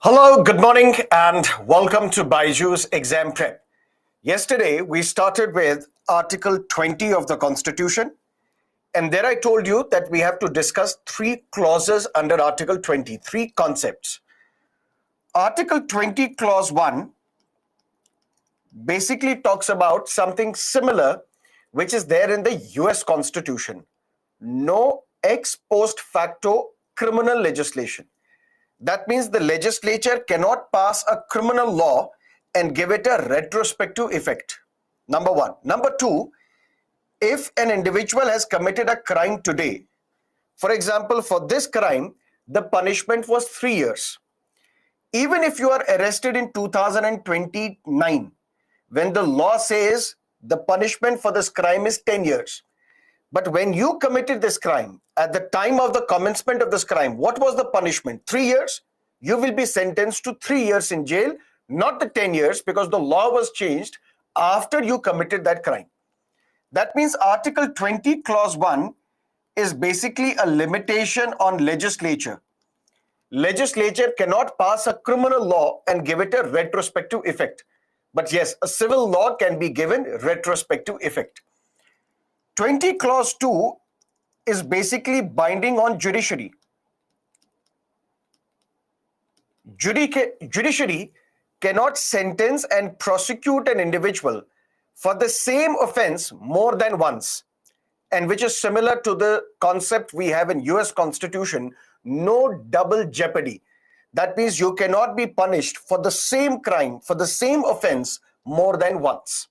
Hello, good morning, and welcome to Byju's Exam Prep. Yesterday, we started with Article 20 of the Constitution, and there I told you that we have to discuss three clauses under Article 20, three concepts. Article 20, Clause 1 basically talks about something similar which is there in the US Constitution. No ex post facto criminal legislation. That means the legislature cannot pass a criminal law and give it a retrospective effect. Number one. Number two, if an individual has committed a crime today, for example, for this crime, the punishment was 3 years. Even if you are arrested in 2029, when the law says the punishment for this crime is 10 years, but when you committed this crime, at the time of the commencement of this crime, what was the punishment? 3 years? You will be sentenced to 3 years in jail, not the 10 years, because the law was changed after you committed that crime. That means Article 20, Clause 1 is basically a limitation on legislature. Legislature cannot pass a criminal law and give it a retrospective effect. But yes, a civil law can be given retrospective effect. 20 Clause 2 is basically binding on judiciary. Judiciary cannot sentence and prosecute an individual for the same offense more than once, and which is similar to the concept we have in US Constitution, no double jeopardy. That means you cannot be punished for the same crime, for the same offense more than once.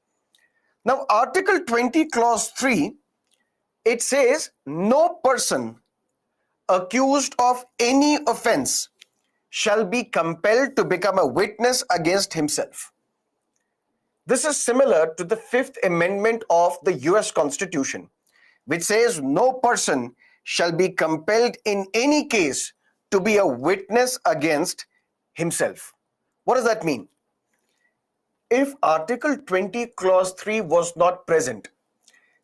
Now, Article 20, Clause 3, it says no person accused of any offense shall be compelled to become a witness against himself. This is similar to the Fifth Amendment of the US Constitution, which says no person shall be compelled in any case to be a witness against himself. What does that mean? If Article 20, Clause 3 was not present,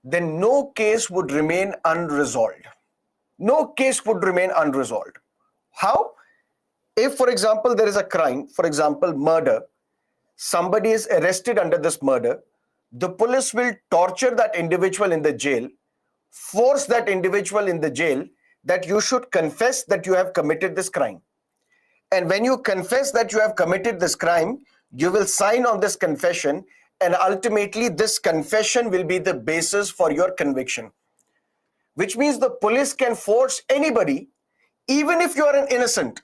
then no case would remain unresolved. No case would remain unresolved. How? If, for example, there is a crime, for example, murder, somebody is arrested under this murder, the police will torture that individual in the jail, force that individual in the jail that you should confess that you have committed this crime. And when you confess that you have committed this crime, you will sign on this confession, and ultimately this confession will be the basis for your conviction. Which means the police can force anybody, even if you are an innocent,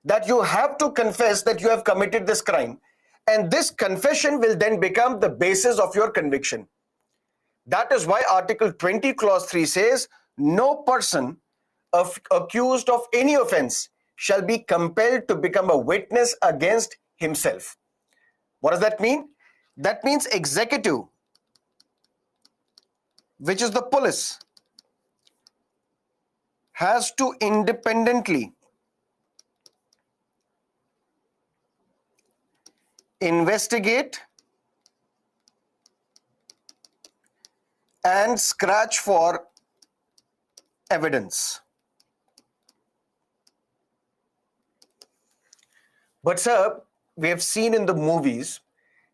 that you have to confess that you have committed this crime. And this confession will then become the basis of your conviction. That is why Article 20, Clause 3 says, no person accused of any offense shall be compelled to become a witness against himself. What does that mean? That means executive, which is the police, has to independently investigate and scratch for evidence. But sir, we have seen in the movies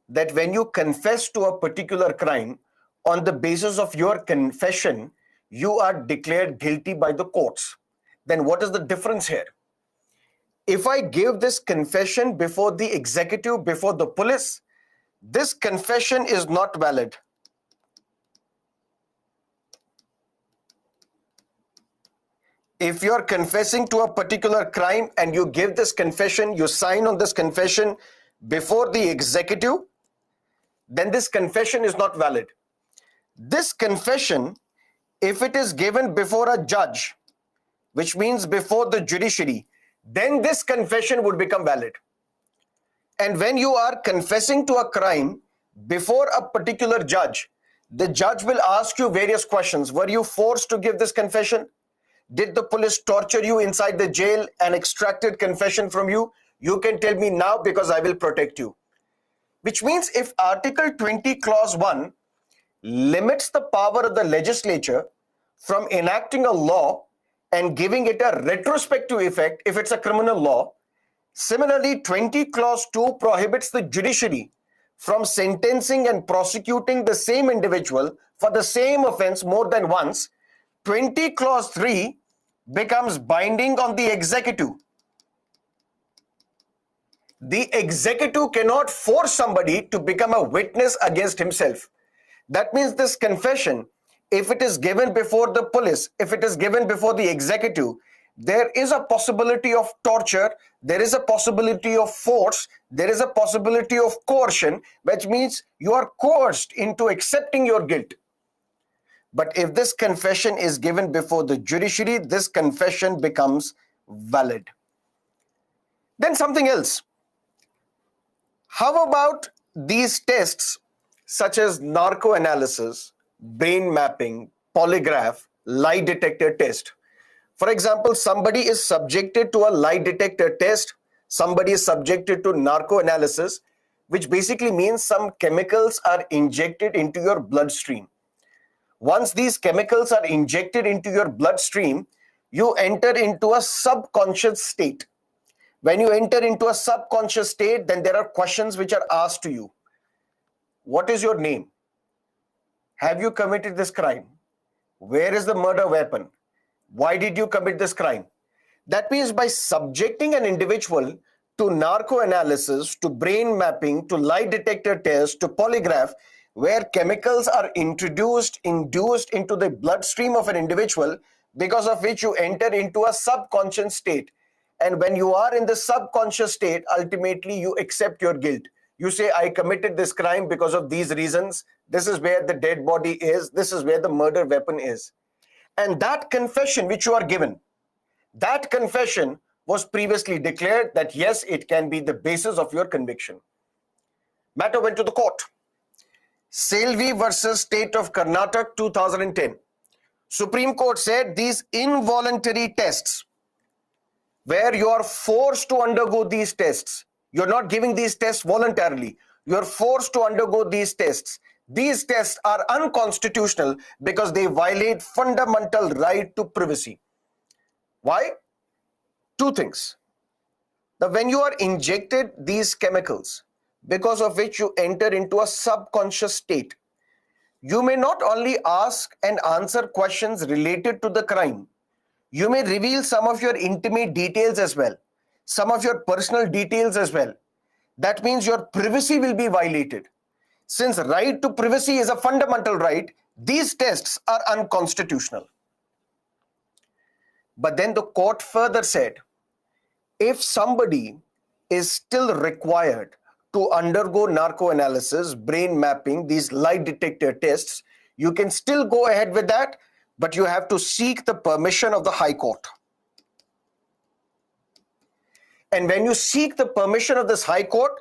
that when you confess to a particular crime, on the basis of your confession, you are declared guilty by the courts. Then what is the difference here? If I give this confession before the executive, before the police, this confession is not valid. If you're confessing to a particular crime and you give this confession, you sign on this confession before the executive, then this confession is not valid. This confession, if it is given before a judge, which means before the judiciary, then this confession would become valid. And when you are confessing to a crime before a particular judge, the judge will ask you various questions. Were you forced to give this confession? Did the police torture you inside the jail and extracted confession from you? You can tell me now because I will protect you. Which means if Article 20, Clause 1 limits the power of the legislature from enacting a law and giving it a retrospective effect if it's a criminal law, Similarly, 20 clause 2 prohibits the judiciary from sentencing and prosecuting the same individual for the same offense more than once. 20 clause 3 becomes binding on the executive. The executive cannot force somebody to become a witness against himself. That means this confession, if it is given before the police, if it is given before the executive, there is a possibility of torture, there is a possibility of force, there is a possibility of coercion, which means you are coerced into accepting your guilt. But if this confession is given before the judiciary, this confession becomes valid. Then something else. How about these tests such as narco-analysis, brain mapping, polygraph, lie detector test? For example, somebody is subjected to a lie detector test, somebody is subjected to narco-analysis, which basically means some chemicals are injected into your bloodstream. Once these chemicals are injected into your bloodstream, you enter into a subconscious state. When you enter into a subconscious state, then there are questions which are asked to you. What is your name? Have you committed this crime? Where is the murder weapon? Why did you commit this crime? That means by subjecting an individual to narco-analysis, to brain mapping, to lie detector test, to polygraph, where chemicals are induced into the bloodstream of an individual, because of which you enter into a subconscious state. And when you are in the subconscious state, ultimately you accept your guilt. You say, I committed this crime because of these reasons. This is where the dead body is. This is where the murder weapon is. And that confession which you are given, that confession was previously declared that yes, it can be the basis of your conviction. Matter went to the court. Salvi versus State of Karnataka, 2010. Supreme Court said these involuntary tests, where you are forced to undergo these tests, you're not giving these tests voluntarily, you're forced to undergo these tests. These tests are unconstitutional because they violate fundamental right to privacy. Why? Two things. That when you are injected these chemicals, because of which you enter into a subconscious state, you may not only ask and answer questions related to the crime, you may reveal some of your intimate details as well, some of your personal details as well. That means your privacy will be violated. Since right to privacy is a fundamental right, these tests are unconstitutional. But then the court further said, if somebody is still required to undergo narco-analysis, brain mapping, these lie detector tests, you can still go ahead with that, but you have to seek the permission of the High Court. And when you seek the permission of this High Court,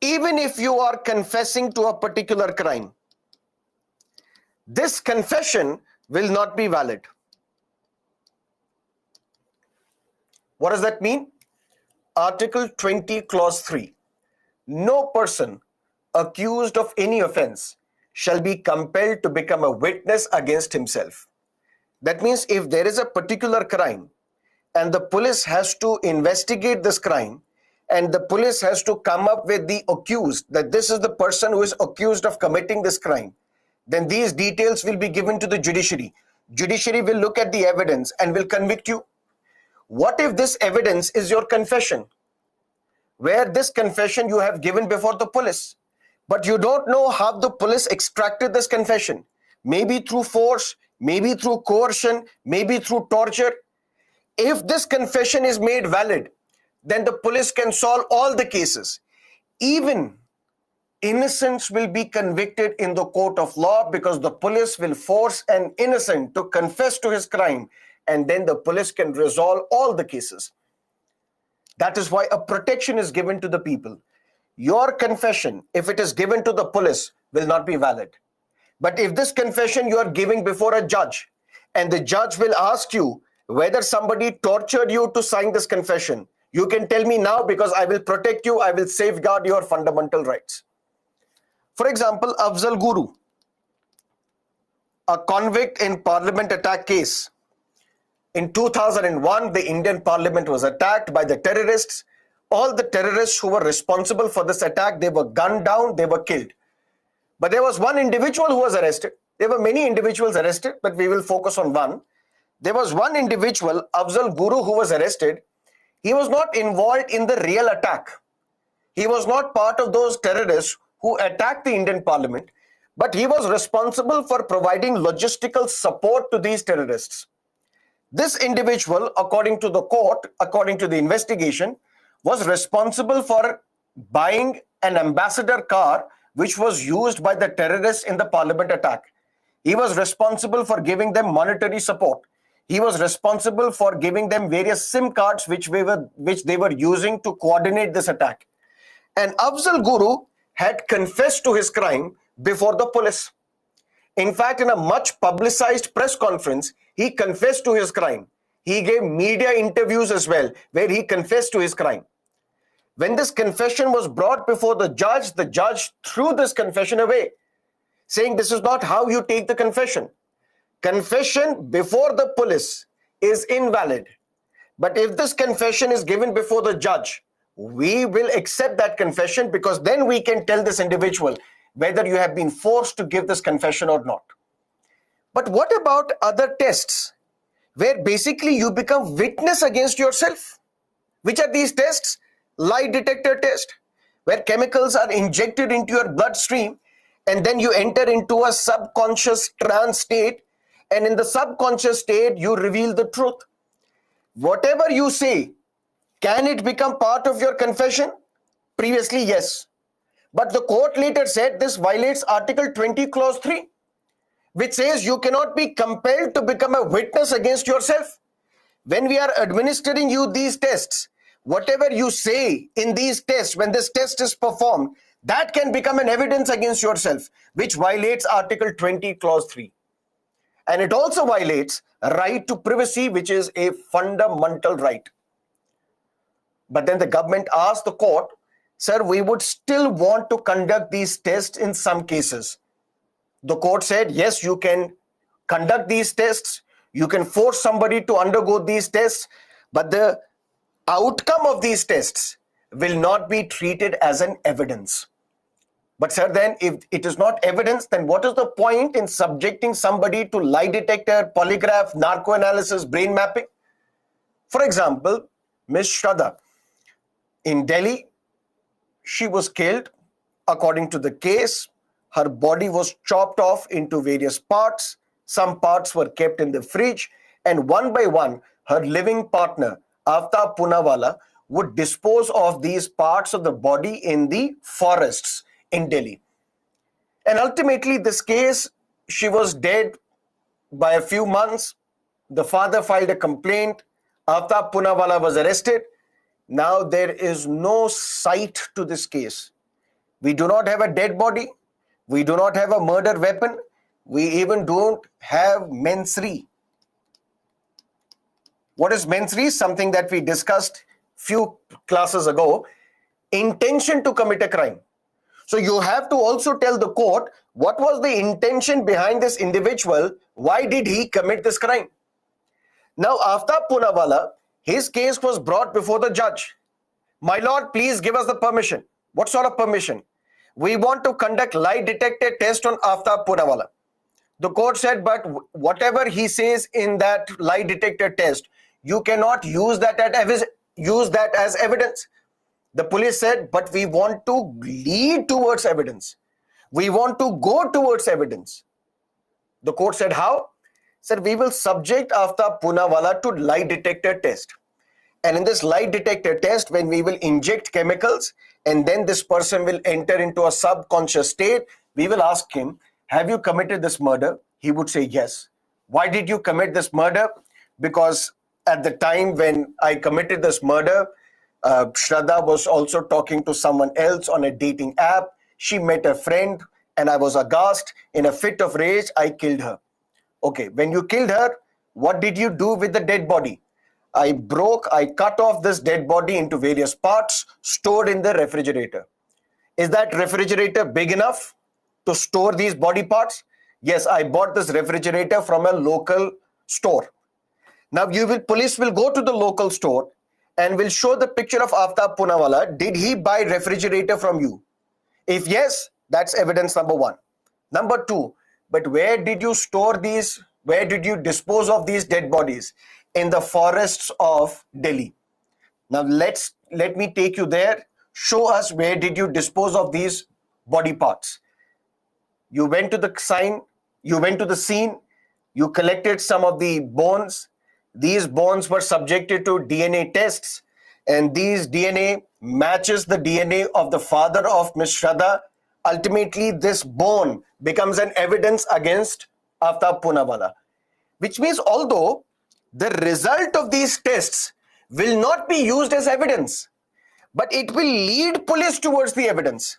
even if you are confessing to a particular crime, this confession will not be valid. What does that mean? Article 20, Clause 3. No person accused of any offense shall be compelled to become a witness against himself. That means if there is a particular crime and the police has to investigate this crime and the police has to come up with the accused, that this is the person who is accused of committing this crime, then these details will be given to the judiciary. Judiciary will look at the evidence and will convict you. What if this evidence is your confession, where this confession you have given before the police, but you don't know how the police extracted this confession? Maybe through force, maybe through coercion, maybe through torture. If this confession is made valid, then the police can solve all the cases. Even innocents will be convicted in the court of law because the police will force an innocent to confess to his crime, and then the police can resolve all the cases. That is why a protection is given to the people. Your confession, if it is given to the police, will not be valid. But if this confession you are giving before a judge, and the judge will ask you whether somebody tortured you to sign this confession, you can tell me now because I will protect you, I will safeguard your fundamental rights. For example, Afzal Guru, a convict in parliament attack case. In 2001, the Indian parliament was attacked by the terrorists. all the terrorists who were responsible for this attack, they were gunned down, they were killed. But there was one individual who was arrested. There were many individuals arrested, but we will focus on one. There was one individual, Afzal Guru, who was arrested. He was not involved in the real attack. He was not part of those terrorists who attacked the Indian Parliament, but he was responsible for providing logistical support to these terrorists. This individual, according to the court, according to the investigation, was responsible for buying an ambassador car which was used by the terrorists in the Parliament attack. He was responsible for giving them monetary support. He was responsible for giving them various SIM cards which they were using to coordinate this attack. And Afzal Guru had confessed to his crime before the police. In fact, in a much publicized press conference, he confessed to his crime. He gave media interviews as well, where he confessed to his crime. When this confession was brought before the judge threw this confession away, saying this is not how you take the confession. Confession before the police is invalid. But if this confession is given before the judge, we will accept that confession, because then we can tell this individual whether you have been forced to give this confession or not. But what about other tests where basically you become witness against yourself? Which are these tests? Lie detector test, where chemicals are injected into your bloodstream and then you enter into a subconscious trance state, and in the subconscious state you reveal the truth. Whatever you say, can it become part of your confession? Previously, yes. But the court later said this violates Article 20, Clause 3, which says you cannot be compelled to become a witness against yourself. When we are administering you these tests, whatever you say in these tests, when this test is performed, that can become an evidence against yourself, which violates Article 20, Clause 3. And it also violates a right to privacy, which is a fundamental right. But then the government asked the court, sir, we would still want to conduct these tests in some cases. The court said, yes, you can conduct these tests. You can force somebody to undergo these tests, but the outcome of these tests will not be treated as an evidence. But sir, then if it is not evidence, then what is the point in subjecting somebody to lie detector, polygraph, narco-analysis, brain mapping? For example, Ms. Shraddha in Delhi, she was killed. According to the case, her body was chopped off into various parts. Some parts were kept in the fridge, and one by one, her living partner, Aftab Poonawalla, would dispose of these parts of the body in the forests in Delhi. And ultimately, this case, she was dead by a few months. The father filed a complaint. Aftab Poonawalla was arrested. Now there is no sight to this case. We do not have a dead body. We do not have a murder weapon. We even don't have mens rea. What is mens rea? Something that we discussed few classes ago. Intention to commit a crime. So you have to also tell the court what was the intention behind this individual. Why did he commit this crime? Now, Aftab Poonawalla, his case was brought before the judge. My lord, please give us the permission. What sort of permission? We want to conduct lie detector test on Aftab Poonawalla. The court said, but whatever he says in that lie detector test, you cannot use that as evidence. The police said, but we want to lead towards evidence. We want to go towards evidence. The court said, how? Said, we will subject Aftab Poonawalla to lie detector test. And in this lie detector test, when we will inject chemicals and then this person will enter into a subconscious state, we will ask him, have you committed this murder? He would say, yes. Why did you commit this murder? Because at the time when I committed this murder, Shraddha was also talking to someone else on a dating app. She met a friend and I was aghast. In a fit of rage, I killed her. Okay, when you killed her, what did you do with the dead body? I cut off this dead body into various parts, stored in the refrigerator. Is that refrigerator big enough to store these body parts? Yes, I bought this refrigerator from a local store. Now police will go to the local store and will show the picture of Aftab Poonawalla, did he buy refrigerator from you? If yes, that's evidence number one. Number two, but where did you store these? Where did you dispose of these dead bodies? In the forests of Delhi. Now let me take you there. Show us, where did you dispose of these body parts? You went to the scene, you collected some of the bones. These bones were subjected to DNA tests, and these DNA matches the DNA of the father of Ms. Shraddha. Ultimately, this bone becomes an evidence against Aftab Poonawalla, which means although the result of these tests will not be used as evidence, but it will lead police towards the evidence.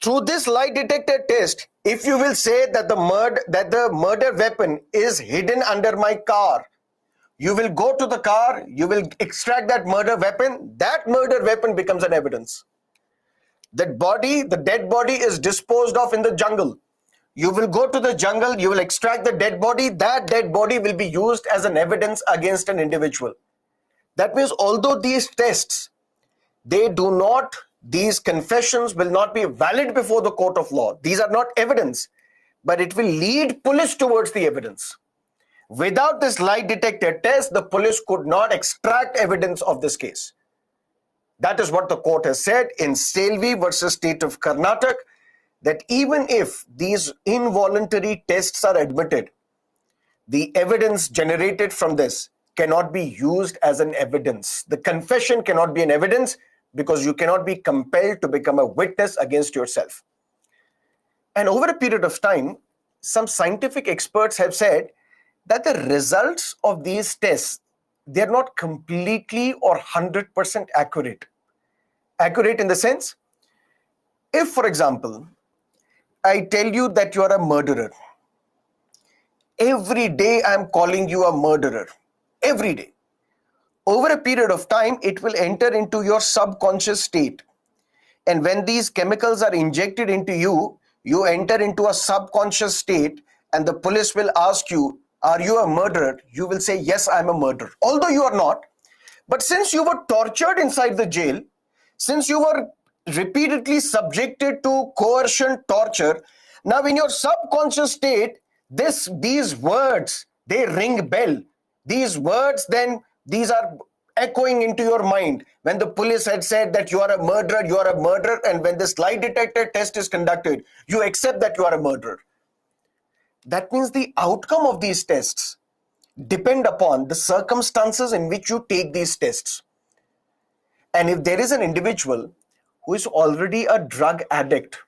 Through this lie detector test, if you will say that the murder weapon is hidden under my car, you will go to the car, you will extract that murder weapon becomes an evidence. That body, the dead body, is disposed of in the jungle. You will go to the jungle, you will extract the dead body, that dead body will be used as an evidence against an individual. That means although these tests, these confessions will not be valid before the court of law. These are not evidence, but it will lead police towards the evidence. Without this lie detector test, the police could not extract evidence of this case. That is what the court has said in Salvi versus State of Karnataka, that even if these involuntary tests are admitted, the evidence generated from this cannot be used as an evidence. The confession cannot be an evidence because you cannot be compelled to become a witness against yourself. And over a period of time, some scientific experts have said that the results of these tests, they're not completely or 100% accurate. Accurate in the sense, if, for example, I tell you that you are a murderer, every day I'm calling you a murderer, every day. Over a period of time, it will enter into your subconscious state. And when these chemicals are injected into you, you enter into a subconscious state, and the police will ask you, are you a murderer? You will say, yes, I'm a murderer. Although you are not. But since you were tortured inside the jail, since you were repeatedly subjected to coercion, torture, now in your subconscious state, these words, they ring bell. These words, then, these are echoing into your mind. When the police had said that you are a murderer, and when this lie detector test is conducted, you accept that you are a murderer. That means the outcome of these tests depend upon the circumstances in which you take these tests. And if there is an individual who is already a drug addict,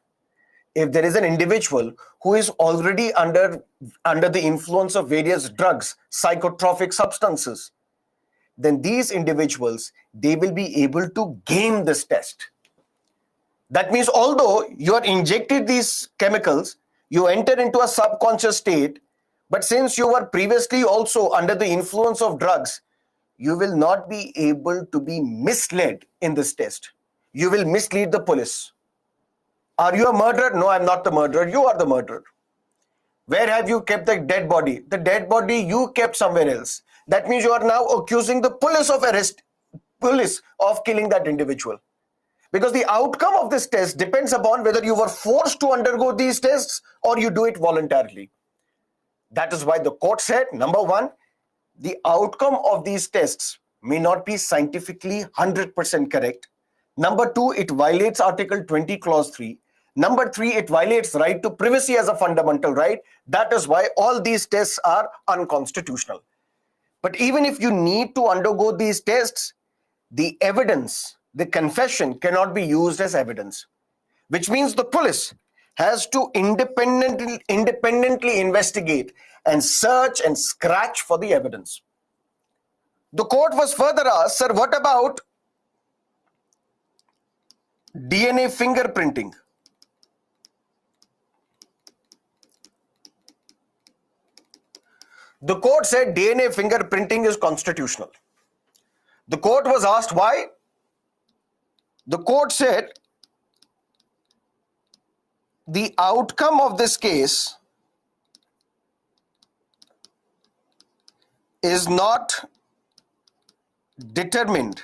if there is an individual who is already under the influence of various drugs, psychotropic substances, then these individuals, they will be able to game this test. That means although you are injected these chemicals, you enter into a subconscious state, but since you were previously also under the influence of drugs, you will not be able to be misled in this test. You will mislead the police. Are you a murderer? No, I'm not the murderer. You are the murderer. Where have you kept the dead body? The dead body you kept somewhere else. That means you are now accusing the police of killing that individual. Because the outcome of this test depends upon whether you were forced to undergo these tests or you do it voluntarily. That is why the court said, number one, the outcome of these tests may not be scientifically 100% correct. Number two, it violates Article 20, Clause 3. Number three, it violates right to privacy as a fundamental right. That is why all these tests are unconstitutional. But even if you need to undergo these tests, the evidence, the confession cannot be used as evidence, which means the police has to independently investigate and search and scratch for the evidence. The court was further asked, sir, what about DNA fingerprinting? The court said DNA fingerprinting is constitutional. The court was asked why. The court said the outcome of this case is not determined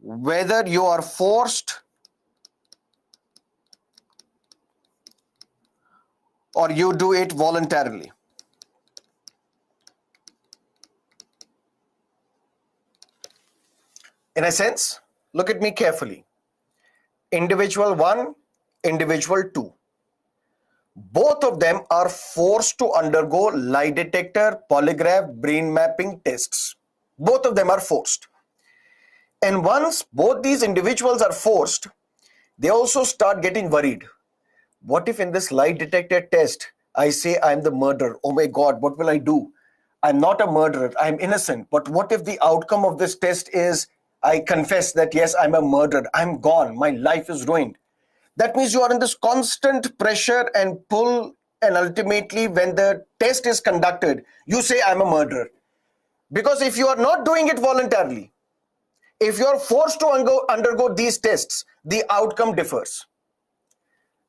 whether you are forced or you do it voluntarily. In a sense, look at me carefully. Individual 1, individual 2. Both of them are forced to undergo lie detector, polygraph, brain mapping tests. Both of them are forced. And once both these individuals are forced, they also start getting worried. What if in this lie detector test, I say I'm the murderer? Oh my God, what will I do? I'm not a murderer, I'm innocent. But what if the outcome of this test is I confess that yes, I'm a murderer, I'm gone, my life is ruined. That means you are in this constant pressure and pull, and ultimately when the test is conducted, you say I'm a murderer. Because if you are not doing it voluntarily, if you are forced to undergo these tests, the outcome differs.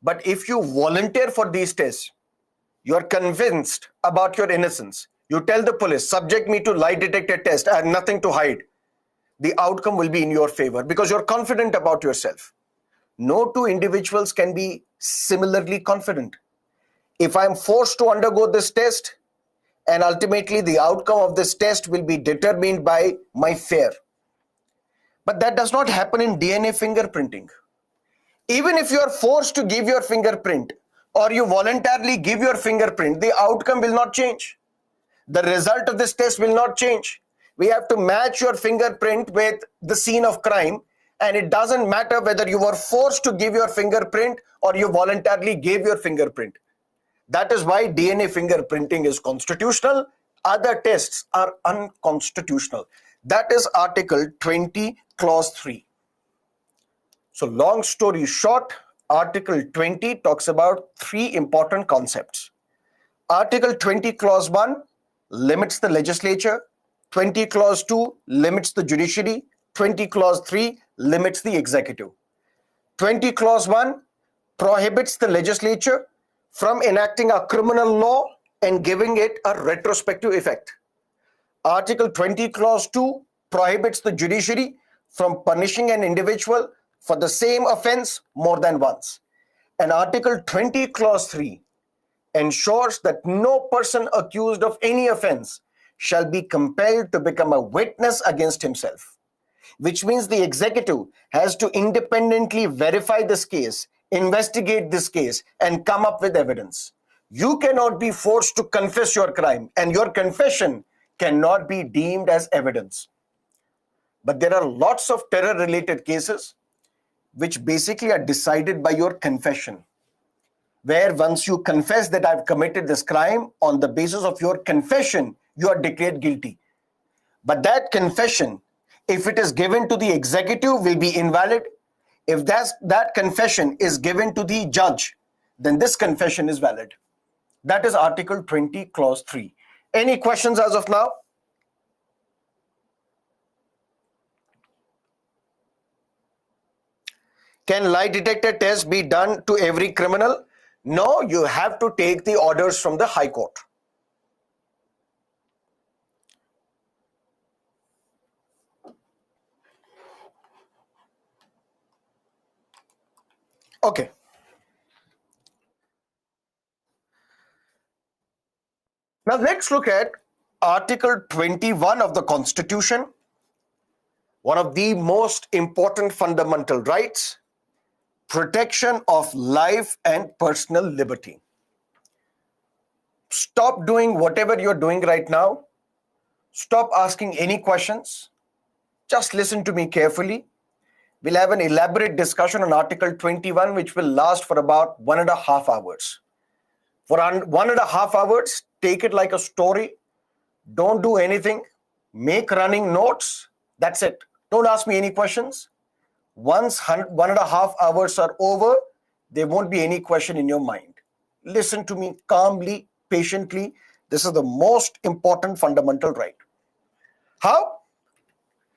But if you volunteer for these tests, you are convinced about your innocence, you tell the police, subject me to lie detector test, I have nothing to hide, the outcome will be in your favor because you're confident about yourself. No two individuals can be similarly confident. If I'm forced to undergo this test, and ultimately the outcome of this test will be determined by my fear. But that does not happen in DNA fingerprinting. Even if you are forced to give your fingerprint or you voluntarily give your fingerprint, the outcome will not change. The result of this test will not change. We have to match your fingerprint with the scene of crime, and it doesn't matter whether you were forced to give your fingerprint or you voluntarily gave your fingerprint. That is why DNA fingerprinting is constitutional. Other tests are unconstitutional. That is Article 20, Clause 3. So long story short, Article 20 talks about three important concepts. Article 20, Clause 1 limits the legislature. 20, Clause 2 limits the judiciary. 20, Clause 3 limits the executive. 20, Clause 1 prohibits the legislature from enacting a criminal law and giving it a retrospective effect. Article 20, Clause 2 prohibits the judiciary from punishing an individual for the same offense more than once. And Article 20, Clause 3 ensures that no person accused of any offense shall be compelled to become a witness against himself, which means the executive has to independently verify this case, investigate this case, and come up with evidence. You cannot be forced to confess your crime, and your confession cannot be deemed as evidence. But there are lots of terror-related cases which basically are decided by your confession, where once you confess that I've committed this crime, on the basis of your confession, you are declared guilty. But that confession, if it is given to the executive, will be invalid. If that confession is given to the judge, then this confession is valid. That is Article 20, Clause 3. Any questions as of now? Can lie detector test be done to every criminal? No, you have to take the orders from the High Court. Okay. Now let's look at Article 21 of the Constitution, one of the most important fundamental rights, protection of life and personal liberty. Stop doing whatever you're doing right now. Stop asking any questions. Just listen to me carefully. We'll have an elaborate discussion on Article 21, which will last for about 1.5 hours. For 1.5 hours, take it like a story. Don't do anything. Make running notes. That's it. Don't ask me any questions. Once 1.5 hours are over, there won't be any question in your mind. Listen to me calmly, patiently. This is the most important fundamental right. How?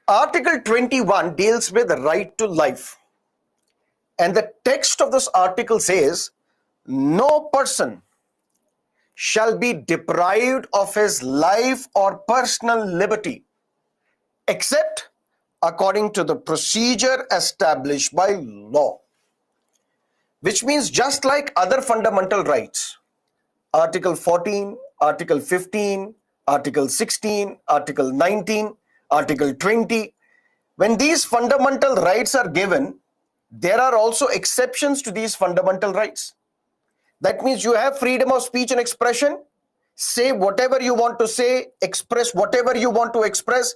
Article 21 deals with the right to life. And the text of this article says, no person shall be deprived of his life or personal liberty except according to the procedure established by law. Which means just like other fundamental rights, Article 14, Article 15, Article 16, Article 19, Article 20, when these fundamental rights are given, there are also exceptions to these fundamental rights. That means you have freedom of speech and expression, say whatever you want to say, express whatever you want to express,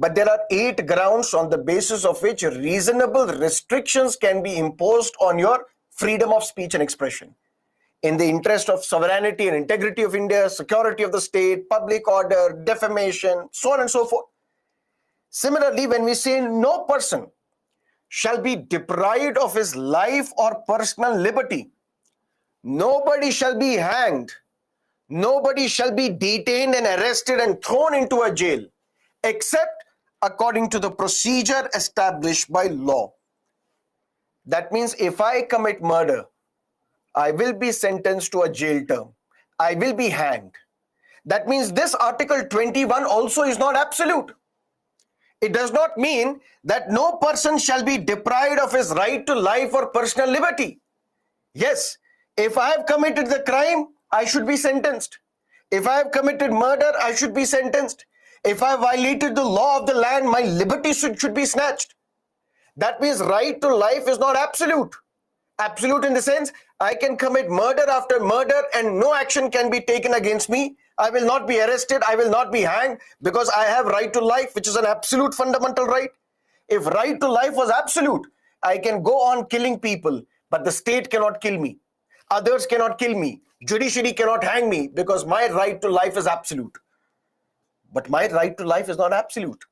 but there are 8 grounds on the basis of which reasonable restrictions can be imposed on your freedom of speech and expression. In the interest of sovereignty and integrity of India, security of the state, public order, defamation, so on and so forth. Similarly, when we say no person shall be deprived of his life or personal liberty, nobody shall be hanged, nobody shall be detained and arrested and thrown into a jail, except according to the procedure established by law. That means if I commit murder, I will be sentenced to a jail term. I will be hanged. That means this Article 21 also is not absolute. It does not mean that no person shall be deprived of his right to life or personal liberty. Yes, if I have committed the crime, I should be sentenced. If I have committed murder, I should be sentenced. If I violated the law of the land, my liberty should be snatched. That means right to life is not absolute. Absolute in the sense, I can commit murder after murder and no action can be taken against me. I will not be arrested. I will not be hanged because I have right to life, which is an absolute fundamental right. If right to life was absolute, I can go on killing people, but the state cannot kill me. Others cannot kill me. Judiciary cannot hang me because my right to life is absolute. But my right to life is not absolute.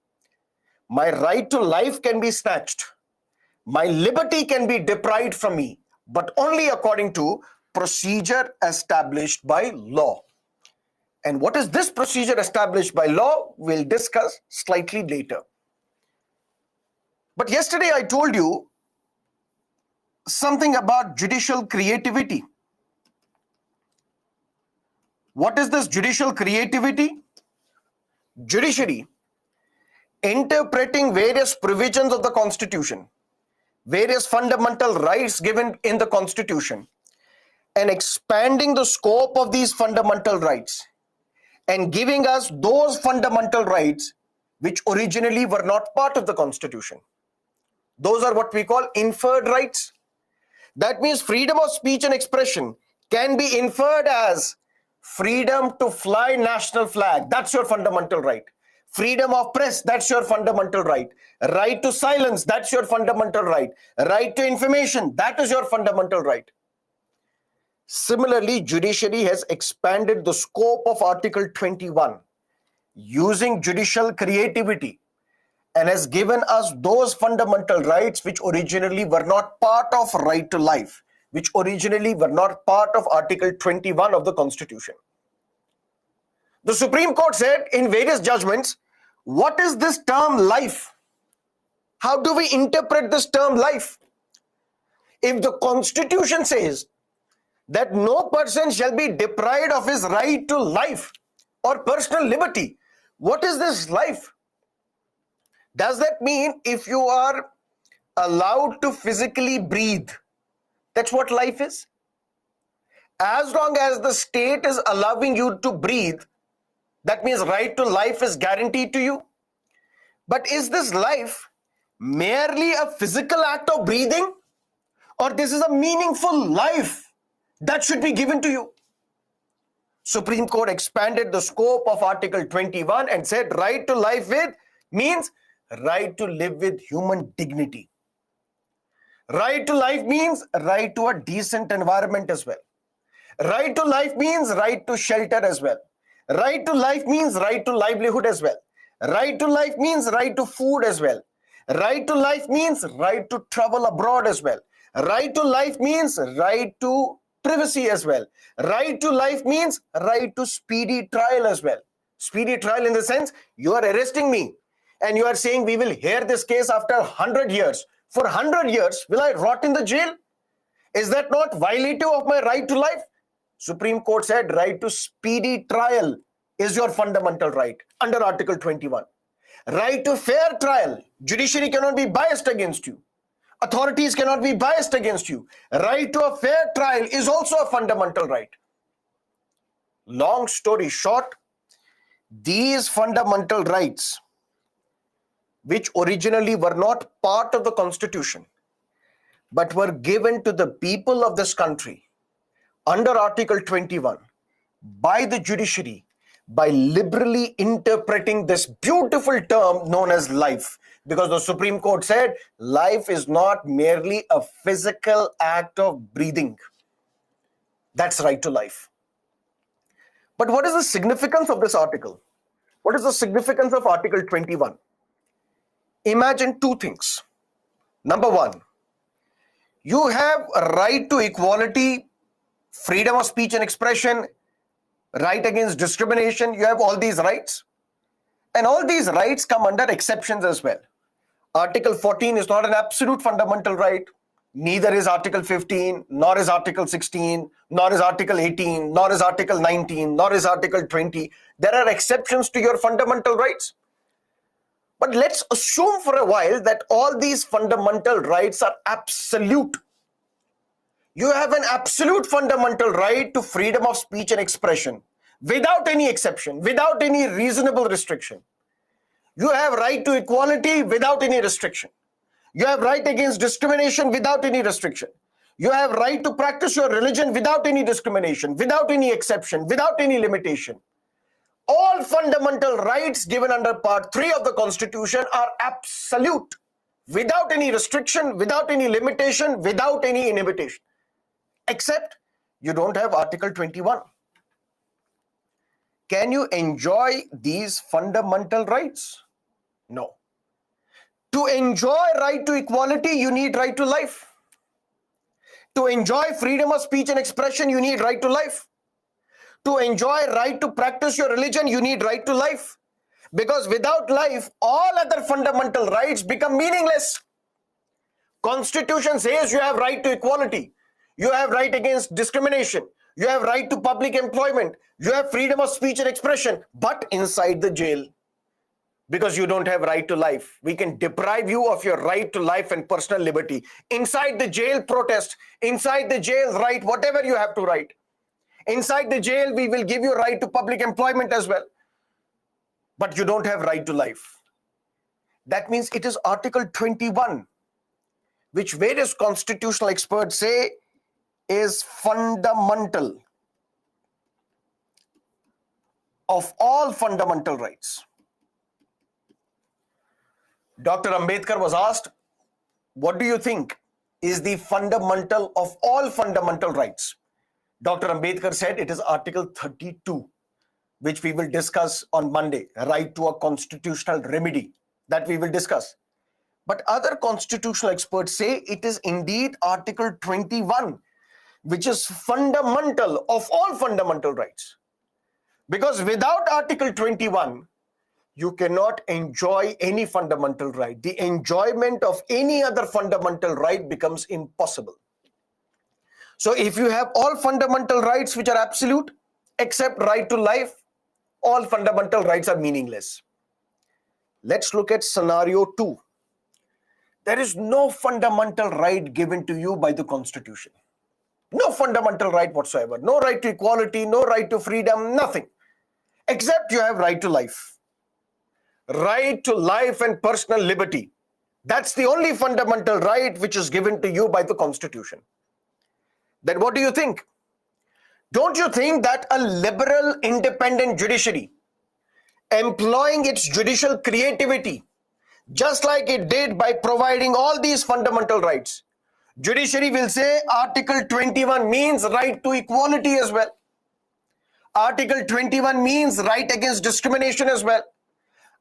My right to life can be snatched. My liberty can be deprived from me, but only according to procedure established by law. And what is this procedure established by law? We'll discuss slightly later. But yesterday I told you something about judicial creativity. What is this judicial creativity? Judiciary, interpreting various provisions of the Constitution, various fundamental rights given in the Constitution, and expanding the scope of these fundamental rights and giving us those fundamental rights which originally were not part of the Constitution. Those are what we call inferred rights. That means freedom of speech and expression can be inferred as freedom to fly national flag. That's your fundamental right. Freedom of press, that's your fundamental right. Right to silence, that's your fundamental right. Right to information, that is your fundamental right. Similarly, judiciary has expanded the scope of Article 21 using judicial creativity and has given us those fundamental rights which originally were not part of right to life, which originally were not part of Article 21 of the Constitution. The Supreme Court said in various judgments, what is this term life? How do we interpret this term life? If the Constitution says that no person shall be deprived of his right to life or personal liberty, what is this life? Does that mean if you are allowed to physically breathe, that's what life is? As long as the state is allowing you to breathe, that means right to life is guaranteed to you. But is this life merely a physical act of breathing, or this is a meaningful life that should be given to you? Supreme Court expanded the scope of Article 21 and said right to life with means right to live with human dignity. Right to life means right to a decent environment as well. Right to life means right to shelter as well. Right to life means right to livelihood as well. Right to life means right to food as well. Right to life means right to travel abroad as well. Right to life means right to privacy as well. Right to life means right to speedy trial as well. Speedy trial in the sense you are arresting me and you are saying we will hear this case after 100 years. For 100 years, will I rot in the jail? Is that not violative of my right to life? Supreme Court said right to speedy trial is your fundamental right under Article 21. Right to fair trial. Judiciary cannot be biased against you. Authorities cannot be biased against you. Right to a fair trial is also a fundamental right. Long story short, these fundamental rights, which originally were not part of the Constitution, but were given to the people of this country under Article 21 by the judiciary, by liberally interpreting this beautiful term known as life. Because the Supreme Court said life is not merely a physical act of breathing. That's right to life. But what is the significance of this article? What is the significance of Article 21? Imagine two things. Number one, you have a right to equality, freedom of speech and expression, right against discrimination. You have all these rights. And all these rights come under exceptions as well. Article 14 is not an absolute fundamental right. Neither is Article 15, nor is Article 16, nor is Article 18, nor is Article 19, nor is Article 20. There are exceptions to your fundamental rights. But let's assume for a while that all these fundamental rights are absolute. You have an absolute fundamental right to freedom of speech and expression without any exception, without any reasonable restriction. You have right to equality without any restriction. You have right against discrimination without any restriction. You have right to practice your religion without any discrimination, without any exception, without any limitation. All fundamental rights given under Part 3 of the Constitution are absolute, without any restriction, without any limitation, without any inhibition. Except you don't have Article 21. Can you enjoy these fundamental rights? No. To enjoy right to equality, you need right to life. To enjoy freedom of speech and expression, you need right to life. To enjoy right to practice your religion, you need right to life. Because without life, all other fundamental rights become meaningless. Constitution says you have right to equality. You have right against discrimination. You have right to public employment. You have freedom of speech and expression, but inside the jail. Because you don't have right to life. We can deprive you of your right to life and personal liberty. Inside the jail, protest. Inside the jail, write whatever you have to write. Inside the jail, we will give you right to public employment as well. But you don't have right to life. That means it is Article 21, which various constitutional experts say is fundamental of all fundamental rights. Dr. Ambedkar was asked, what do you think is the fundamental of all fundamental rights? Dr. Ambedkar said it is Article 32, which we will discuss on Monday, right to a constitutional remedy, that we will discuss. But other constitutional experts say it is indeed Article 21, which is fundamental of all fundamental rights. Because without Article 21, you cannot enjoy any fundamental right. The enjoyment of any other fundamental right becomes impossible. So if you have all fundamental rights which are absolute, except right to life, all fundamental rights are meaningless. Let's look at scenario 2. There is no fundamental right given to you by the Constitution. No fundamental right whatsoever. No right to equality, no right to freedom, nothing. Except you have right to life. Right to life and personal liberty. That's the only fundamental right which is given to you by the Constitution. Then what do you think? Don't you think that a liberal, independent judiciary, employing its judicial creativity, just like it did by providing all these fundamental rights, judiciary will say Article 21 means right to equality as well. Article 21 means right against discrimination as well.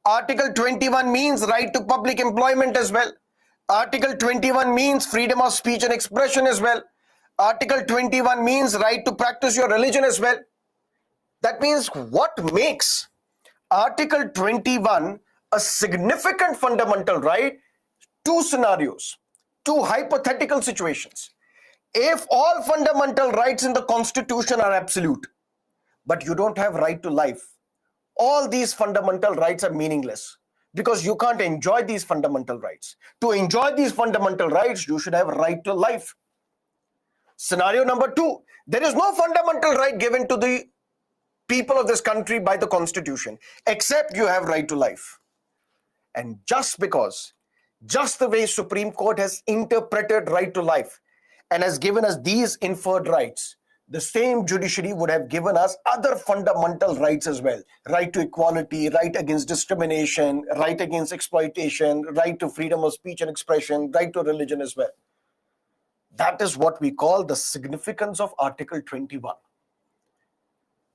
Article 21 means right to public employment as well. Article 21 means freedom of speech and expression as well. Article 21 means right to practice your religion as well. That means what makes Article 21 a significant fundamental right? Two scenarios, two hypothetical situations. If all fundamental rights in the Constitution are absolute, but you don't have right to life, all these fundamental rights are meaningless because you can't enjoy these fundamental rights. To enjoy these fundamental rights, you should have a right to life. Scenario number 2, there is no fundamental right given to the people of this country by the Constitution, except you have right to life. And just the way Supreme Court has interpreted right to life and has given us these inferred rights, the same judiciary would have given us other fundamental rights as well. Right to equality, right against discrimination, right against exploitation, right to freedom of speech and expression, right to religion as well. That is what we call the significance of Article 21.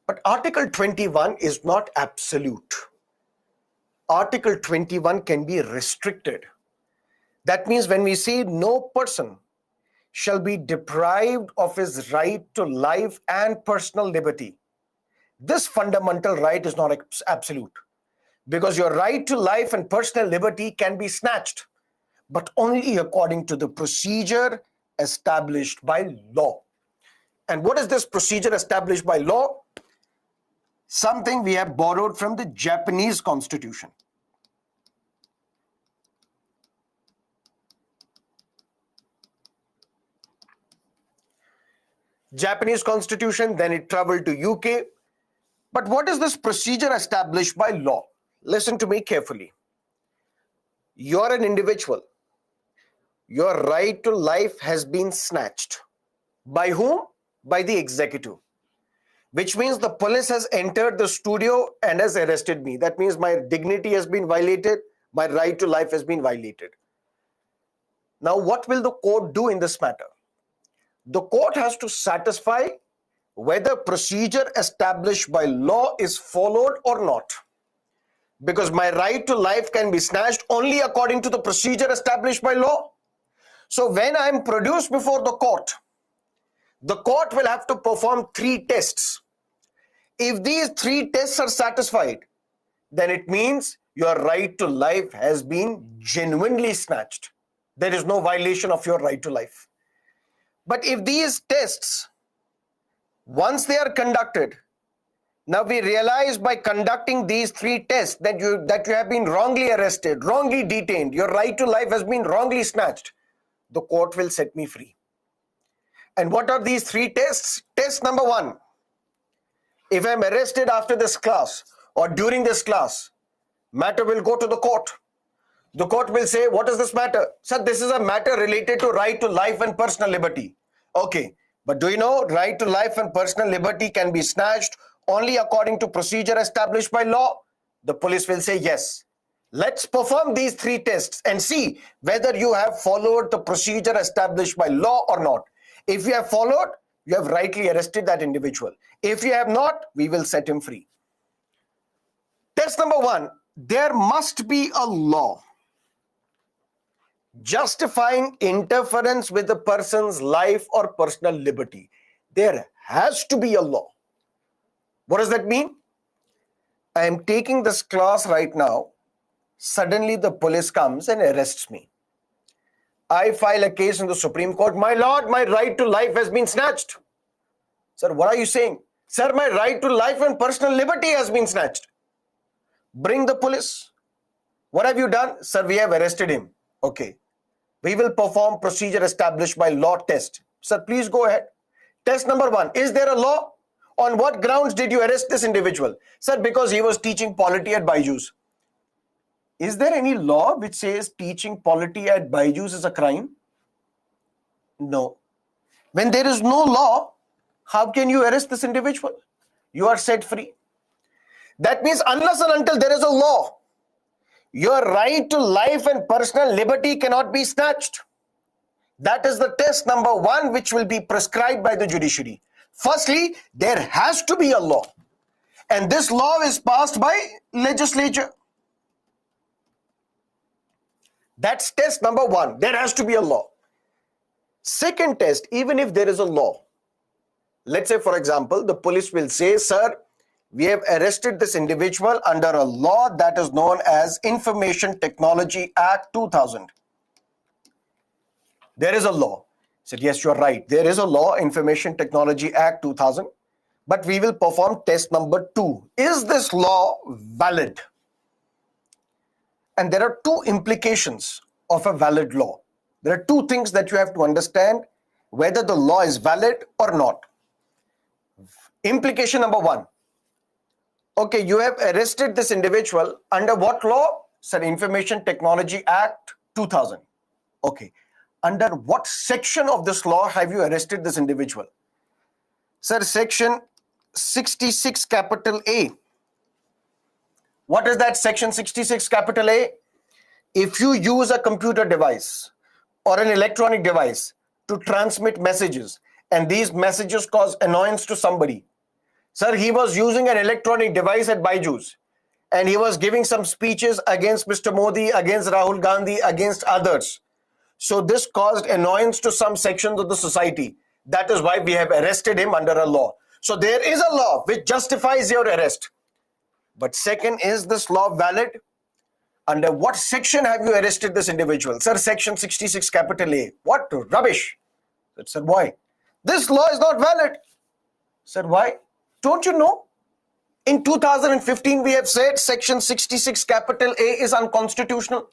But Article 21 is not absolute. Article 21 can be restricted. That means when we say no person shall be deprived of his right to life and personal liberty, this fundamental right is not absolute, because your right to life and personal liberty can be snatched, but only according to the procedure established by law. And what is this procedure established by law? Something we have borrowed from the Japanese Constitution. Japanese Constitution, then it traveled to UK. But what is this procedure established by law? Listen to me carefully. You're an individual. Your right to life has been snatched. By whom? By the executive. Which means the police has entered the studio and has arrested me. That means my dignity has been violated. My right to life has been violated. Now, what will the court do in this matter? The court has to satisfy whether procedure established by law is followed or not. Because my right to life can be snatched only according to the procedure established by law. So when I am produced before the court will have to perform 3 tests. If these 3 tests are satisfied, then it means your right to life has been genuinely snatched. There is no violation of your right to life. But if these tests, once they are conducted, now we realize by conducting these 3 tests that you have been wrongly arrested, wrongly detained, your right to life has been wrongly snatched, the court will set me free. And what are these 3 tests? Test number 1. If I'm arrested after this class or during this class, matter will go to the court. The court will say, what is this matter? Sir, this is a matter related to right to life and personal liberty. Okay, but do you know right to life and personal liberty can be snatched only according to procedure established by law? The police will say, yes. Let's perform these 3 tests and see whether you have followed the procedure established by law or not. If you have followed, you have rightly arrested that individual. If you have not, we will set him free. Test number 1, there must be a law justifying interference with a person's life or personal liberty. There has to be a law. What does that mean? I am taking this class right now. Suddenly the police comes and arrests me. I file a case in the Supreme Court. My lord, my right to life has been snatched. Sir, what are you saying? Sir, my right to life and personal liberty has been snatched. Bring the police. What have you done? Sir, we have arrested him. Okay. We will perform procedure established by law test. Sir, please go ahead. Test number 1. Is there a law? On what grounds did you arrest this individual? Sir, because he was teaching polity at Byju's. Is there any law which says teaching polity at Byju's is a crime? No. When there is no law, how can you arrest this individual? You are set free. That means unless and until there is a law, your right to life and personal liberty cannot be snatched. That is the test number 1 which will be prescribed by the judiciary. Firstly, there has to be a law. And this law is passed by legislature. That's test number 1. There has to be a law. Second test, even if there is a law, let's say, for example, the police will say, sir, we have arrested this individual under a law that is known as Information Technology Act 2000. There is a law. I said, yes, you're right. There is a law, Information Technology Act 2000, but we will perform test number 2. Is this law valid? And there are two implications of a valid law. There are two things that you have to understand whether the law is valid or not. Implication number one. Okay, you have arrested this individual under what law? Sir, Information Technology Act 2000. Okay. Under what section of this law have you arrested this individual? Sir, section 66 capital A. What is that section 66 capital A? If you use a computer device or an electronic device to transmit messages and these messages cause annoyance to somebody. Sir, he was using an electronic device at Byju's and he was giving some speeches against Mr. Modi, against Rahul Gandhi, against others. So this caused annoyance to some sections of the society. That is why we have arrested him under a law. So there is a law which justifies your arrest. But second, is this law valid? Under what section have you arrested this individual? Sir, section 66 capital A. What rubbish? Sir, why? This law is not valid. Sir, why? Don't you know? In 2015, we have said section 66 capital A is unconstitutional.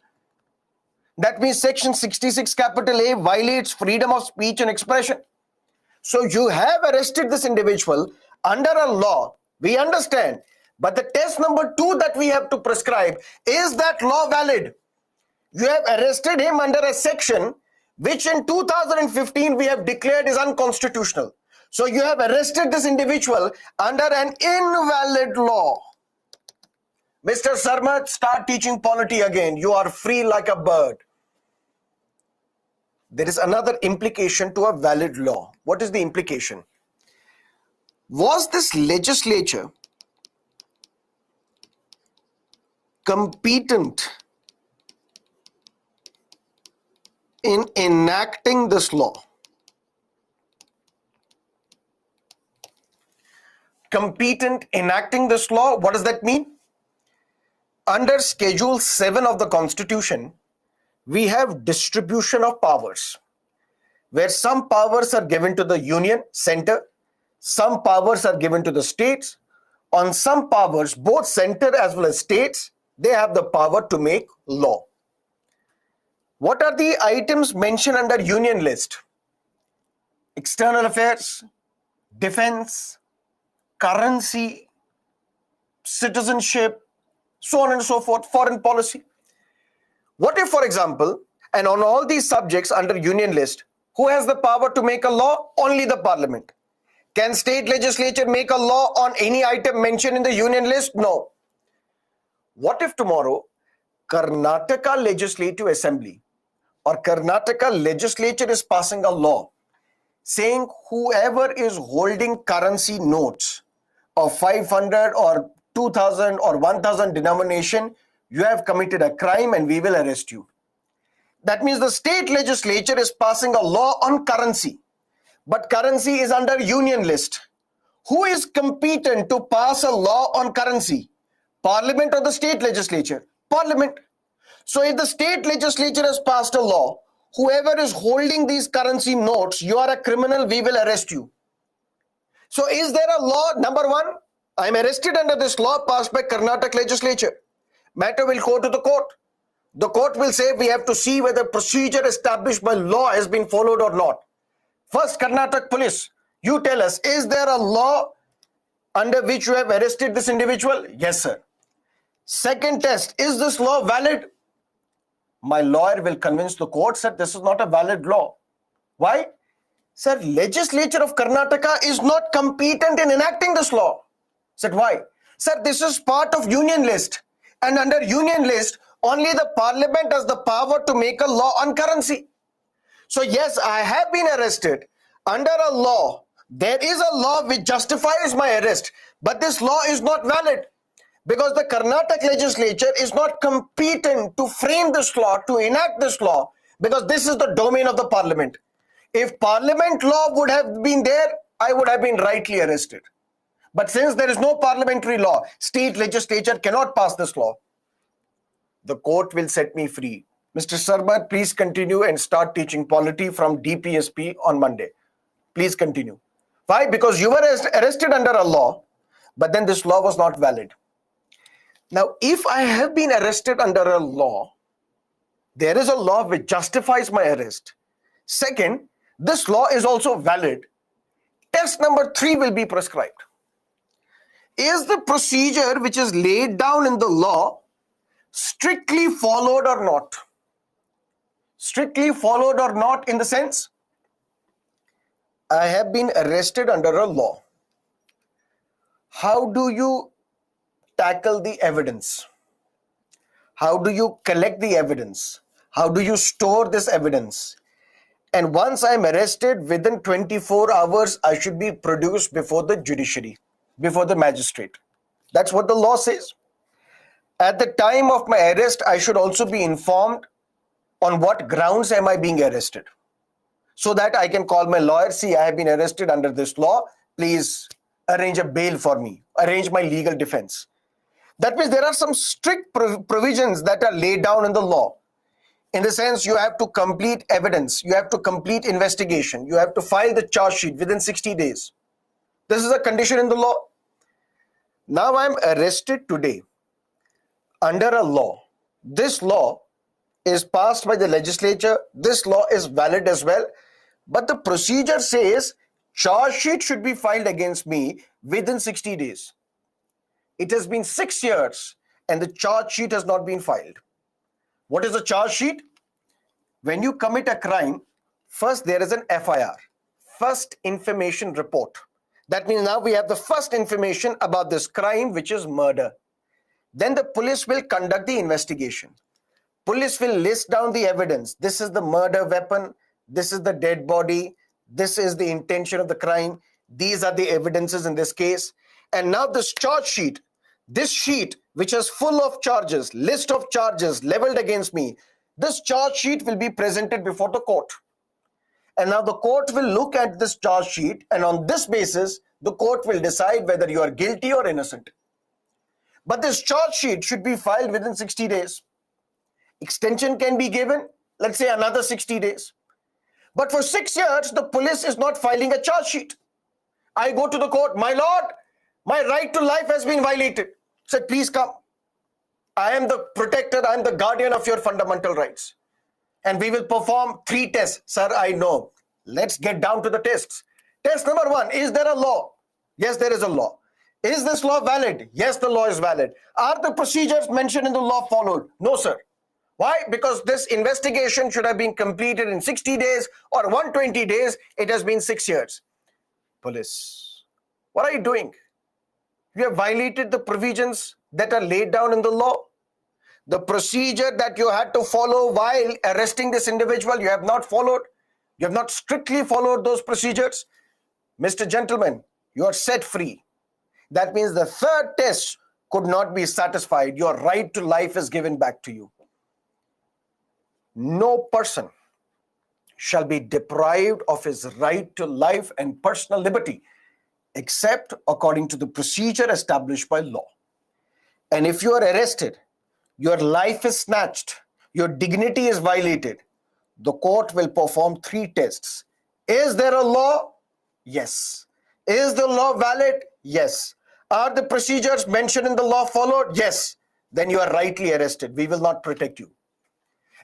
That means section 66 capital A violates freedom of speech and expression. So you have arrested this individual under a law. We understand. But the test number 2 that we have to prescribe, is that law valid? You have arrested him under a section which in 2015 we have declared is unconstitutional. So you have arrested this individual under an invalid law. Mr. Sarmat, start teaching polity again. You are free like a bird. There is another implication to a valid law. What is the implication? Was this legislature competent in enacting this law? Competent enacting this law, what does that mean? Under Schedule 7 of the Constitution, we have distribution of powers, where some powers are given to the union, center, some powers are given to the states. On some powers, both center as well as states, they have the power to make law. What are the items mentioned under union list? External affairs, defense, currency, citizenship, so on and so forth, foreign policy. What if, for example, and on all these subjects under union list, who has the power to make a law? Only the parliament. Can state legislature make a law on any item mentioned in the union list? No. What if tomorrow Karnataka Legislative Assembly or Karnataka legislature is passing a law saying whoever is holding currency notes of 500 or 2000 or 1000 denomination, you have committed a crime and we will arrest you. That means the state legislature is passing a law on currency, but currency is under union list. Who is competent to pass a law on currency? Parliament or the state legislature? Parliament. So if the state legislature has passed a law, whoever is holding these currency notes, you are a criminal, we will arrest you. So is there a law? Number one, I am arrested under this law passed by Karnataka legislature. Matter will go to the court. The court will say we have to see whether procedure established by law has been followed or not. First, Karnataka police, you tell us, is there a law under which you have arrested this individual? Yes, sir. Second test, is this law valid? My lawyer will convince the court that this is not a valid law. Why? Sir, legislature of Karnataka is not competent in enacting this law. Said why? Sir, this is part of union list. And under union list, only the parliament has the power to make a law on currency. So yes, I have been arrested under a law. There is a law which justifies my arrest, but this law is not valid because the Karnataka legislature is not competent to frame this law, to enact this law, because this is the domain of the parliament. If parliament law would have been there, I would have been rightly arrested. But since there is no parliamentary law, state legislature cannot pass this law. The court will set me free. Mr. Sarmat, please continue and start teaching polity from DPSP on Monday. Please continue. Why? Because you were arrested under a law, but then this law was not valid. Now, if I have been arrested under a law, there is a law which justifies my arrest. Second, this law is also valid. Test number 3 will be prescribed. Is the procedure which is laid down in the law strictly followed or not? Strictly followed or not, in the sense, I have been arrested under a law. How do you tackle the evidence? How do you collect the evidence? How do you store this evidence? And once I'm arrested, within 24 hours, I should be produced before the judiciary, before the magistrate. That's what the law says. At the time of my arrest, I should also be informed on what grounds am I being arrested, so that I can call my lawyer, see, I have been arrested under this law, please arrange a bail for me, arrange my legal defense. That means there are some strict provisions that are laid down in the law. In the sense, you have to complete evidence, you have to complete investigation, you have to file the charge sheet within 60 days. This is a condition in the law. Now I'm arrested today under a law. This law is passed by the legislature. This law is valid as well. But the procedure says charge sheet should be filed against me within 60 days. It has been 6 years and the charge sheet has not been filed. What is a charge sheet? When you commit a crime, first there is an FIR, first information report. That means now we have the first information about this crime, which is murder. Then the police will conduct the investigation. Police will list down the evidence. This is the murder weapon. This is the dead body. This is the intention of the crime. These are the evidences in this case. And now this charge sheet, this sheet, which is full of charges, list of charges leveled against me, this charge sheet will be presented before the court. And now the court will look at this charge sheet, and on this basis, the court will decide whether you are guilty or innocent. But this charge sheet should be filed within 60 days. Extension can be given, let's say another 60 days. But for 6 years, the police is not filing a charge sheet. I go to the court, my lord, my right to life has been violated. Said, please come. I am the protector, I am the guardian of your fundamental rights. And we will perform 3 tests. Sir, I know. Let's get down to the tests. Test number 1, is there a law? Yes, there is a law. Is this law valid? Yes, the law is valid. Are the procedures mentioned in the law followed? No, sir. Why? Because this investigation should have been completed in 60 days or 120 days. It has been 6 years. Police, what are you doing? You have violated the provisions that are laid down in the law. The procedure that you had to follow while arresting this individual, you have not followed. You have not strictly followed those procedures. Mr. Gentleman, you are set free. That means the third test could not be satisfied. Your right to life is given back to you. No person shall be deprived of his right to life and personal liberty except according to the procedure established by law. And if you are arrested, your life is snatched, your dignity is violated, the court will perform 3 tests. Is there a law? Yes. Is the law valid? Yes. Are the procedures mentioned in the law followed? Yes. Then you are rightly arrested. We will not protect you.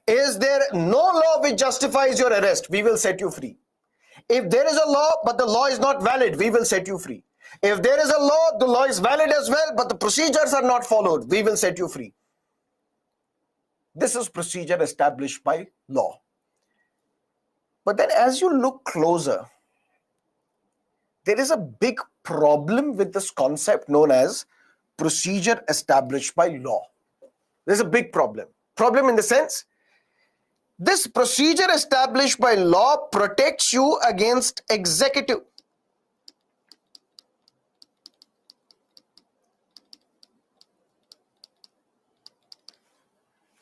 Is there no law which justifies your arrest? We will set you free. If there is a law, but the law is not valid, we will set you free. If there is a law, the law is valid as well, but the procedures are not followed, we will set you free. This is procedure established by law. But then as you look closer, there is a big problem with this concept known as procedure established by law. There's a big problem. Problem in the sense, this procedure established by law protects you against executive.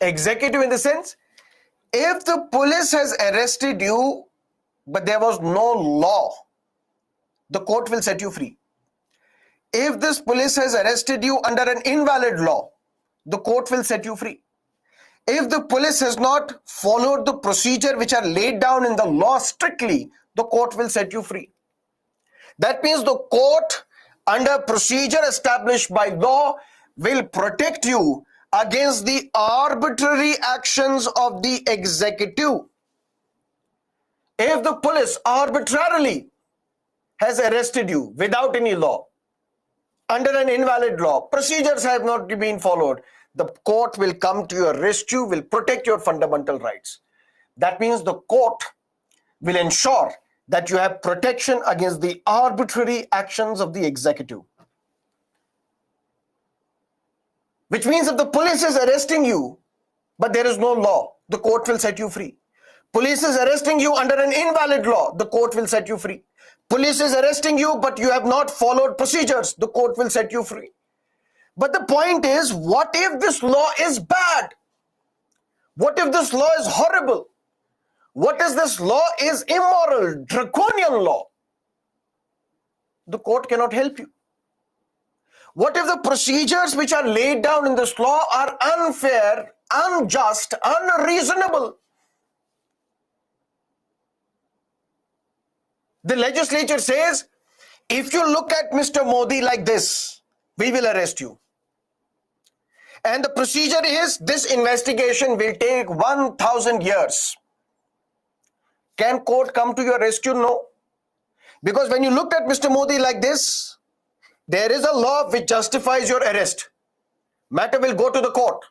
Executive in the sense, if the police has arrested you, but there was no law, the court will set you free. If this police has arrested you under an invalid law, the court will set you free. If the police has not followed the procedure which are laid down in the law strictly, the court will set you free. That means the court, under procedure established by law, will protect you against the arbitrary actions of the executive. If the police arbitrarily has arrested you without any law, under an invalid law, procedures have not been followed, the court will come to your rescue, will protect your fundamental rights. That means the court will ensure that you have protection against the arbitrary actions of the executive. Which means if the police is arresting you, but there is no law, the court will set you free. Police is arresting you under an invalid law, the court will set you free. Police is arresting you, but you have not followed procedures, the court will set you free. But the point is, what if this law is bad? What if this law is horrible? What if this law is immoral, draconian law? The court cannot help you. What if the procedures which are laid down in this law are unfair, unjust, unreasonable? The legislature says, if you look at Mr. Modi like this, we will arrest you. And the procedure is, this investigation will take 1,000 years. Can court come to your rescue? No. Because when you looked at Mr. Modi like this, there is a law which justifies your arrest. Matter will go to the court.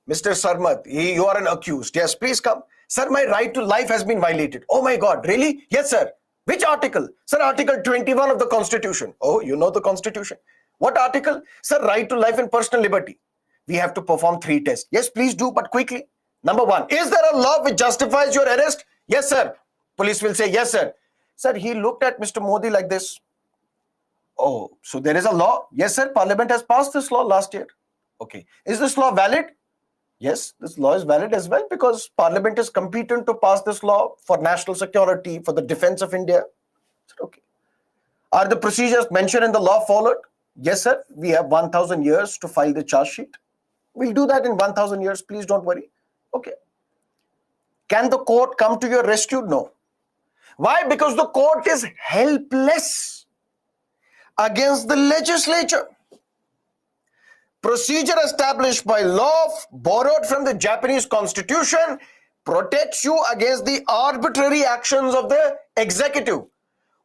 Mr. Sarmat, you are an accused. Yes, please come. Sir, my right to life has been violated. Oh my God, really? Yes, sir. Which article? Sir, Article 21 of the Constitution. Oh, you know the Constitution. What article? Sir, right to life and personal liberty. We have to perform 3 tests. Yes, please do, but quickly. Number 1, is there a law which justifies your arrest? Yes, sir. Police will say, yes, sir. Sir, he looked at Mr. Modi like this. Oh, so there is a law? Yes, sir. Parliament has passed this law last year. Okay. Is this law valid? Yes, this law is valid as well because Parliament is competent to pass this law for national security, for the defense of India. Okay. Are the procedures mentioned in the law followed? Yes, sir. We have 1,000 years to file the charge sheet. We'll do that in 1,000 years. Please don't worry. Okay. Can the court come to your rescue? No. Why? Because the court is helpless against the legislature. Procedure established by law, borrowed from the Japanese Constitution, protects you against the arbitrary actions of the executive.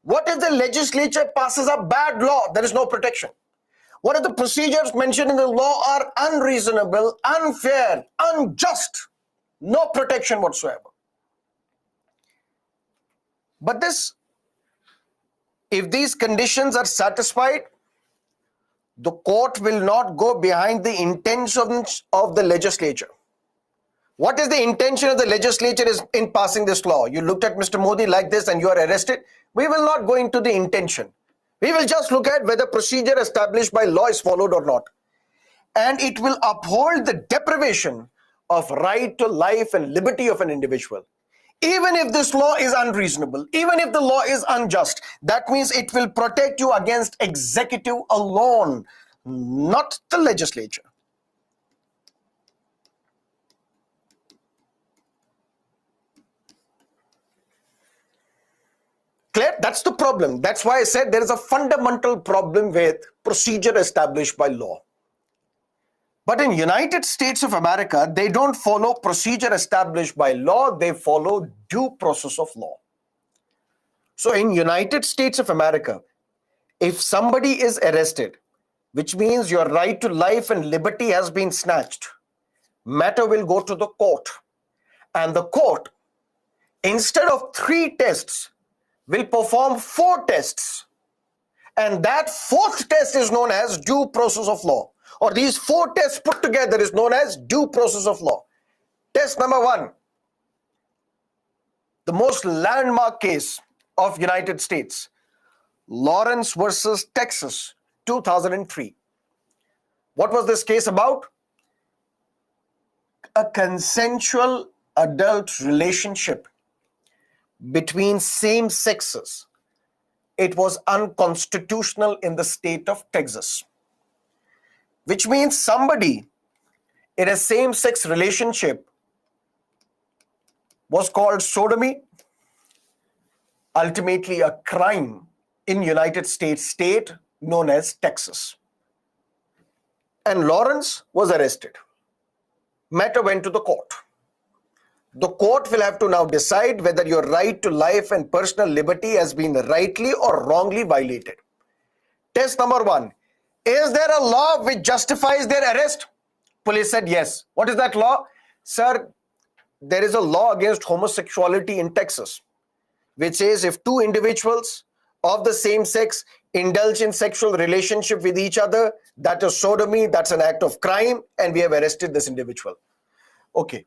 What if the legislature passes a bad law? There is no protection. What if the procedures mentioned in the law are unreasonable, unfair, unjust? No protection whatsoever. But if these conditions are satisfied, the court will not go behind the intentions of the legislature. What is the intention of the legislature in passing this law? You looked at Mr. Modi like this and you are arrested. We will not go into the intention. We will just look at whether procedure established by law is followed or not. And it will uphold the deprivation of right to life and liberty of an individual. Even if this law is unreasonable, even if the law is unjust, that means it will protect you against executive alone, not the legislature. Clear? That's the problem. That's why I said there is a fundamental problem with procedure established by law. But in United States of America, they don't follow procedure established by law, they follow due process of law. So in United States of America, if somebody is arrested, which means your right to life and liberty has been snatched, matter will go to the court. And the court, instead of 3 tests, will perform 4 tests. And that 4th test is known as due process of law. Or these 4 tests put together is known as due process of law. Test number 1, the most landmark case of United States, Lawrence versus Texas, 2003. What was this case about? A consensual adult relationship between same sexes. It was unconstitutional in the state of Texas. Which means somebody in a same-sex relationship was called sodomy, ultimately a crime in United States state known as Texas. and Lawrence was arrested. Matter went to the court. The court will have to now decide whether your right to life and personal liberty has been rightly or wrongly violated. Test number 1. Is there a law which justifies their arrest? Police said yes. What is that law? Sir, there is a law against homosexuality in Texas, which says if two individuals of the same sex indulge in sexual relationship with each other, that is sodomy, that's an act of crime, and we have arrested this individual. Okay.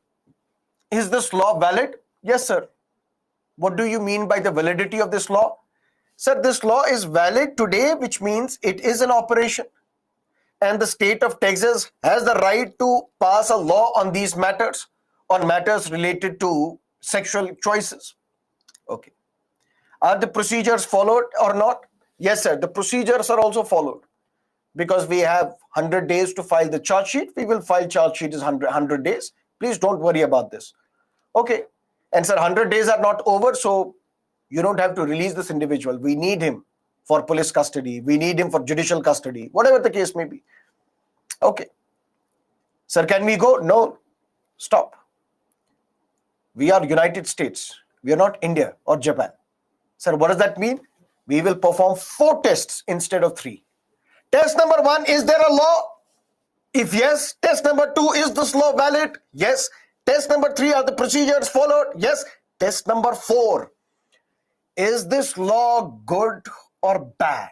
Is this law valid? Yes, sir. What do you mean by the validity of this law? Sir, this law is valid today, which means it is in operation. And the state of Texas has the right to pass a law on these matters, on matters related to sexual choices. Okay. Are the procedures followed or not? Yes, sir. The procedures are also followed. Because we have 100 days to file the charge sheet, we will file charge sheet is 100 days. Please don't worry about this. Okay. And sir, 100 days are not over, so you don't have to release this individual. We need him for police custody. We need him for judicial custody, whatever the case may be. Okay. Sir, can we go? No. Stop. We are United States. We are not India or Japan. Sir, what does that mean? We will perform 4 tests instead of 3. Test number 1, is there a law? If yes. Test number 2, is this law valid? Yes. Test number 3, are the procedures followed? Yes. Test number 4, is this law good or bad?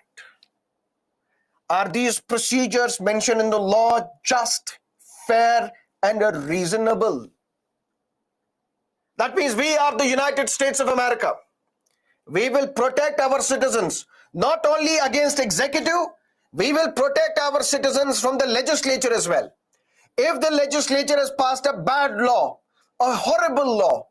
Are these procedures mentioned in the law just, fair, and reasonable? That means we are the United States of America. We will protect our citizens not only against executive, we will protect our citizens from the legislature as well. If the legislature has passed a bad law, a horrible law,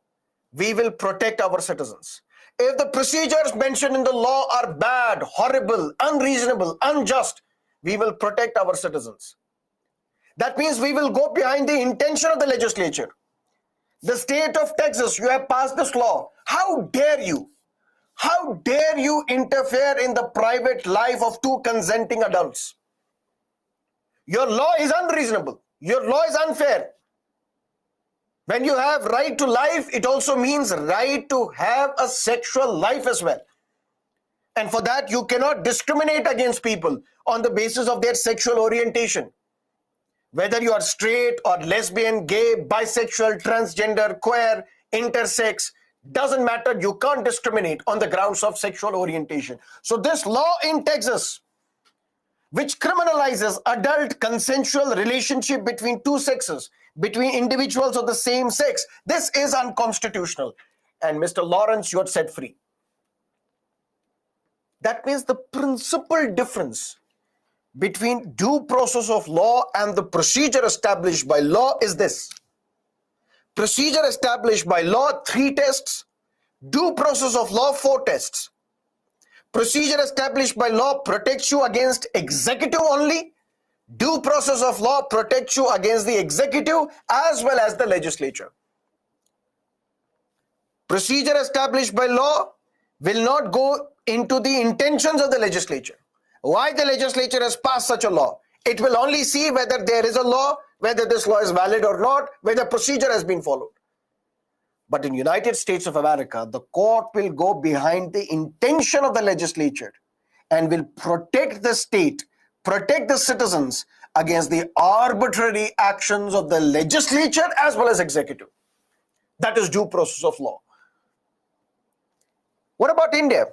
we will protect our citizens. If the procedures mentioned in the law are bad, horrible, unreasonable, unjust, we will protect our citizens. That means we will go behind the intention of the legislature. The state of Texas, you have passed this law. How dare you? How dare you interfere in the private life of 2 consenting adults? Your law is unreasonable. Your law is unfair. When you have right to life, it also means right to have a sexual life as well. And for that, you cannot discriminate against people on the basis of their sexual orientation. Whether you are straight or lesbian, gay, bisexual, transgender, queer, intersex, doesn't matter. You can't discriminate on the grounds of sexual orientation. So this law in Texas, which criminalizes adult consensual relationship between 2 sexes, between individuals of the same sex, this is unconstitutional. And Mr. Lawrence, you are set free. That means the principal difference between due process of law and the procedure established by law is this. Procedure established by law, 3 tests. Due process of law, 4 tests. Procedure established by law protects you against executive only. Due process of law protects you against the executive as well as the legislature. Procedure established by law will not go into the intentions of the legislature. Why the legislature has passed such a law? It will only see whether there is a law, whether this law is valid or not, whether procedure has been followed. But in United States of America, the court will go behind the intention of the legislature and will protect the state, protect the citizens against the arbitrary actions of the legislature as well as executive. That is due process of law. What about India?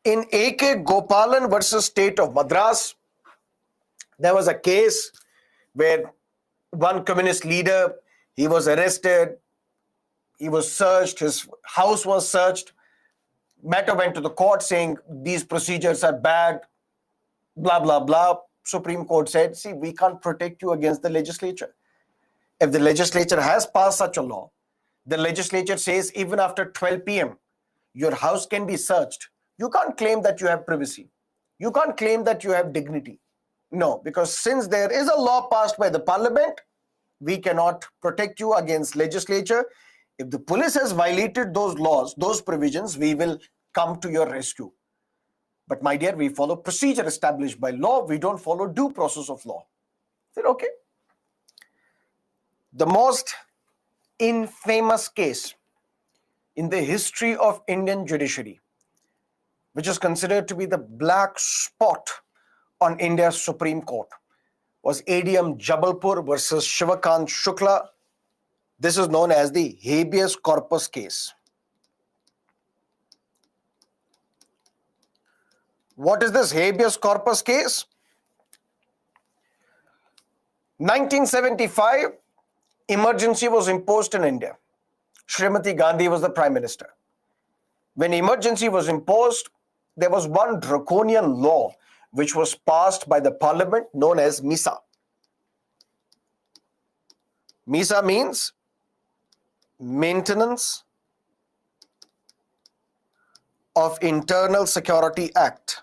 In A.K. Gopalan versus State of Madras, there was a case where one communist leader, he was arrested, he was searched, his house was searched. Matter went to the court saying these procedures are bad, blah, blah, blah. Supreme Court said, see, we can't protect you against the legislature. If the legislature has passed such a law, the legislature says even after 12 p.m., your house can be searched. You can't claim that you have privacy. You can't claim that you have dignity. No, because since there is a law passed by the parliament, we cannot protect you against legislature. If the police has violated those laws, those provisions, we will come to your rescue. But my dear, we follow procedure established by law. We don't follow due process of law. said, okay. The most infamous case in the history of Indian judiciary, which is considered to be the black spot on India's Supreme Court, was ADM Jabalpur versus Shivakant Shukla. This is known as the habeas corpus case. What is this habeas corpus case? 1975, emergency was imposed in India. Srimati Gandhi was the Prime Minister. When emergency was imposed, there was one draconian law which was passed by the parliament known as MISA. MISA means Maintenance of Internal Security Act.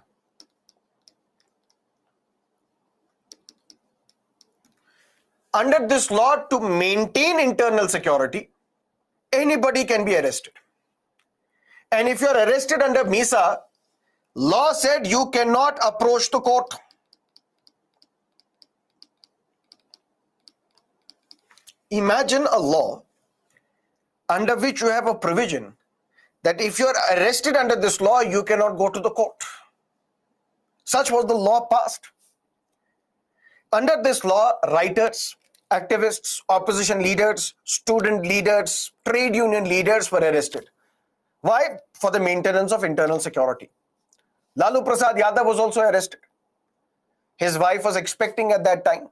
Under this law, to maintain internal security, anybody can be arrested. And if you're arrested under MISA, law said you cannot approach the court. Imagine a law under which you have a provision that if you're arrested under this law, you cannot go to the court. Such was the law passed. Under this law, writers, activists, opposition leaders, student leaders, trade union leaders were arrested. Why? For the maintenance of internal security. Lalu Prasad Yadav was also arrested. His wife was expecting at that time.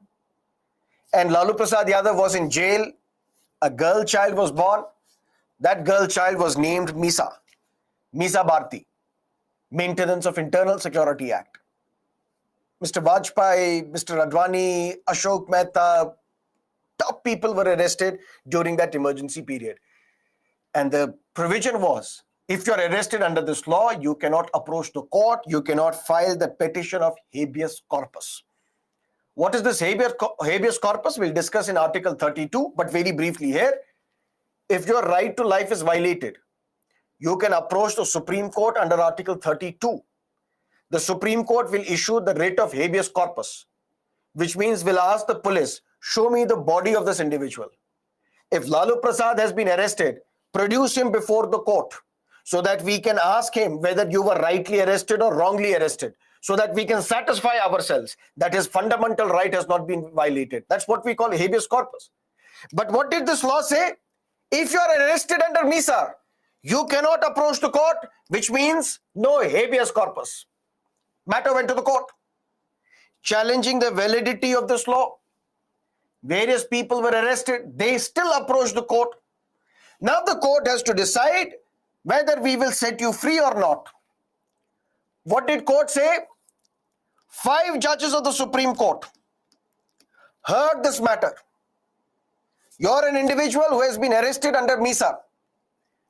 And Lalu Prasad Yadav was in jail. A girl child was born. That girl child was named MISA. MISA Bharti. Maintenance of Internal Security Act. Mr. Vajpayee, Mr. Advani, Ashok Mehta, top people were arrested during that emergency period. And the provision was, if you're arrested under this law, you cannot approach the court, you cannot file the petition of habeas corpus. What is this habeas corpus? We'll discuss in Article 32, but very briefly here. If your right to life is violated, you can approach the Supreme Court under Article 32. The Supreme Court will issue the writ of habeas corpus, which means we'll ask the police, show me the body of this individual. If Lalu Prasad has been arrested, produce him before the court so that we can ask him whether you were rightly arrested or wrongly arrested, so that we can satisfy ourselves that his fundamental right has not been violated. That's what we call habeas corpus. But what did this law say? If you are arrested under MISA, you cannot approach the court, which means no habeas corpus. Matter went to the court, challenging the validity of this law. Various people were arrested. They still approached the court. Now the court has to decide whether we will set you free or not. What did court say? 5 judges of the Supreme Court heard this matter. You're an individual who has been arrested under MISA.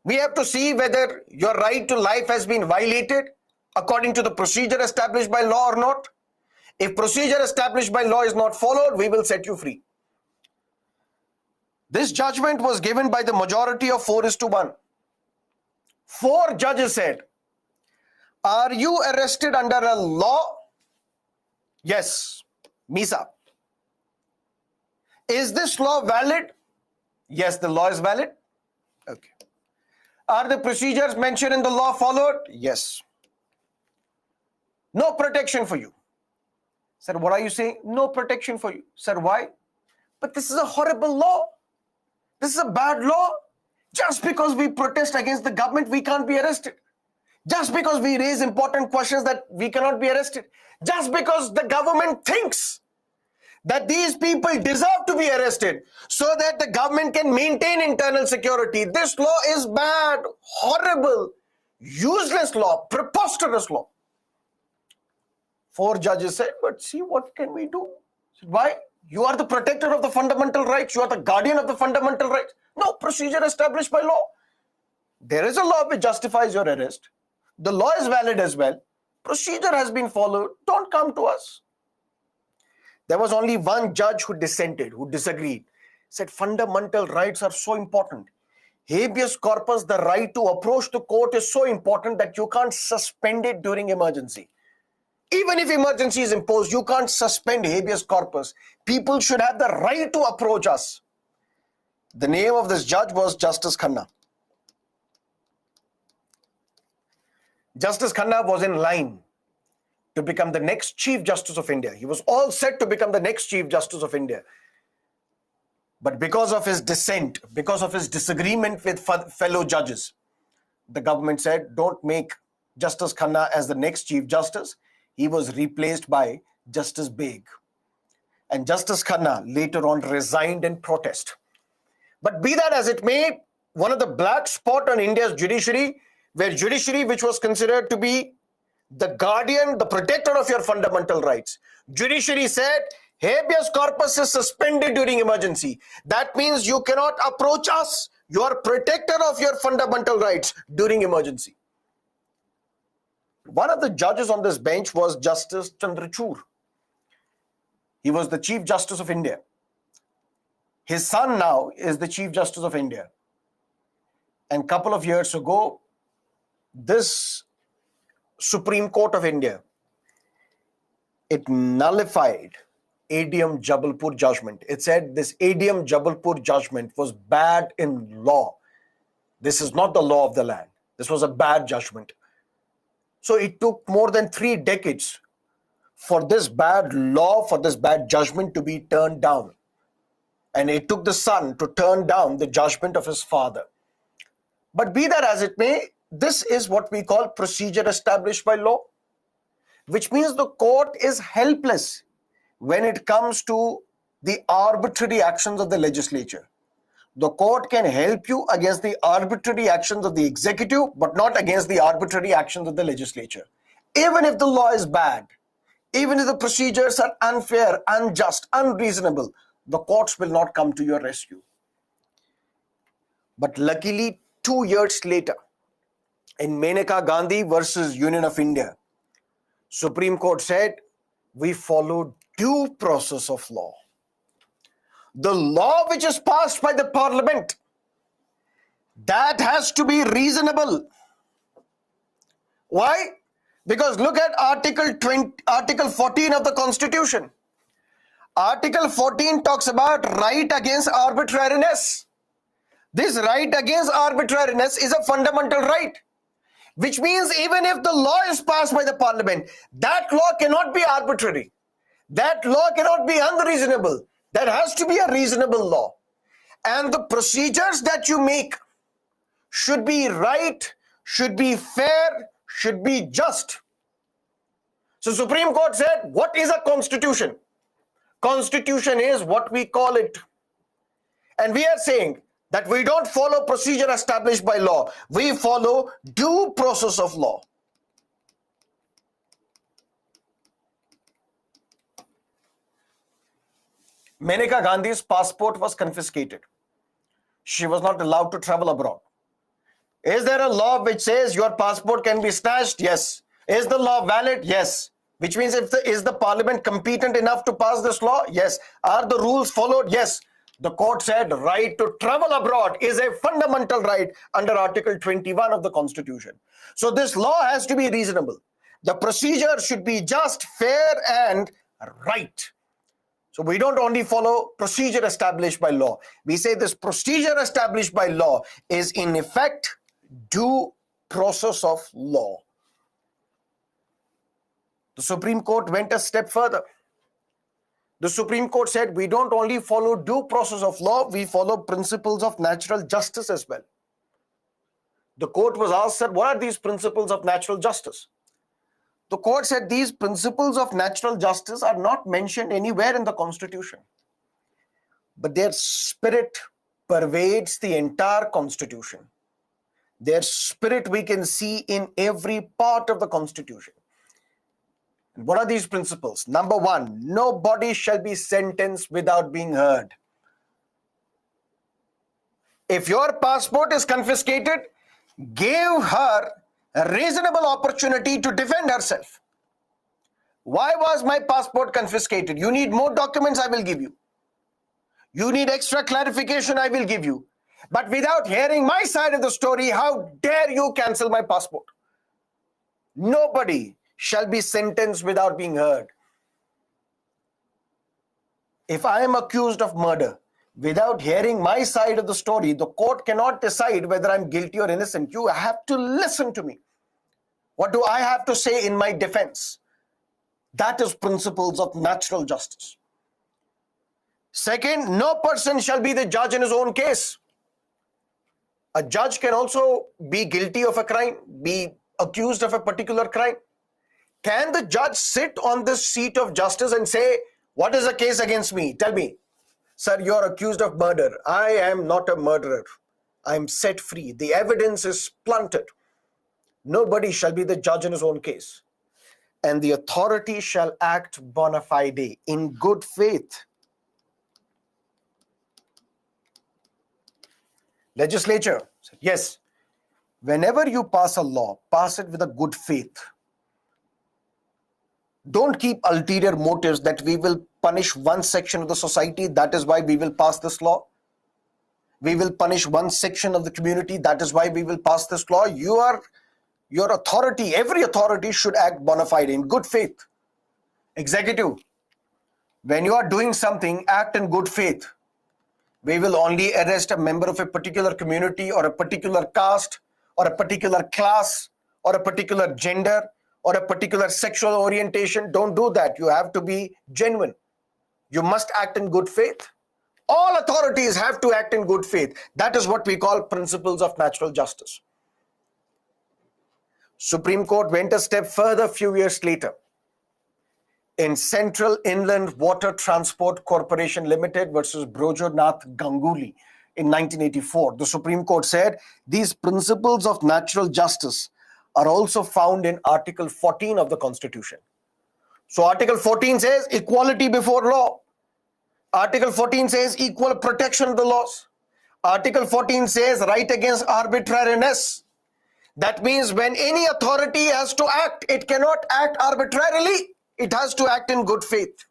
We have to see whether your right to life has been violated according to the procedure established by law or not. If procedure established by law is not followed, we will set you free. This judgment was given by the majority of 4:1. 4 judges said, are you arrested under a law? Yes, MISA. Is this law valid? Yes, the law is valid. Okay. Are the procedures mentioned in the law followed? Yes. No protection for you. Sir, what are you saying? No protection for you. Sir, why? But this is a horrible law. This is a bad law. Just because we protest against the government, we can't be arrested. Just because we raise important questions, that we cannot be arrested. Just because the government thinks that these people deserve to be arrested so that the government can maintain internal security. This law is bad, horrible, useless law, preposterous law. 4 judges said, but see, what can we do? Why? You are the protector of the fundamental rights. You are the guardian of the fundamental rights. No procedure established by law. There is a law which justifies your arrest. The law is valid as well. Procedure has been followed. Don't come to us. There was only one judge who dissented, who disagreed. Said fundamental rights are so important. Habeas corpus, the right to approach the court, is so important that you can't suspend it during emergency. Even if emergency is imposed, you can't suspend habeas corpus. People should have the right to approach us. The name of this judge was Justice Khanna. Justice Khanna was in line to become the next Chief Justice of India. He was all set to become the next Chief Justice of India. But because of his dissent, because of his disagreement with fellow judges, the government said, don't make Justice Khanna as the next Chief Justice. He was replaced by Justice Beg. And Justice Khanna later on resigned in protest. But be that as it may, one of the black spots on India's judiciary, where judiciary, which was considered to be the guardian, the protector of your fundamental rights, judiciary said, habeas corpus is suspended during emergency. That means you cannot approach us. You are protector of your fundamental rights during emergency. One of the judges on this bench was Justice Chandrachud. He was the Chief Justice of India. His son now is the Chief Justice of India. And a couple of years ago, this Supreme Court of India, it nullified ADM Jabalpur judgment. It said this ADM Jabalpur judgment was bad in law. This is not the law of the land. This was a bad judgment. So it took more than 3 decades for this bad law, for this bad judgment to be turned down. And it took the son to turn down the judgment of his father. But be that as it may, this is what we call procedure established by law, which means the court is helpless when it comes to the arbitrary actions of the legislature. The court can help you against the arbitrary actions of the executive, but not against the arbitrary actions of the legislature. Even if the law is bad, even if the procedures are unfair, unjust, unreasonable, the courts will not come to your rescue. But luckily, 2 years later, in Maneka Gandhi versus Union of India, Supreme Court said, we follow due process of law. The law which is passed by the parliament, that has to be reasonable. Why? Because look at Article 14 of the Constitution. Article 14 talks about right against arbitrariness. This right against arbitrariness is a fundamental right, which means even if the law is passed by the parliament, that law cannot be arbitrary. That law cannot be unreasonable. That has to be a reasonable law. And the procedures that you make should be right, should be fair, should be just. So Supreme Court said, what is a constitution? Constitution is what we call it. And we are saying that we don't follow procedure established by law. We follow due process of law. Maneka Gandhi's passport was confiscated. She was not allowed to travel abroad. Is there a law which says your passport can be snatched? Yes. Is the law valid? Yes. Which means is the parliament competent enough to pass this law? Yes. Are the rules followed? Yes. The court said right to travel abroad is a fundamental right under Article 21 of the Constitution. So this law has to be reasonable. The procedure should be just, fair, and right. So we don't only follow procedure established by law. We say this procedure established by law is in effect due process of law. The Supreme Court went a step further. The Supreme Court said we don't only follow due process of law, we follow principles of natural justice as well. The court was asked, sir, what are these principles of natural justice? The court said these principles of natural justice are not mentioned anywhere in the Constitution, but their spirit pervades the entire Constitution. Their spirit we can see in every part of the Constitution. And what are these principles? Number one, nobody shall be sentenced without being heard. If your passport is confiscated, give her a reasonable opportunity to defend herself. Why was my passport confiscated? You need more documents, I will give you. You need extra clarification, I will give you. But without hearing my side of the story, how dare you cancel my passport? Nobody shall be sentenced without being heard. If I am accused of murder, without hearing my side of the story, the court cannot decide whether I'm guilty or innocent. You have to listen to me. What do I have to say in my defense? That is principles of natural justice. Second, no person shall be the judge in his own case. A judge can also be guilty of a crime, be accused of a particular crime. Can the judge sit on this seat of justice and say, what is the case against me? Tell me. Sir, you're accused of murder. I am not a murderer. I'm set free. The evidence is planted. Nobody shall be the judge in his own case. And the authority shall act bona fide, in good faith. Legislature said, yes, whenever you pass a law, pass it with a good faith. Don't keep ulterior motives that we will punish one section of the society, that is why we will pass this law. We will punish one section of the community, that is why we will pass this law. Your authority, every authority should act bona fide, in good faith. Executive, when you are doing something, act in good faith. We will only arrest a member of a particular community or a particular caste or a particular class or a particular gender or a particular sexual orientation. Don't do that. You have to be genuine. You must act in good faith. All authorities have to act in good faith. That is what we call principles of natural justice. Supreme Court went a step further a few years later. In Central Inland Water Transport Corporation Limited versus Brojo Nath Ganguly in 1984, the Supreme Court said these principles of natural justice are also found in Article 14 of the Constitution. So Article 14 says equality before law. Article 14 says equal protection of the laws. Article 14 says right against arbitrariness. That means when any authority has to act, it cannot act arbitrarily. It has to act in good faith.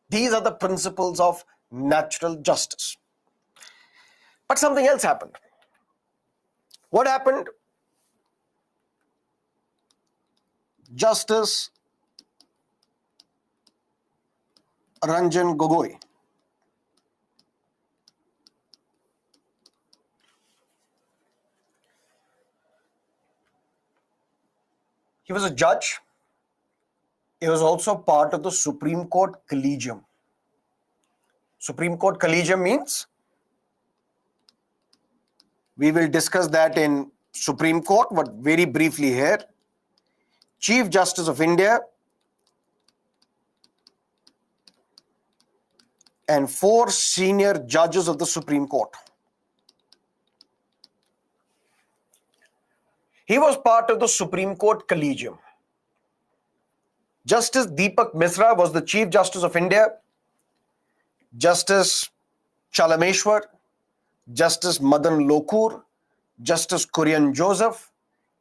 These are the principles of natural justice. But something else happened. What happened? Justice Ranjan Gogoi, he was a judge. He was also part of the Supreme Court Collegium. Supreme Court Collegium means, we will discuss that in Supreme Court, but very briefly here. Chief Justice of India and 4 senior judges of the Supreme Court. He was part of the Supreme Court Collegium. Justice Deepak Misra was the Chief Justice of India. Justice Chalameshwar, Justice Madan Lokur, Justice Kurian Joseph,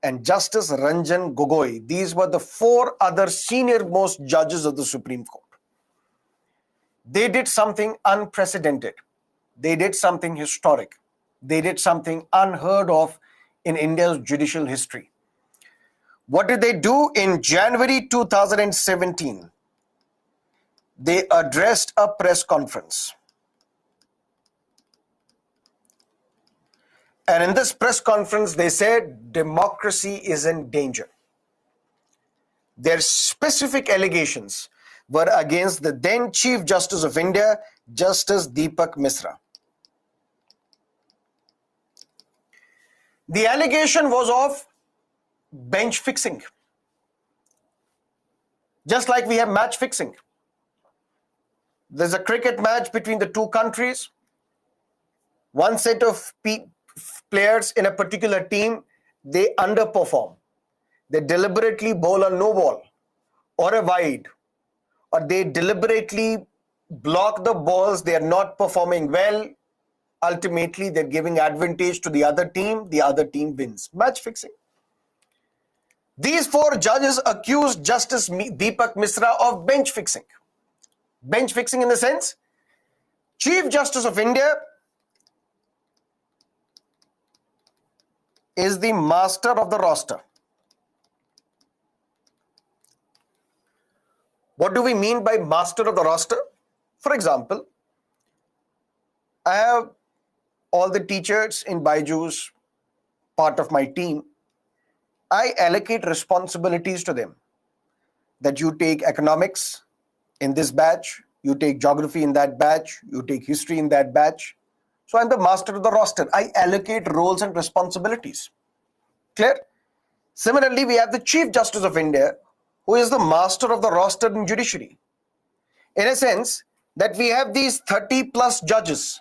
and Justice Ranjan Gogoi. These were the 4 other senior most judges of the Supreme Court. They did something unprecedented. They did something historic. They did something unheard of in India's judicial history. What did they do? In January 2017, they addressed a press conference. And in this press conference, they said democracy is in danger. Their specific allegations were against the then Chief Justice of India, Justice Deepak Misra. The allegation was of bench fixing. Just like we have match fixing. There's a cricket match between the 2 countries. One set of players in a particular team, they underperform. They deliberately bowl a no ball or a wide, or they deliberately block the balls. They are not performing well. Ultimately, they're giving advantage to the other team wins. Match fixing. These 4 judges accused Justice Deepak Misra of bench fixing. Bench fixing in the sense, Chief Justice of India is the master of the roster. What do we mean by master of the roster? For example, I have all the teachers in Byju's part of my team. I allocate responsibilities to them, that you take economics in this batch, you take geography in that batch, you take history in that batch. So I'm the master of the roster. I allocate roles and responsibilities. Clear? Similarly, we have the Chief Justice of India, who is the master of the roster in judiciary. In a sense, that we have these 30 plus judges.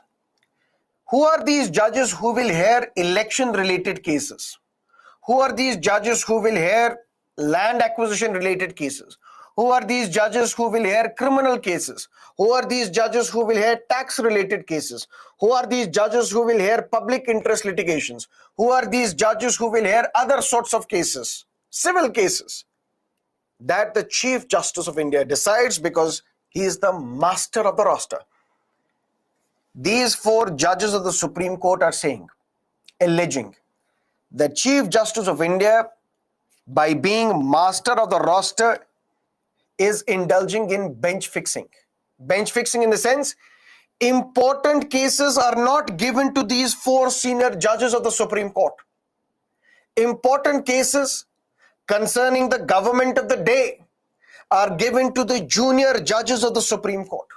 Who are these judges who will hear election related cases? Who are these judges who will hear land acquisition related cases? Who are these judges who will hear criminal cases? Who are these judges who will hear tax related cases? Who are these judges who will hear public interest litigations? Who are these judges who will hear other sorts of cases, civil cases? That the Chief Justice of India decides, because he is the master of the roster. These 4 judges of the Supreme Court are saying, alleging, the Chief Justice of India, by being master of the roster, is indulging in bench fixing. Bench fixing in the sense, important cases are not given to these 4 senior judges of the Supreme Court. Important cases concerning the government of the day are given to the junior judges of the Supreme Court.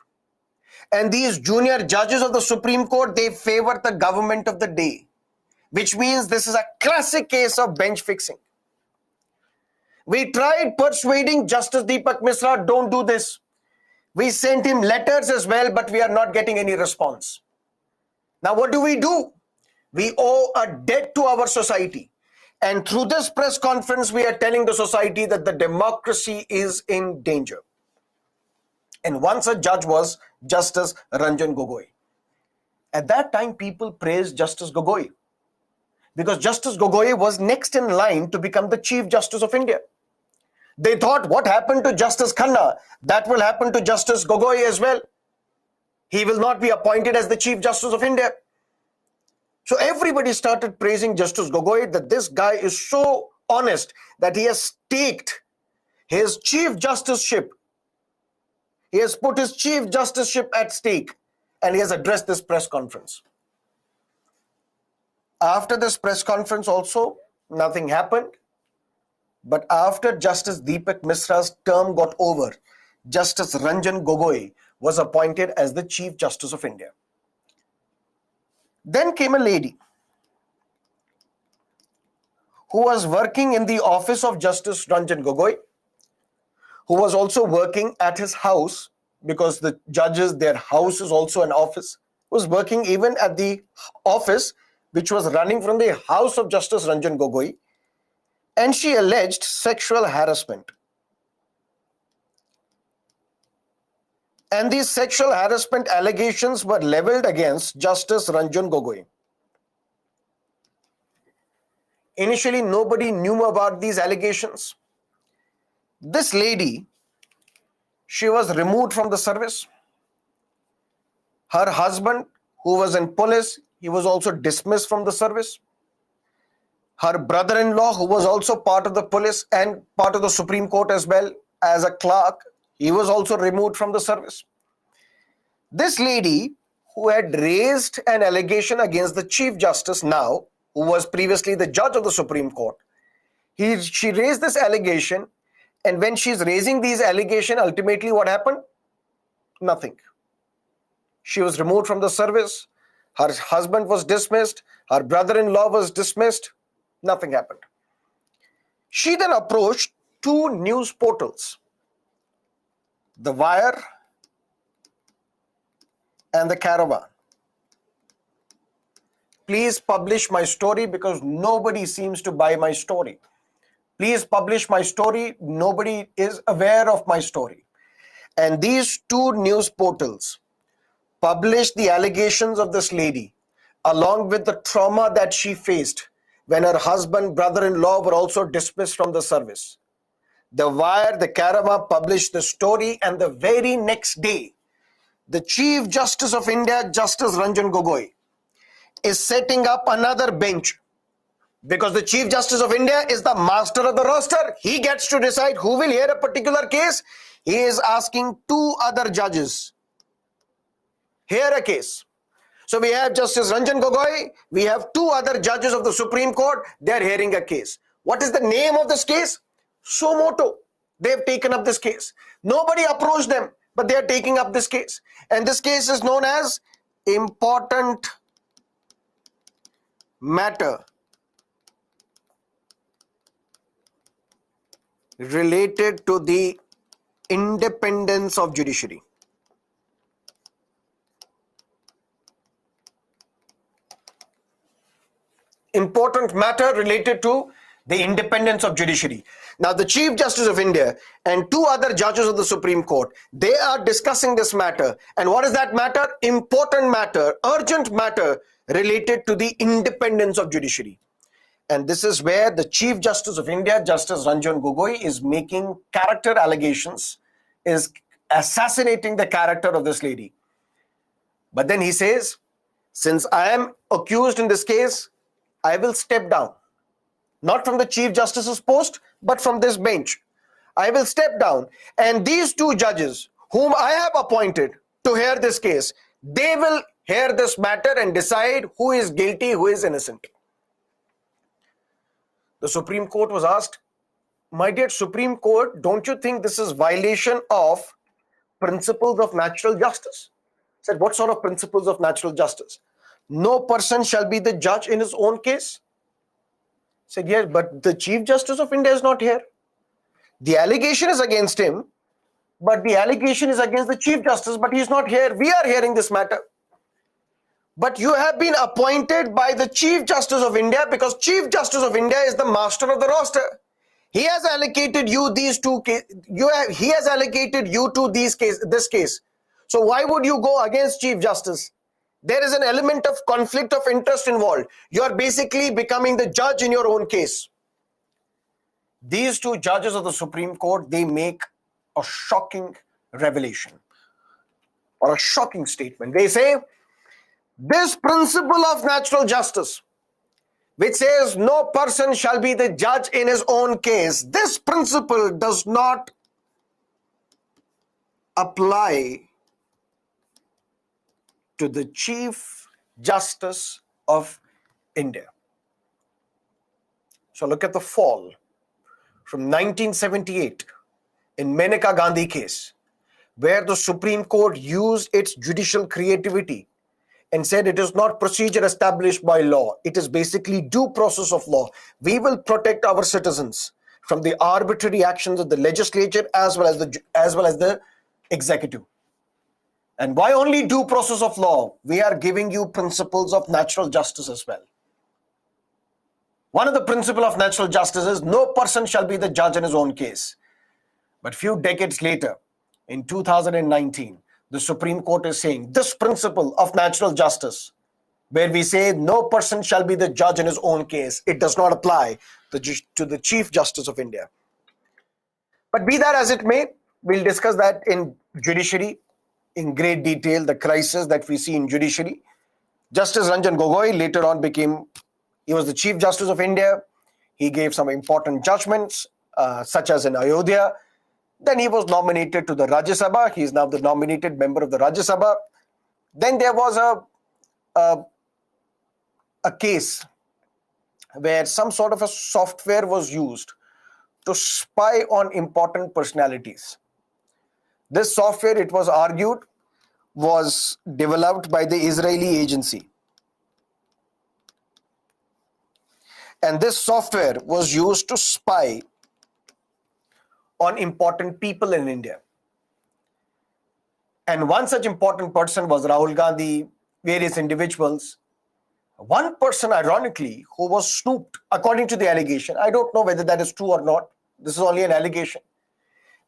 And these junior judges of the Supreme Court, they favor the government of the day, which means this is a classic case of bench fixing. We tried persuading Justice Deepak Misra, don't do this. We sent him letters as well, but we are not getting any response. Now what do? We owe a debt to our society. And through this press conference, we are telling the society that the democracy is in danger. And once a judge was Justice Ranjan Gogoi. At that time, people praised Justice Gogoi, because Justice Gogoi was next in line to become the Chief Justice of India. They thought, what happened to Justice Khanna, that will happen to Justice Gogoi as well. He will not be appointed as the Chief Justice of India. So everybody started praising Justice Gogoi, that this guy is so honest that he has staked his Chief Justiceship. He has put his Chief Justiceship at stake, and he has addressed this press conference. After this press conference also, nothing happened. But after Justice Deepak Misra's term got over, Justice Ranjan Gogoi was appointed as the Chief Justice of India. Then came a lady who was working in the office of Justice Ranjan Gogoi, who was also working at his house, because the judges, their house is also an office, was working even at the office which was running from the house of Justice Ranjan Gogoi, and she alleged sexual harassment. And these sexual harassment allegations were leveled against Justice Ranjan Gogoi. Initially, nobody knew about these allegations. This lady, she was removed from the service. Her husband, who was in police, he was also dismissed from the service. Her brother-in-law, who was also part of the police and part of the Supreme Court as well as a clerk, he was also removed from the service. This lady, who had raised an allegation against the Chief Justice now, who was previously the judge of the Supreme Court, she raised this allegation, and when she's raising these allegations, ultimately what happened? Nothing. She was removed from the service. Her husband was dismissed. Her brother-in-law was dismissed. Nothing happened. She then approached 2 news portals, The Wire and The Caravan. Please publish my story, because nobody seems to buy my story. Please publish my story. Nobody is aware of my story. And these 2 news portals published the allegations of this lady, along with the trauma that she faced when her husband, brother-in-law were also dismissed from the service. The Wire, The Caravan published the story, and the very next day, the Chief Justice of India, Justice Ranjan Gogoi, is setting up another bench, because the Chief Justice of India is the master of the roster. He gets to decide who will hear a particular case. He is asking two other judges, hear a case. So we have Justice Ranjan Gogoi, we have two other judges of the Supreme Court, they are hearing a case. What is the name of this case? Suo motu. They have taken up this case. Nobody approached them, but they are taking up this case. And this case is known as important matter related to the independence of judiciary. Important matter related to the independence of judiciary. Now, the Chief Justice of India and two other judges of the Supreme Court, they are discussing this matter. And what is that matter? Important matter, urgent matter related to the independence of judiciary. And this is where the Chief Justice of India, Justice Ranjan Gogoi, is making character allegations, is assassinating the character of this lady. But then he says, since I am accused in this case, I will step down. Not from the Chief Justice's post, but from this bench. I will step down. And these two judges, whom I have appointed to hear this case, they will hear this matter and decide who is guilty, who is innocent. The Supreme Court was asked, my dear Supreme Court, don't you think this is violation of principles of natural justice? Said, what sort of principles of natural justice? No person shall be the judge in his own case. Said, yes, but the Chief Justice of India is not here. The allegation is against him, but the allegation is against the Chief Justice, but he is not here. We are hearing this matter. But you have been appointed by the Chief Justice of India because Chief Justice of India is the master of the roster. He has allocated you these two cases. He has allocated you to this case. So why would you go against Chief Justice? There is an element of conflict of interest involved. You are basically becoming the judge in your own case. These two judges of the Supreme Court, they make a shocking revelation or a shocking statement. They say, this principle of natural justice, which says no person shall be the judge in his own case, this principle does not apply to the Chief Justice of India. So look at the fall from 1978 in Maneka Gandhi case, where the Supreme Court used its judicial creativity and said it is not procedure established by law. It is basically due process of law. We will protect our citizens from the arbitrary actions of the legislature as well as the executive. And why only due process of law? We are giving you principles of natural justice as well. One of the principles of natural justice is no person shall be the judge in his own case. But few decades later, in 2019, the Supreme Court is saying this principle of natural justice, where we say no person shall be the judge in his own case, it does not apply to the Chief Justice of India. But be that as it may, we'll discuss that in judiciary in great detail, the crisis that we see in judiciary. Justice Ranjan Gogoi later on he was the Chief Justice of India. He gave some important judgments, such as in Ayodhya. Then he was nominated to the Rajya Sabha. He is now the nominated member of the Rajya Sabha. Then there was a case where some sort of a software was used to spy on important personalities. This software, it was argued, was developed by the Israeli agency. And this software was used to spy on important people in India. And one such important person was Rahul Gandhi, various individuals. One person, ironically, who was snooped, according to the allegation. I don't know whether that is true or not. This is only an allegation.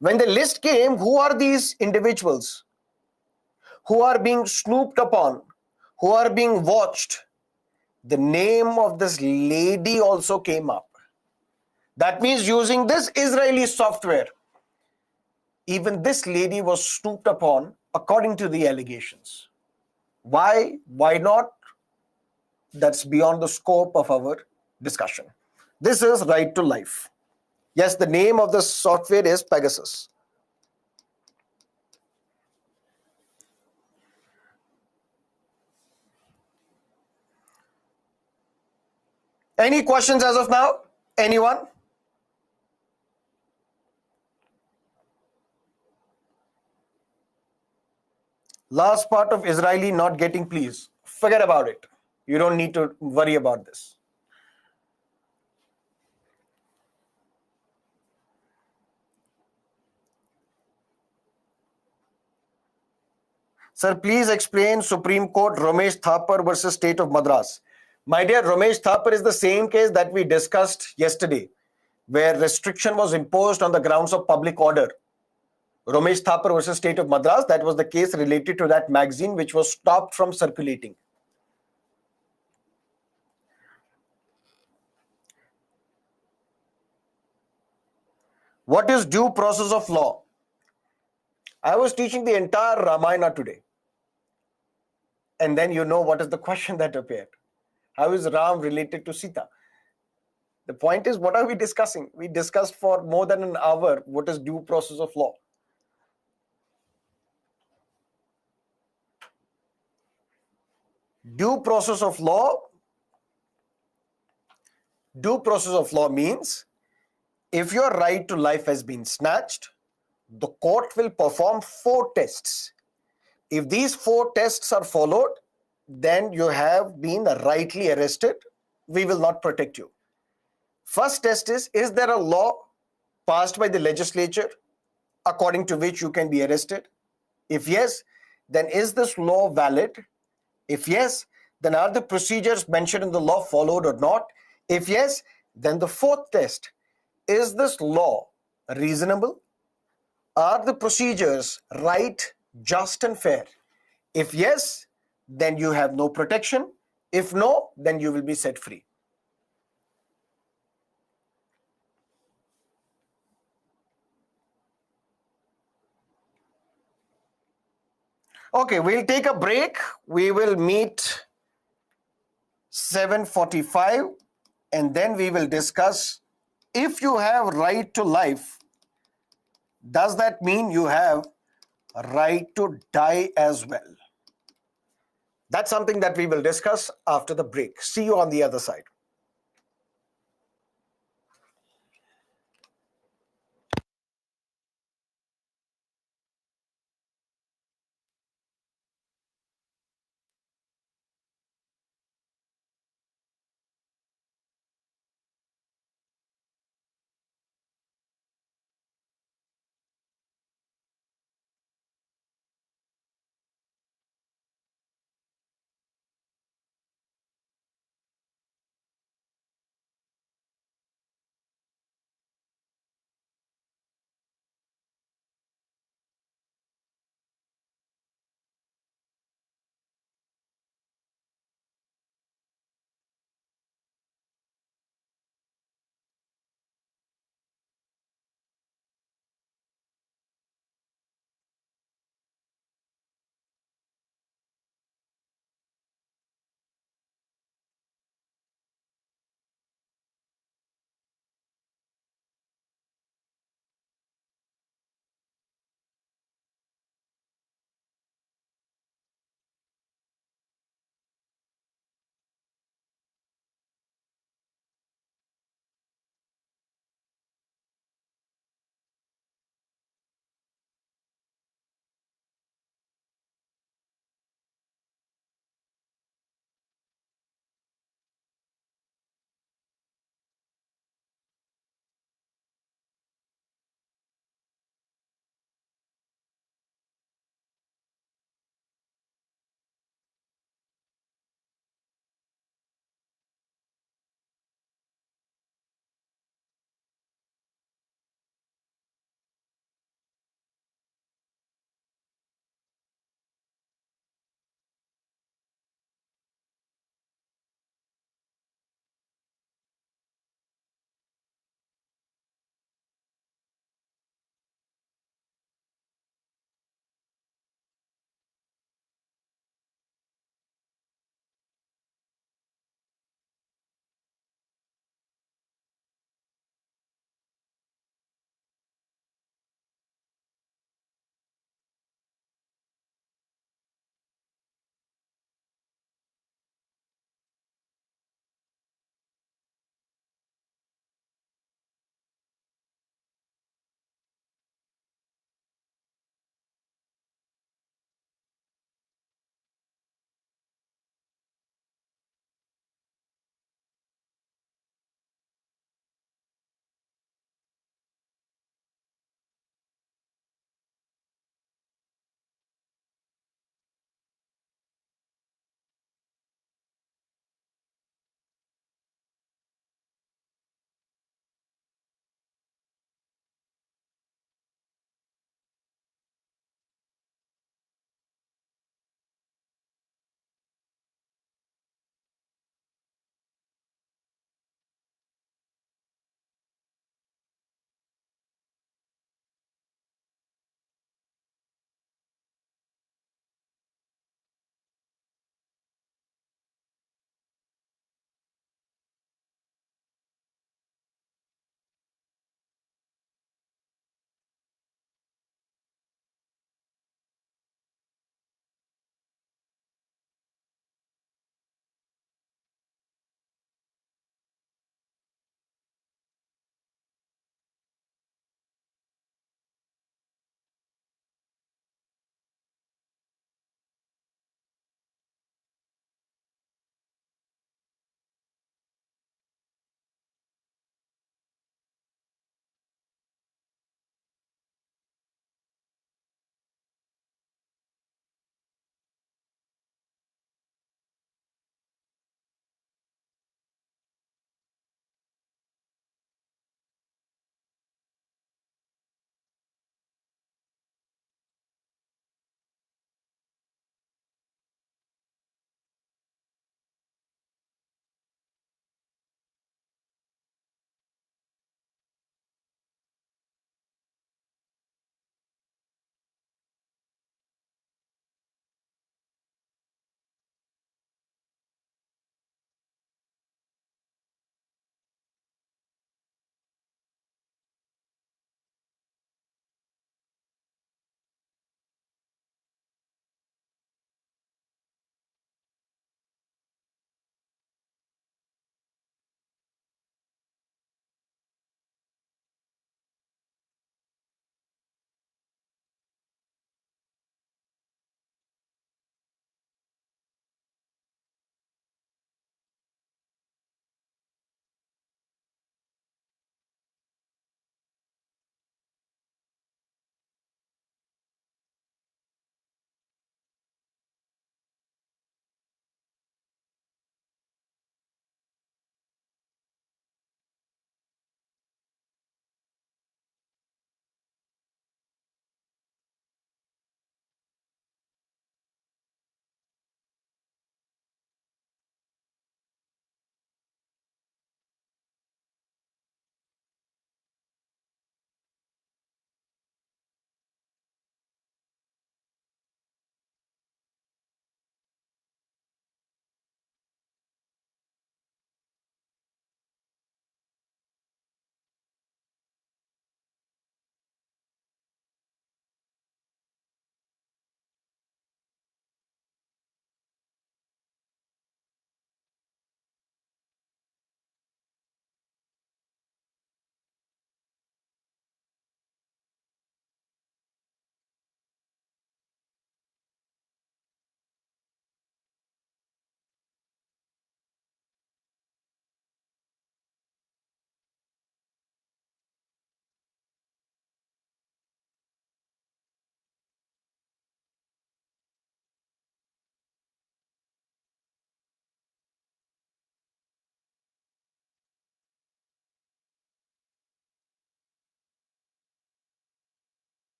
When the list came, who are these individuals who are being snooped upon, who are being watched? The name of this lady also came up. That means using this Israeli software, even this lady was snooped upon according to the allegations. Why? Why not? That's beyond the scope of our discussion. This is Right to Life. Yes, the name of the software is Pegasus. Any questions as of now? Anyone? Last part of Israeli not getting please. Forget about it. You don't need to worry about this. Sir, please explain Supreme Court Ramesh Thapar versus State of Madras. My dear, Ramesh Thapar is the same case that we discussed yesterday, where restriction was imposed on the grounds of public order. Ramesh Thapar versus State of Madras, that was the case related to that magazine which was stopped from circulating. What is due process of law? I was teaching the entire Ramayana today. And then you know what is the question that appeared. How is Ram related to Sita? The point is, what are we discussing? We discussed for more than an hour what is due process of law. Due process of law means if your right to life has been snatched, the court will perform 4 tests. If these 4 tests are followed, then you have been rightly arrested. We will not protect you. First test is there a law passed by the legislature according to which you can be arrested? If yes, then is this law valid? If yes, then are the procedures mentioned in the law followed or not? If yes, then the 4th test, is this law reasonable? Are the procedures right, just and fair? If yes, then you have no protection. If no, then you will be set free. Okay, we'll take a break. We will meet 7:45 and then we will discuss, if you have right to life, does that mean you have a right to die as well? That's something that we will discuss after the break. See you on the other side.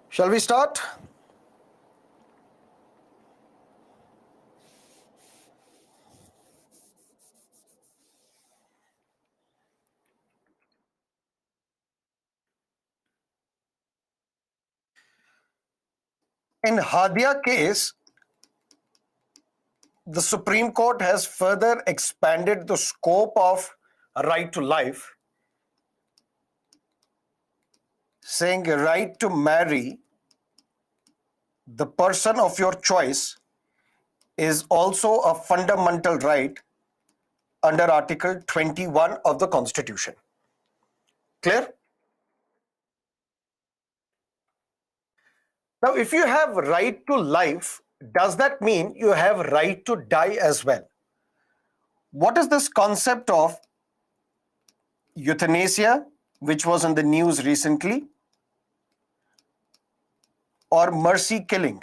Shall we start? In Hadia case, the Supreme Court has further expanded the scope of right to life, saying a right to marry the person of your choice is also a fundamental right under Article 21 of the Constitution. Clear? Now, if you have right to life, does that mean you have right to die as well? What is this concept of euthanasia, which was in the news recently, or mercy killing?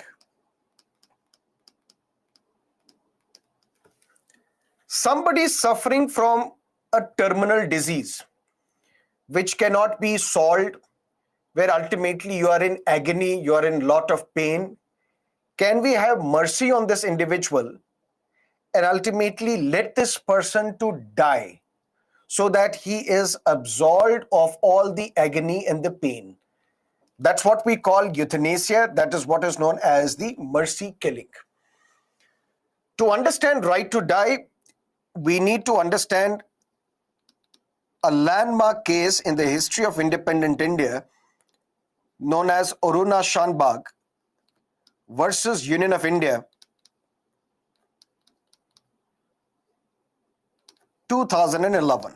Somebody is suffering from a terminal disease which cannot be solved, where ultimately you are in agony, you are in lot of pain. Can we have mercy on this individual and ultimately let this person to die so that he is absolved of all the agony and the pain? That's what we call euthanasia. That is what is known as the mercy killing. To understand right to die, we need to understand a landmark case in the history of independent India known as Aruna Shanbag versus Union of India, 2011.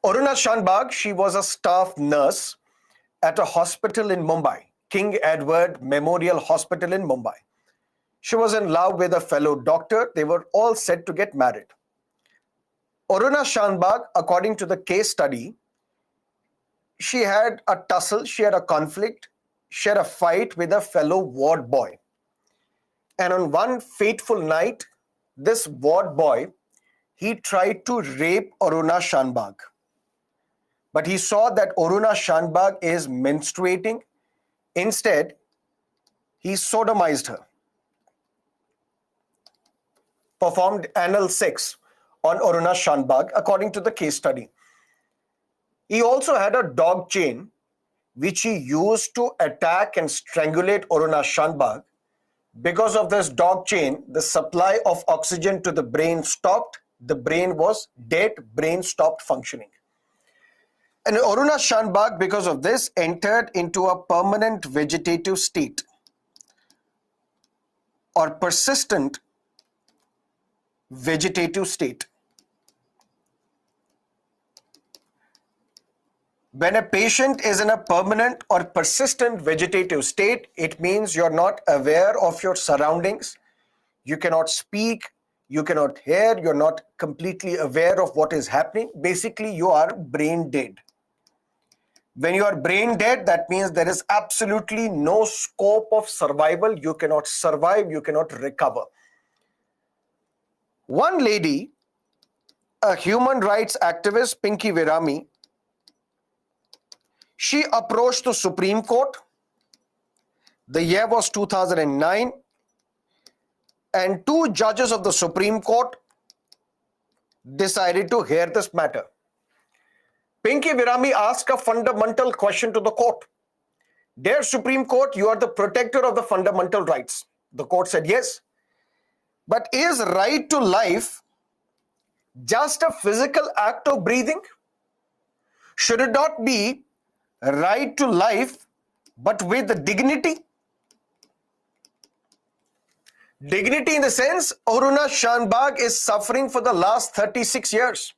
Aruna Shanbag, she was a staff nurse at a hospital in Mumbai, King Edward Memorial Hospital in Mumbai. She was in love with a fellow doctor. They were all set to get married. Aruna Shanbag, according to the case study, she had a tussle, she had a conflict, she had a fight with a fellow ward boy. And on one fateful night, this ward boy, he tried to rape Aruna Shanbag. But he saw that Aruna Shanbag is menstruating. Instead, he sodomized her, performed anal sex on Aruna Shanbag, according to the case study. He also had a dog chain, which he used to attack and strangulate Aruna Shanbag. Because of this dog chain, the supply of oxygen to the brain stopped. The brain was dead, brain stopped functioning. And Aruna Shanbag, because of this, entered into a permanent vegetative state or persistent vegetative state. When a patient is in a permanent or persistent vegetative state, it means you're not aware of your surroundings. You cannot speak, you cannot hear, you're not completely aware of what is happening. Basically, you are brain dead. When you are brain dead, that means there is absolutely no scope of survival. You cannot survive, you cannot recover. One lady, a human rights activist, Pinky Virami, she approached the Supreme Court. The year was 2009, and two judges of the Supreme Court decided to hear this matter. Pinky Virami asked a fundamental question to the court. Dear Supreme Court, you are the protector of the fundamental rights. The court said yes. But is right to life just a physical act of breathing? Should it not be right to life, but with dignity? Dignity in the sense, Aruna Shanbag is suffering for the last 36 years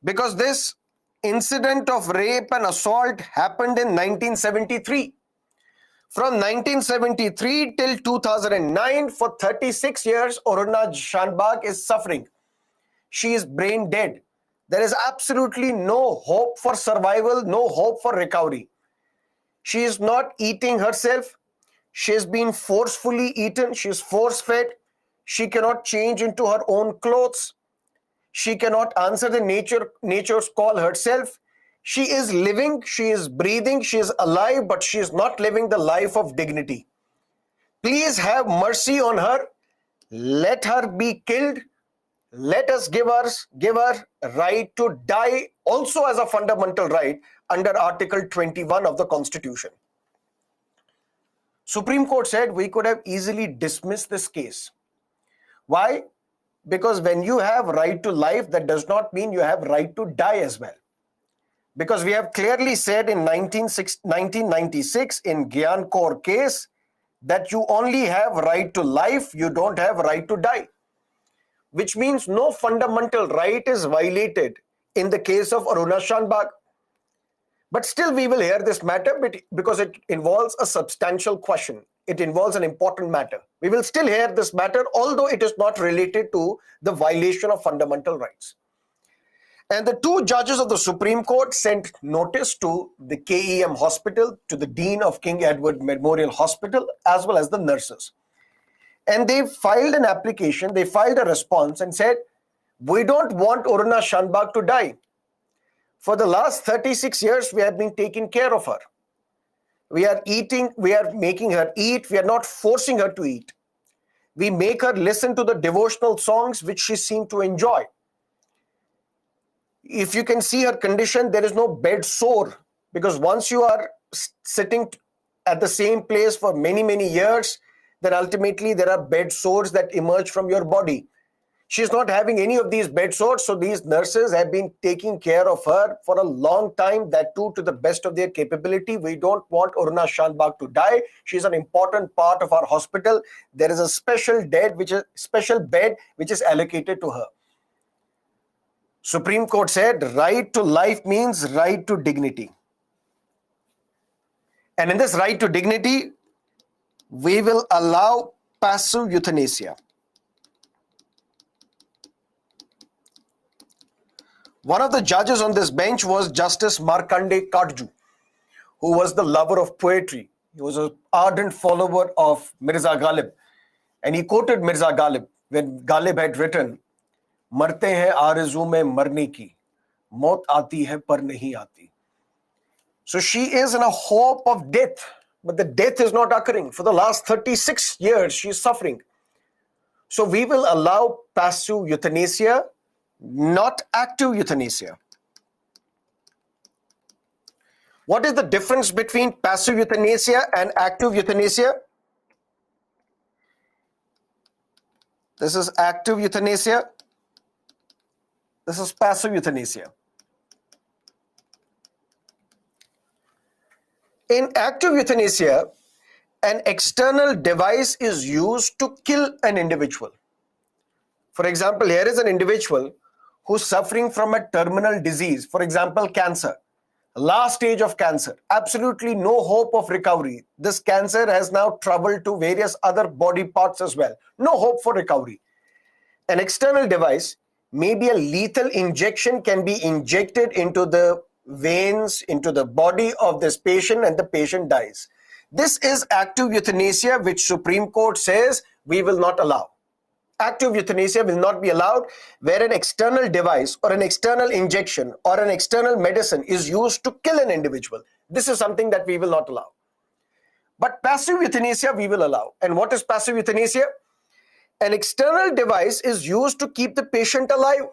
because this incident of rape and assault happened in 1973. From 1973 till 2009, for 36 years, Aruna Shanbag is suffering. She is brain dead. There is absolutely no hope for survival, no hope for recovery. She is not eating herself. She has been forcefully eaten. She is force-fed. She cannot change into her own clothes. She cannot answer the nature's call herself. She is living, she is breathing, she is alive, but she is not living the life of dignity. Please have mercy on her. Let her be killed. Let us give her right to die also as a fundamental right under Article 21 of the Constitution. Supreme Court said we could have easily dismissed this case. Why? Because when you have right to life, that does not mean you have right to die as well. Because we have clearly said in 1996 in Gyan Kaur case that you only have right to life, you don't have right to die. Which means no fundamental right is violated in the case of Aruna Shanbhag. But still we will hear this matter because it involves a substantial question. It involves an important matter. We will still hear this matter, although it is not related to the violation of fundamental rights. And the two judges of the Supreme Court sent notice to the KEM hospital, to the Dean of King Edward Memorial Hospital, as well as the nurses. And they filed an application, they filed a response and said, we don't want Aruna Shanbhag to die. For the last 36 years, we have been taking care of her. We are eating, we are making her eat, we are not forcing her to eat. We make her listen to the devotional songs which she seemed to enjoy. If you can see her condition, there is no bed sore, because once you are sitting at the same place for many, many years, then ultimately there are bed sores that emerge from your body. She's not having any of these bed sores, so these nurses have been taking care of her for a long time, that too to the best of their capability. We don't want Aruna Shanbhag to die. She's an important part of our hospital. There is a special bed which is allocated to her. Supreme Court said right to life means right to dignity. And in this right to dignity, we will allow passive euthanasia. One of the judges on this bench was Justice Markandeya Katju, who was the lover of poetry. He was an ardent follower of Mirza Ghalib. And he quoted Mirza Ghalib when Ghalib had written, "Marte hai aarzu mein marne ki, maut aati hai par nahi aati." So she is in a hope of death, but the death is not occurring. For the last 36 years, she is suffering. So we will allow passive euthanasia, not active euthanasia. What is the difference between passive euthanasia and active euthanasia? This is active euthanasia. This is passive euthanasia. In active euthanasia, an external device is used to kill an individual. For example, here is an individual who's suffering from a terminal disease, for example, cancer, last stage of cancer, absolutely no hope of recovery. This cancer has now traveled to various other body parts as well. No hope for recovery. An external device, maybe a lethal injection, can be injected into the veins, into the body of this patient, and the patient dies. This is active euthanasia, which Supreme Court says we will not allow. Active euthanasia will not be allowed, where an external device or an external injection or an external medicine is used to kill an individual. This is something that we will not allow. But passive euthanasia we will allow. And what is passive euthanasia? An external device is used to keep the patient alive.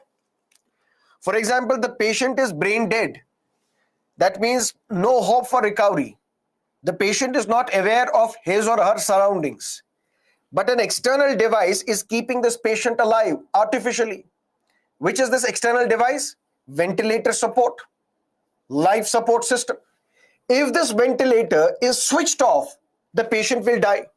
For example, the patient is brain dead. That means no hope for recovery. The patient is not aware of his or her surroundings. But an external device is keeping this patient alive artificially. Which is this external device? Ventilator support, life support system. If this ventilator is switched off, the patient will die.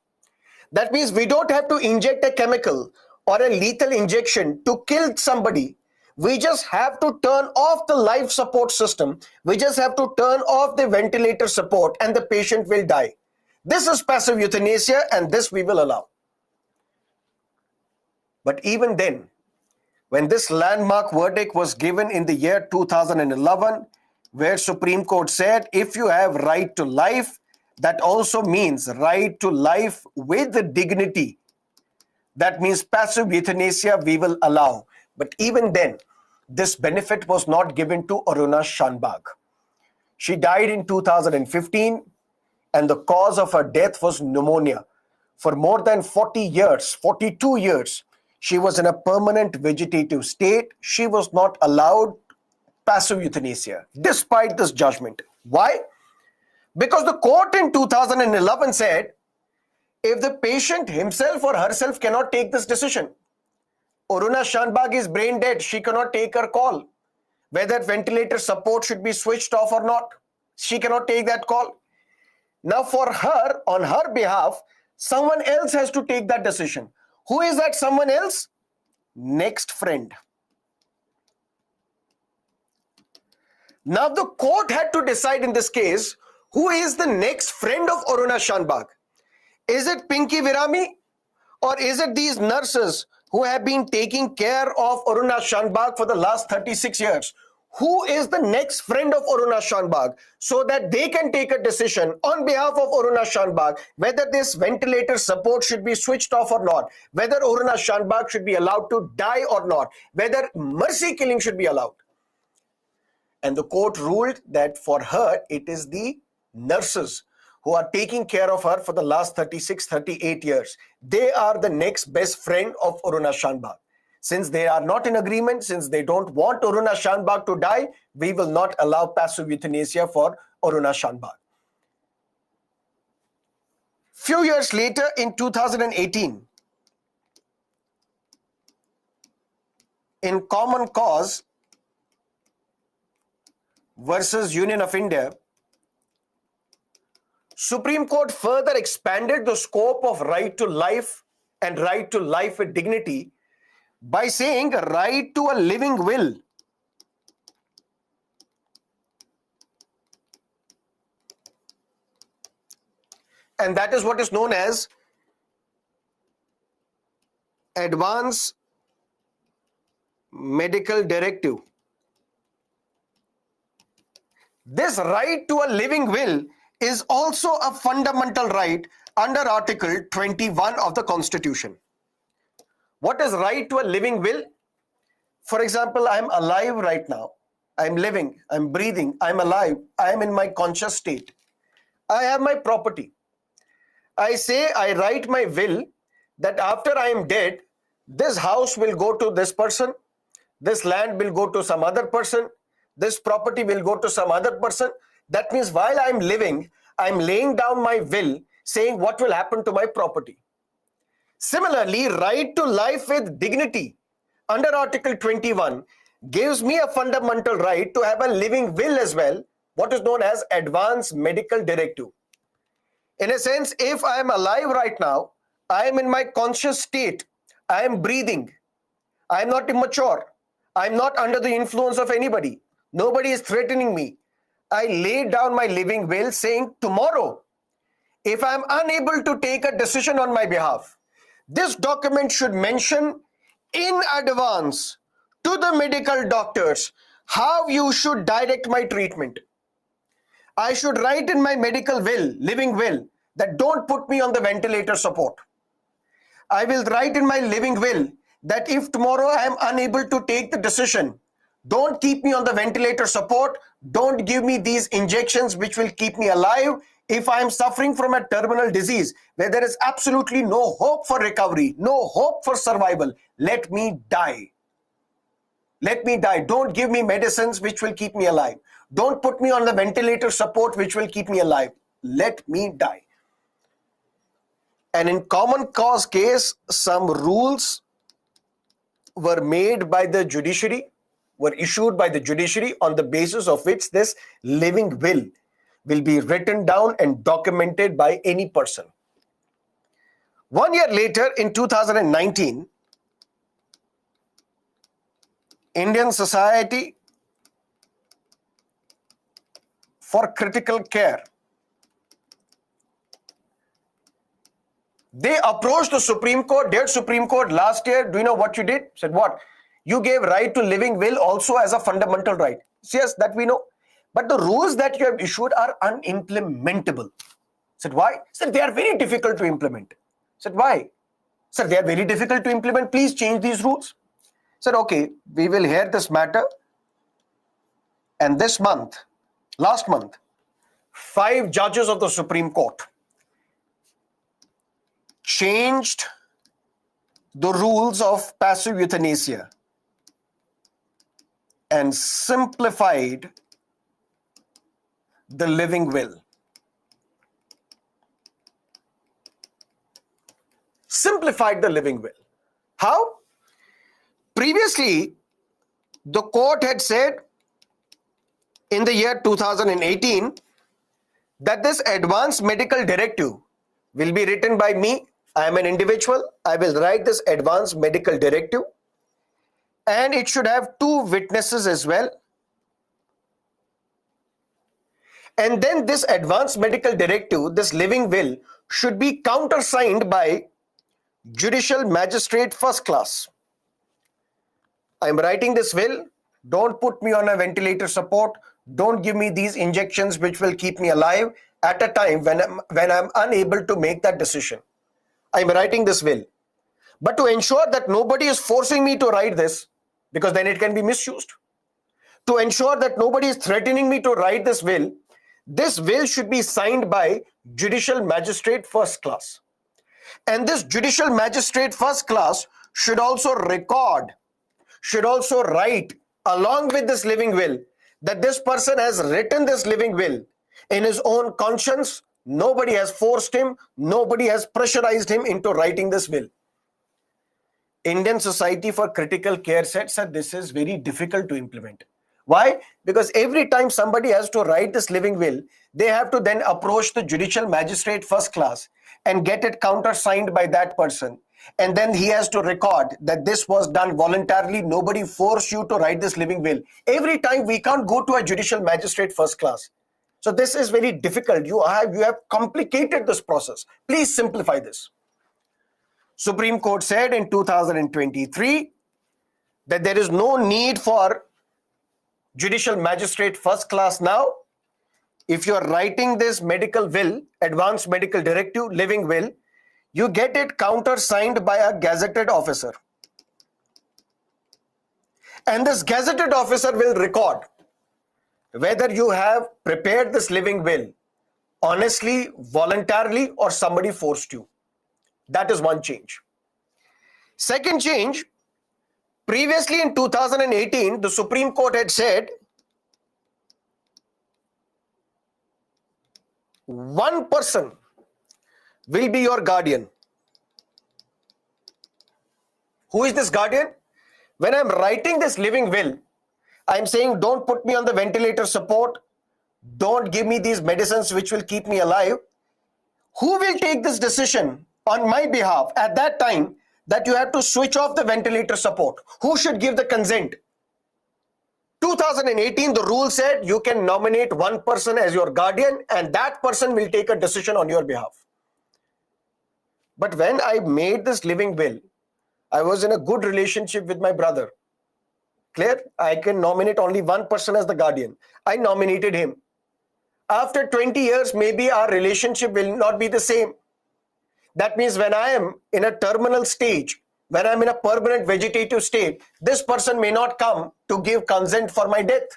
That means we don't have to inject a chemical or a lethal injection to kill somebody. We just have to turn off the life support system. We just have to turn off the ventilator support and the patient will die. This is passive euthanasia, and this we will allow. But even then, when this landmark verdict was given in the year 2011, where Supreme Court said, if you have right to life, that also means right to life with the dignity. That means passive euthanasia we will allow. But even then, this benefit was not given to Aruna Shanbhag. She died in 2015, and the cause of her death was pneumonia. For more than 40 years, 42 years, she was in a permanent vegetative state. She was not allowed passive euthanasia, despite this judgment. Why? Because the court in 2011 said, if the patient himself or herself cannot take this decision, Aruna Shanbhag is brain dead, she cannot take her call. Whether ventilator support should be switched off or not, she cannot take that call. Now for her, on her behalf, someone else has to take that decision. Who is that someone else? Next friend. Now the court had to decide in this case, who is the next friend of Aruna Shanbhag? Is it Pinky Virami, or is it these nurses who have been taking care of Aruna Shanbhag for the last 36 years? Who is the next friend of Aruna Shanbhag, so that they can take a decision on behalf of Aruna Shanbhag whether this ventilator support should be switched off or not, whether Aruna Shanbhag should be allowed to die or not, whether mercy killing should be allowed. And the court ruled that for her, it is the nurses who are taking care of her for the last 36, 38 years. They are the next best friend of Aruna Shanbhag. Since they are not in agreement, since they don't want Aruna Shanbhag to die, we will not allow passive euthanasia for Aruna Shanbhag. Few years later, in 2018, in Common Cause versus Union of India, Supreme Court further expanded the scope of right to life and right to life with dignity by saying right to a living will. And that is what is known as Advance Medical Directive. This right to a living will is also a fundamental right under Article 21 of the Constitution. What is right to a living will? For example, I'm alive right now. I'm living, I'm breathing, I'm alive, I'm in my conscious state. I have my property. I say, I write my will that after I am dead, this house will go to this person, this land will go to some other person, this property will go to some other person. That means while I'm living, I'm laying down my will saying what will happen to my property. Similarly, right to life with dignity under Article 21 gives me a fundamental right to have a living will as well, what is known as Advance Medical Directive. In a sense, if I am alive right now, I am in my conscious state, I am breathing, I am not immature, I am not under the influence of anybody, nobody is threatening me. I lay down my living will saying tomorrow, if I am unable to take a decision on my behalf, this document should mention in advance to the medical doctors how you should direct my treatment. I should write in my medical will, living will, that don't put me on the ventilator support. I will write in my living will that if tomorrow I am unable to take the decision, don't keep me on the ventilator support, don't give me these injections which will keep me alive. If I am suffering from a terminal disease where there is absolutely no hope for recovery, no hope for survival, let me die. Let me die. Don't give me medicines which will keep me alive. Don't put me on the ventilator support which will keep me alive. Let me die. And in Common Cause case, some rules were made by the judiciary, were issued by the judiciary on the basis of which this living will be written down and documented by any person. 1 year later, in 2019, Indian Society for Critical Care, they approached the Supreme Court. Dear Supreme Court, last year, do you know what you did? Said what? You gave right to living will also as a fundamental right. Yes, that we know. But the rules that you have issued are unimplementable. Said why? Said they are very difficult to implement. Said why? Said they are very difficult to implement. Please change these rules. Said okay, we will hear this matter. And this month, last month, 5 judges of the Supreme Court changed the rules of passive euthanasia and simplified the living will. Simplified the living will. How? Previously, the court had said in the year 2018 that this advance medical directive will be written by me. I am an individual. I will write this advance medical directive, and it should have 2 witnesses as well. And then this advance medical directive, this living will, should be countersigned by Judicial Magistrate First Class. I am writing this will. Don't put me on a ventilator support. Don't give me these injections which will keep me alive at a time when I'm unable to make that decision. I'm writing this will. But to ensure that nobody is forcing me to write this, because then it can be misused. To ensure that nobody is threatening me to write this will should be signed by Judicial Magistrate First Class. And this Judicial Magistrate First Class should also write along with this living will that this person has written this living will in his own conscience. Nobody has forced him. Nobody has pressurized him into writing this will. Indian Society for Critical Care said this is very difficult to implement. Why? Because every time somebody has to write this living will, they have to then approach the Judicial Magistrate First Class and get it countersigned by that person. And then he has to record that this was done voluntarily. Nobody forced you to write this living will. Every time we can't go to a Judicial Magistrate First Class. So this is very difficult. You have complicated this process. Please simplify this. Supreme Court said in 2023 that there is no need for Judicial Magistrate First Class now. If you're writing this medical will, advanced medical directive, living will, you get it countersigned by a gazetted officer. And this gazetted officer will record whether you have prepared this living will honestly, voluntarily, or somebody forced you. That is one change. Second change, previously in 2018, the Supreme Court had said one person will be your guardian. Who is this guardian? When I'm writing this living will, I'm saying don't put me on the ventilator support. Don't give me these medicines which will keep me alive. Who will take this decision on my behalf at that time that you have to switch off the ventilator support? Who should give the consent? 2018, the rule said you can nominate one person as your guardian and that person will take a decision on your behalf. But when I made this living will, I was in a good relationship with my brother. Clear? I can nominate only one person as the guardian. I nominated him. After 20 years, maybe our relationship will not be the same. That means when I am in a terminal stage, when I'm in a permanent vegetative state, this person may not come to give consent for my death.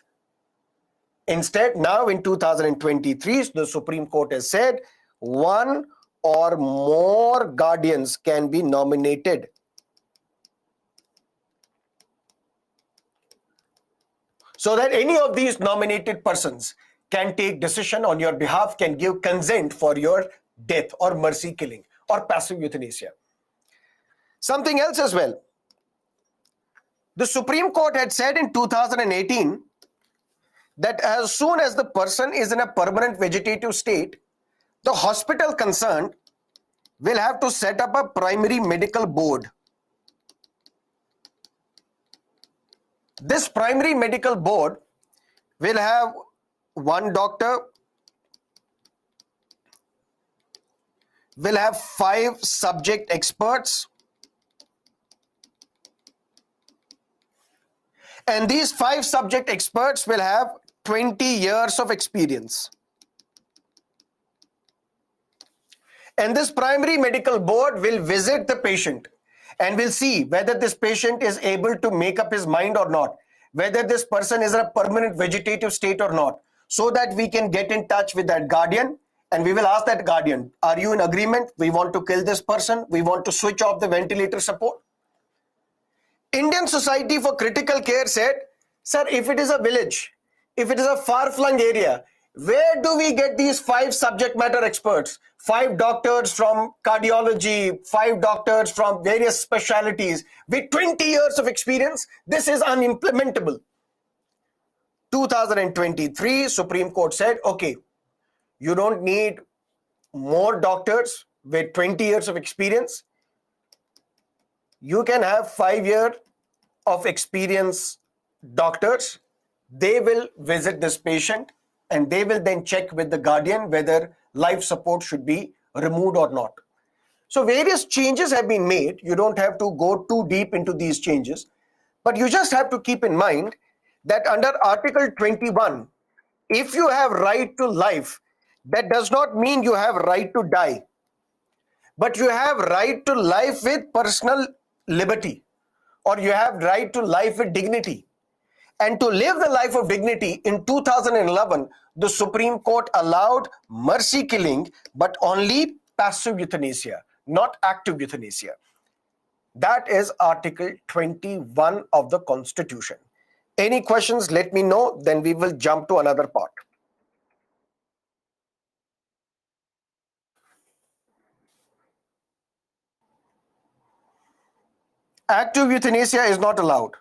Instead, now in 2023, the Supreme Court has said one or more guardians can be nominated. So that any of these nominated persons can take decision on your behalf, can give consent for your death or mercy killing or passive euthanasia. Something else as well. The Supreme Court had said in 2018 that as soon as the person is in a permanent vegetative state, the hospital concerned will have to set up a primary medical board. This primary medical board will have one doctor, will have 5 subject experts, and these 5 subject experts will have 20 years of experience. And this primary medical board will visit the patient and will see whether this patient is able to make up his mind or not, whether this person is in a permanent vegetative state or not. so that we can get in touch with that guardian and we will ask that guardian, are you in agreement? We want to kill this person. We want to switch off the ventilator support. Indian Society for Critical Care said, sir, if it is a village, if it is a far-flung area, where do we get these 5 subject matter experts? 5 doctors from cardiology, 5 doctors from various specialties with 20 years of experience. This is unimplementable. 2023, Supreme Court said, okay, you don't need more doctors with 20 years of experience. You can have 5 years of experience doctors. They will visit this patient and they will then check with the guardian whether life support should be removed or not. So various changes have been made. You don't have to go too deep into these changes, but you just have to keep in mind that under Article 21, if you have right to life, that does not mean you have right to die, but you have right to life with personal liberty, or you have right to life with dignity. And to live the life of dignity, in 2011, the Supreme Court allowed mercy killing, but only passive euthanasia, not active euthanasia. That is Article 21 of the Constitution. Any questions, let me know, then we will jump to another part. Active euthanasia is not allowed.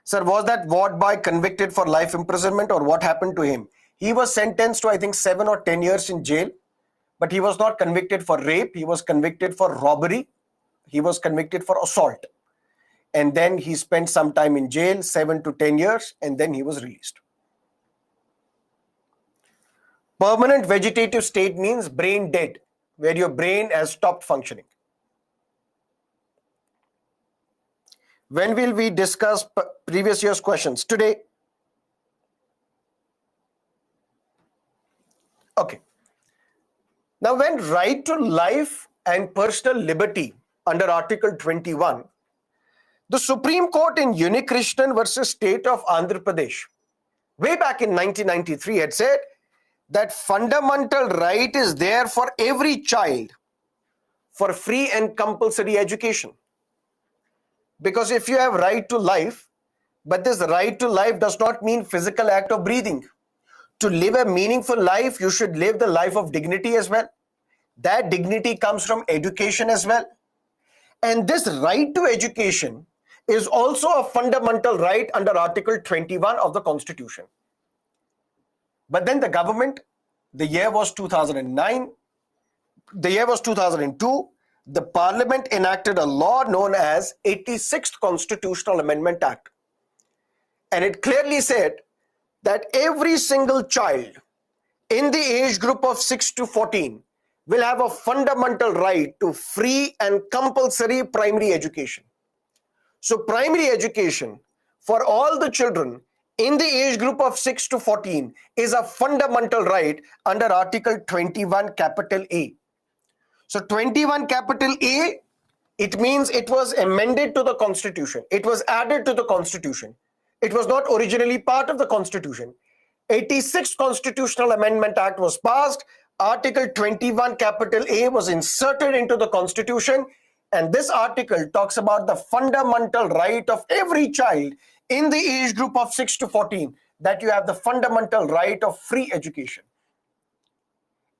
Sir, was that Ward boy convicted for life imprisonment or what happened to him? He was sentenced to, I think, 7 or 10 years in jail, but he was not convicted for rape. He was convicted for robbery. He was convicted for assault. And then he spent some time in jail, 7 to 10 years, and then he was released. Permanent vegetative state means brain dead, where your brain has stopped functioning. When will we discuss previous year's questions? Today. Okay. Now, when right to life and personal liberty under Article 21, the Supreme Court in Unikrishnan versus State of Andhra Pradesh, way back in 1993, had said that fundamental right is there for every child for free and compulsory education. Because if you have right to life, but this right to life does not mean physical act of breathing. To live a meaningful life, you should live the life of dignity as well. That dignity comes from education as well. And this right to education is also a fundamental right under Article 21 of the Constitution. But then the government, the year was 2009, the year was 2002, the Parliament enacted a law known as 86th Constitutional Amendment Act. And it clearly said that every single child in the age group of 6 to 14 will have a fundamental right to free and compulsory primary education. So primary education for all the children in the age group of 6 to 14 is a fundamental right under Article 21 capital A. So 21 capital A, it means it was amended to the Constitution. It was added to the Constitution. It was not originally part of the Constitution. 86th Constitutional Amendment Act was passed. Article 21 capital A was inserted into the Constitution. And this article talks about the fundamental right of every child in the age group of 6 to 14, that you have the fundamental right of free education.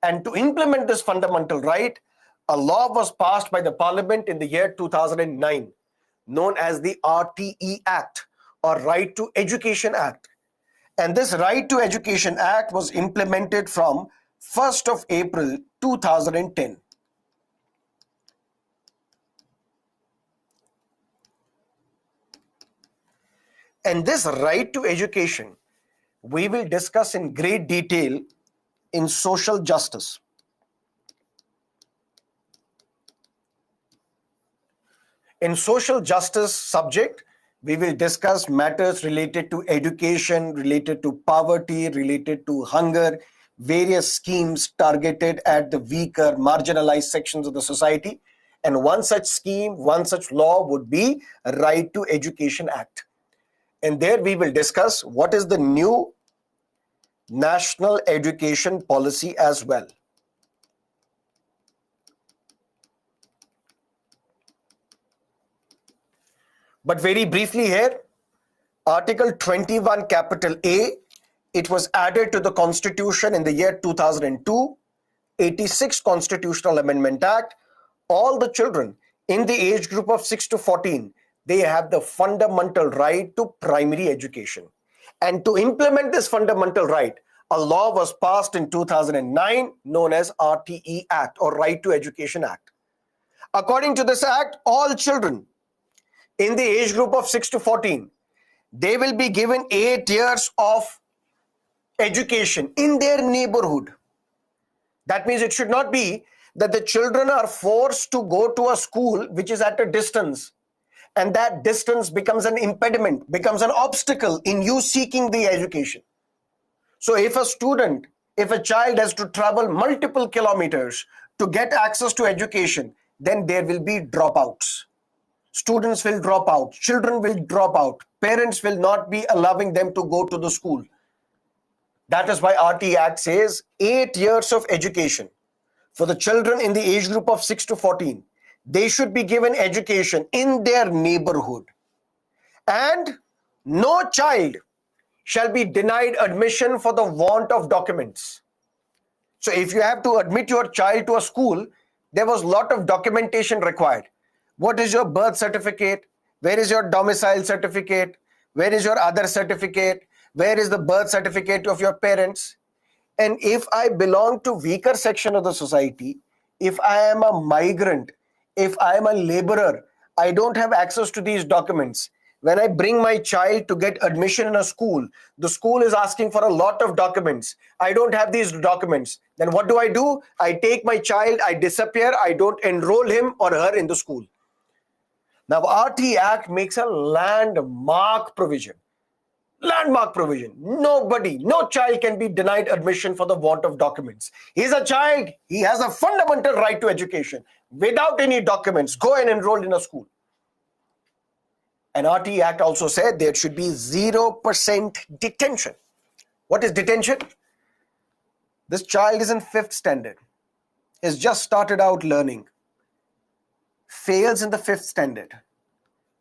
And to implement this fundamental right, a law was passed by the Parliament in the year 2009, known as the RTE Act, or Right to Education Act. And this Right to Education Act was implemented from 1st of April 2010. And this right to education, we will discuss in great detail in social justice. In social justice subject, we will discuss matters related to education, related to poverty, related to hunger, various schemes targeted at the weaker, marginalized sections of the society. And one such scheme, one such law would be Right to Education Act. And there we will discuss what is the new national education policy as well. But very briefly here, Article 21 capital A, it was added to the Constitution in the year 2002, 86th Constitutional Amendment Act. All the children in the age group of 6 to 14, they have the fundamental right to primary education. And to implement this fundamental right, a law was passed in 2009 known as RTE Act, or Right to Education Act. According to this act, all children in the age group of 6 to 14, they will be given 8 years of education in their neighborhood. That means it should not be that the children are forced to go to a school which is at a distance, and that distance becomes an impediment, becomes an obstacle in you seeking the education. So if a child has to travel multiple kilometers to get access to education, then there will be dropouts. Students will drop out, children will drop out, parents will not be allowing them to go to the school. That is why RTE Act says 8 years of education for the children in the age group of 6 to 14. They should be given education in their neighborhood. And no child shall be denied admission for the want of documents. So if you have to admit your child to a school, there was a lot of documentation required. What is your birth certificate? Where is your domicile certificate? Where is your other certificate? Where is the birth certificate of your parents? And if I belong to weaker section of the society, if I am a migrant, if I am a laborer, I don't have access to these documents. When I bring my child to get admission in a school, the school is asking for a lot of documents. I don't have these documents. Then what do? I take my child, I disappear, I don't enroll him or her in the school. Now, RTE Act makes a landmark provision. Landmark provision. Nobody, no child can be denied admission for the want of documents. He's a child. He has a fundamental right to education. Without any documents, go and enroll in a school. And RTE Act also said there should be 0% detention. What is detention? This child is in 5th standard. He's just started out learning. Fails in the 5th standard,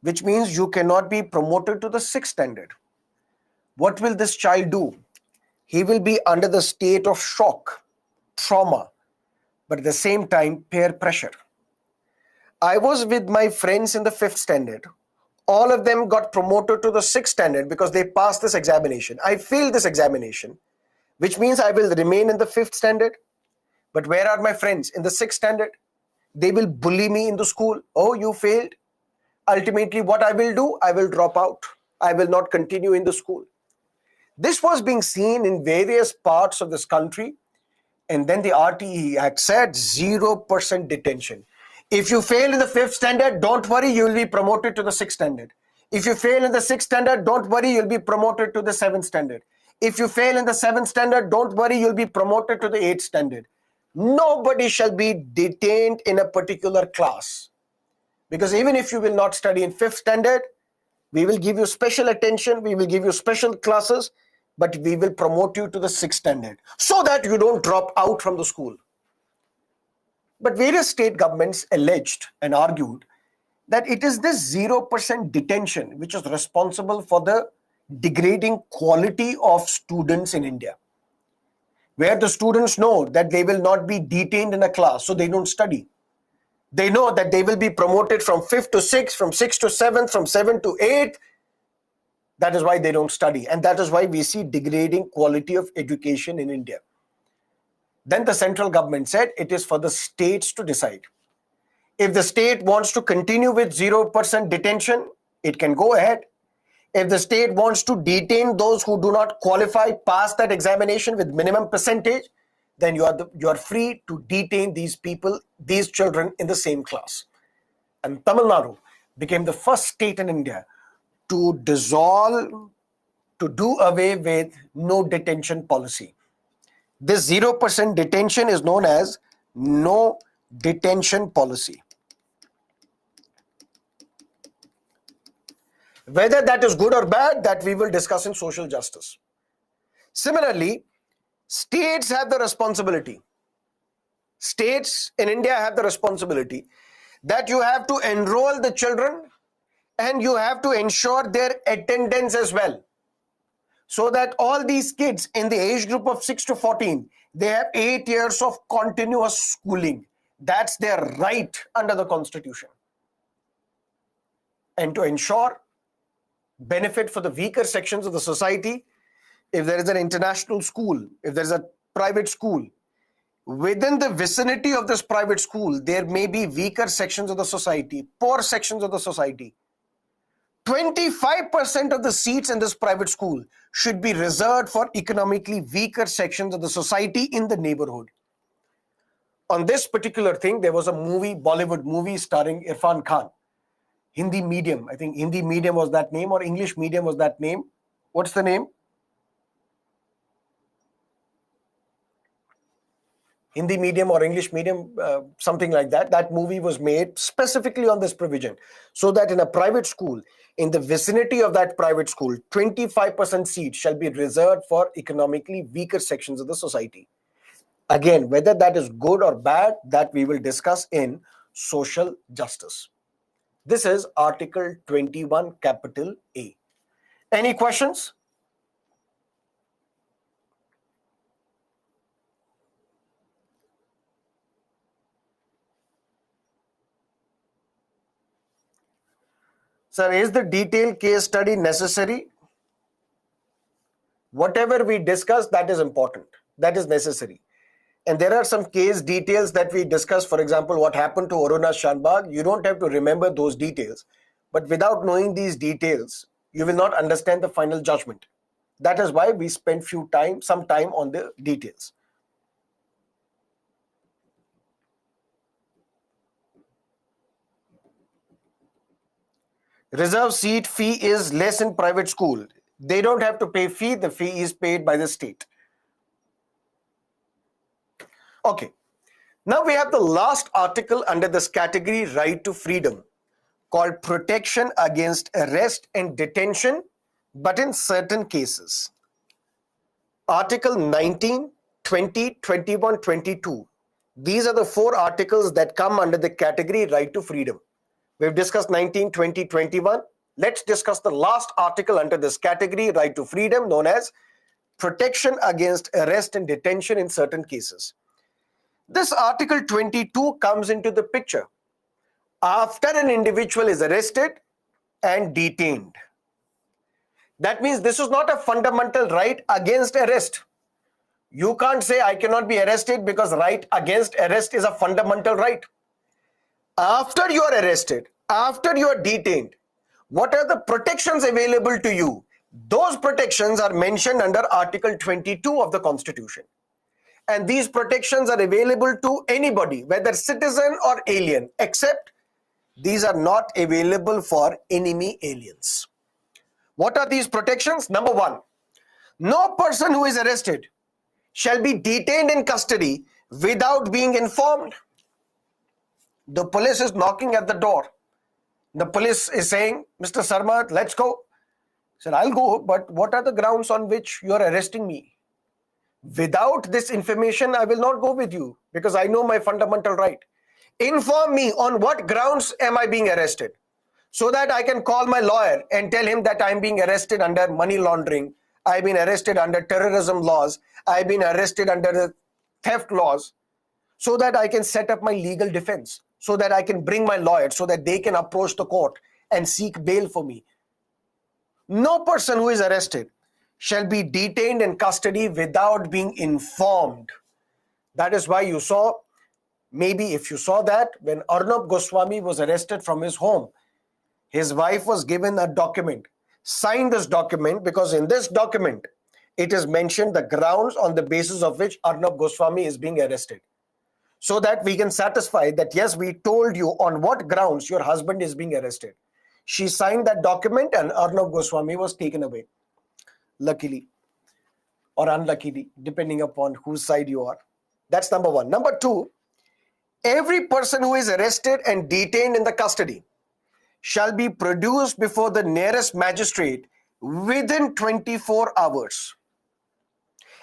which means you cannot be promoted to the 6th standard. What will this child do? He will be under the state of shock, trauma, but at the same time, peer pressure. I was with my friends in the 5th standard. All of them got promoted to the 6th standard because they passed this examination. I failed this examination, which means I will remain in the 5th standard. But where are my friends in the 6th standard? They will bully me in the school. Oh, you failed. Ultimately, what I will do? I will drop out. I will not continue in the school. This was being seen in various parts of this country. And then the RTE Act said 0% detention. If you fail in the 5th standard, don't worry, you will be promoted to the 6th standard. If you fail in the 6th standard, don't worry, you'll be promoted to the 7th standard. If you fail in the 7th standard, don't worry, you'll be promoted to the 8th standard. Nobody shall be detained in a particular class. Because even if you will not study in 5th standard, we will give you special attention, we will give you special classes, but we will promote you to the 6th standard so that you don't drop out from the school. But various state governments alleged and argued that it is this 0% detention which is responsible for the degrading quality of students in India, where the students know that they will not be detained in a class, so they don't study. They know that they will be promoted from 5th to 6th, from 6th to 7th, from 7th to 8th. That is why they don't study. And that is why we see degrading quality of education in India. Then the central government said it is for the states to decide. If the state wants to continue with 0% detention, it can go ahead. If the state wants to detain those who do not qualify past that examination with minimum percentage, then you are free to detain these people, these children in the same class. And Tamil Nadu became the first state in India to do away with no detention policy. This 0% detention is known as no detention policy. Whether that is good or bad, that we will discuss in social justice. Similarly, States have the responsibility. States in India have the responsibility that you have to enroll the children and you have to ensure their attendance as well. So that all these kids in the age group of 6 to 14, they have 8 years of continuous schooling. That's their right under the Constitution. And to ensure benefit for the weaker sections of the society, if there is an international school, if there is a private school, within the vicinity of this private school, there may be weaker sections of the society, poor sections of the society. 25% of the seats in this private school should be reserved for economically weaker sections of the society in the neighborhood. On this particular thing, there was a movie, Bollywood movie starring Irfan Khan. Hindi medium, I think Hindi medium was that name, or English medium was that name. What's the name? Hindi medium or English medium, something like that. That movie was made specifically on this provision, so that in a private school, in the vicinity of that private school, 25% seats shall be reserved for economically weaker sections of the society. Again, whether that is good or bad, that we will discuss in social justice. This is Article 21, capital A. Any questions? Sir, is the detailed case study necessary? Whatever we discuss, that is important. That is necessary. And there are some case details that we discuss. For example, what happened to Aruna Shanbag. You don't have to remember those details. But without knowing these details, you will not understand the final judgment. That is why we spend some time on the details. Reserve seat fee is less in private school. They don't have to pay fee. The fee is paid by the state. Okay. Now we have the last article under this category, right to freedom, called protection against arrest and detention, but in certain cases. Article 19, 20, 21, 22. These are the 4 articles that come under the category right to freedom. We've discussed 19, 20, 21. Let's discuss the last article under this category, right to freedom, known as protection against arrest and detention in certain cases. This Article 22 comes into the picture after an individual is arrested and detained. That means this is not a fundamental right against arrest. You can't say I cannot be arrested because right against arrest is a fundamental right. After you are arrested, after you are detained, what are the protections available to you? Those protections are mentioned under Article 22 of the Constitution. And these protections are available to anybody, whether citizen or alien, except these are not available for enemy aliens. What are these protections? Number 1, no person who is arrested shall be detained in custody without being informed. The police is knocking at the door. The police is saying, Mr. Sarma, let's go. He said, I'll go, but what are the grounds on which you are arresting me? Without this information, I will not go with you because I know my fundamental right. Inform me on what grounds am I being arrested, so that I can call my lawyer and tell him that I'm being arrested under money laundering, I've been arrested under terrorism laws, I've been arrested under the theft laws, so that I can set up my legal defense, so that I can bring my lawyer, so that they can approach the court and seek bail for me. No person who is arrested shall be detained in custody without being informed. That is why you saw, maybe if you saw that, when Arnab Goswami was arrested from his home, his wife was given a document. Sign this document, because in this document, it is mentioned the grounds on the basis of which Arnab Goswami is being arrested. So that we can satisfy that, yes, we told you on what grounds your husband is being arrested. She signed that document and Arnab Goswami was taken away. Luckily or unluckily, depending upon whose side you are. That's number 1. Number 2, every person who is arrested and detained in the custody shall be produced before the nearest magistrate within 24 hours.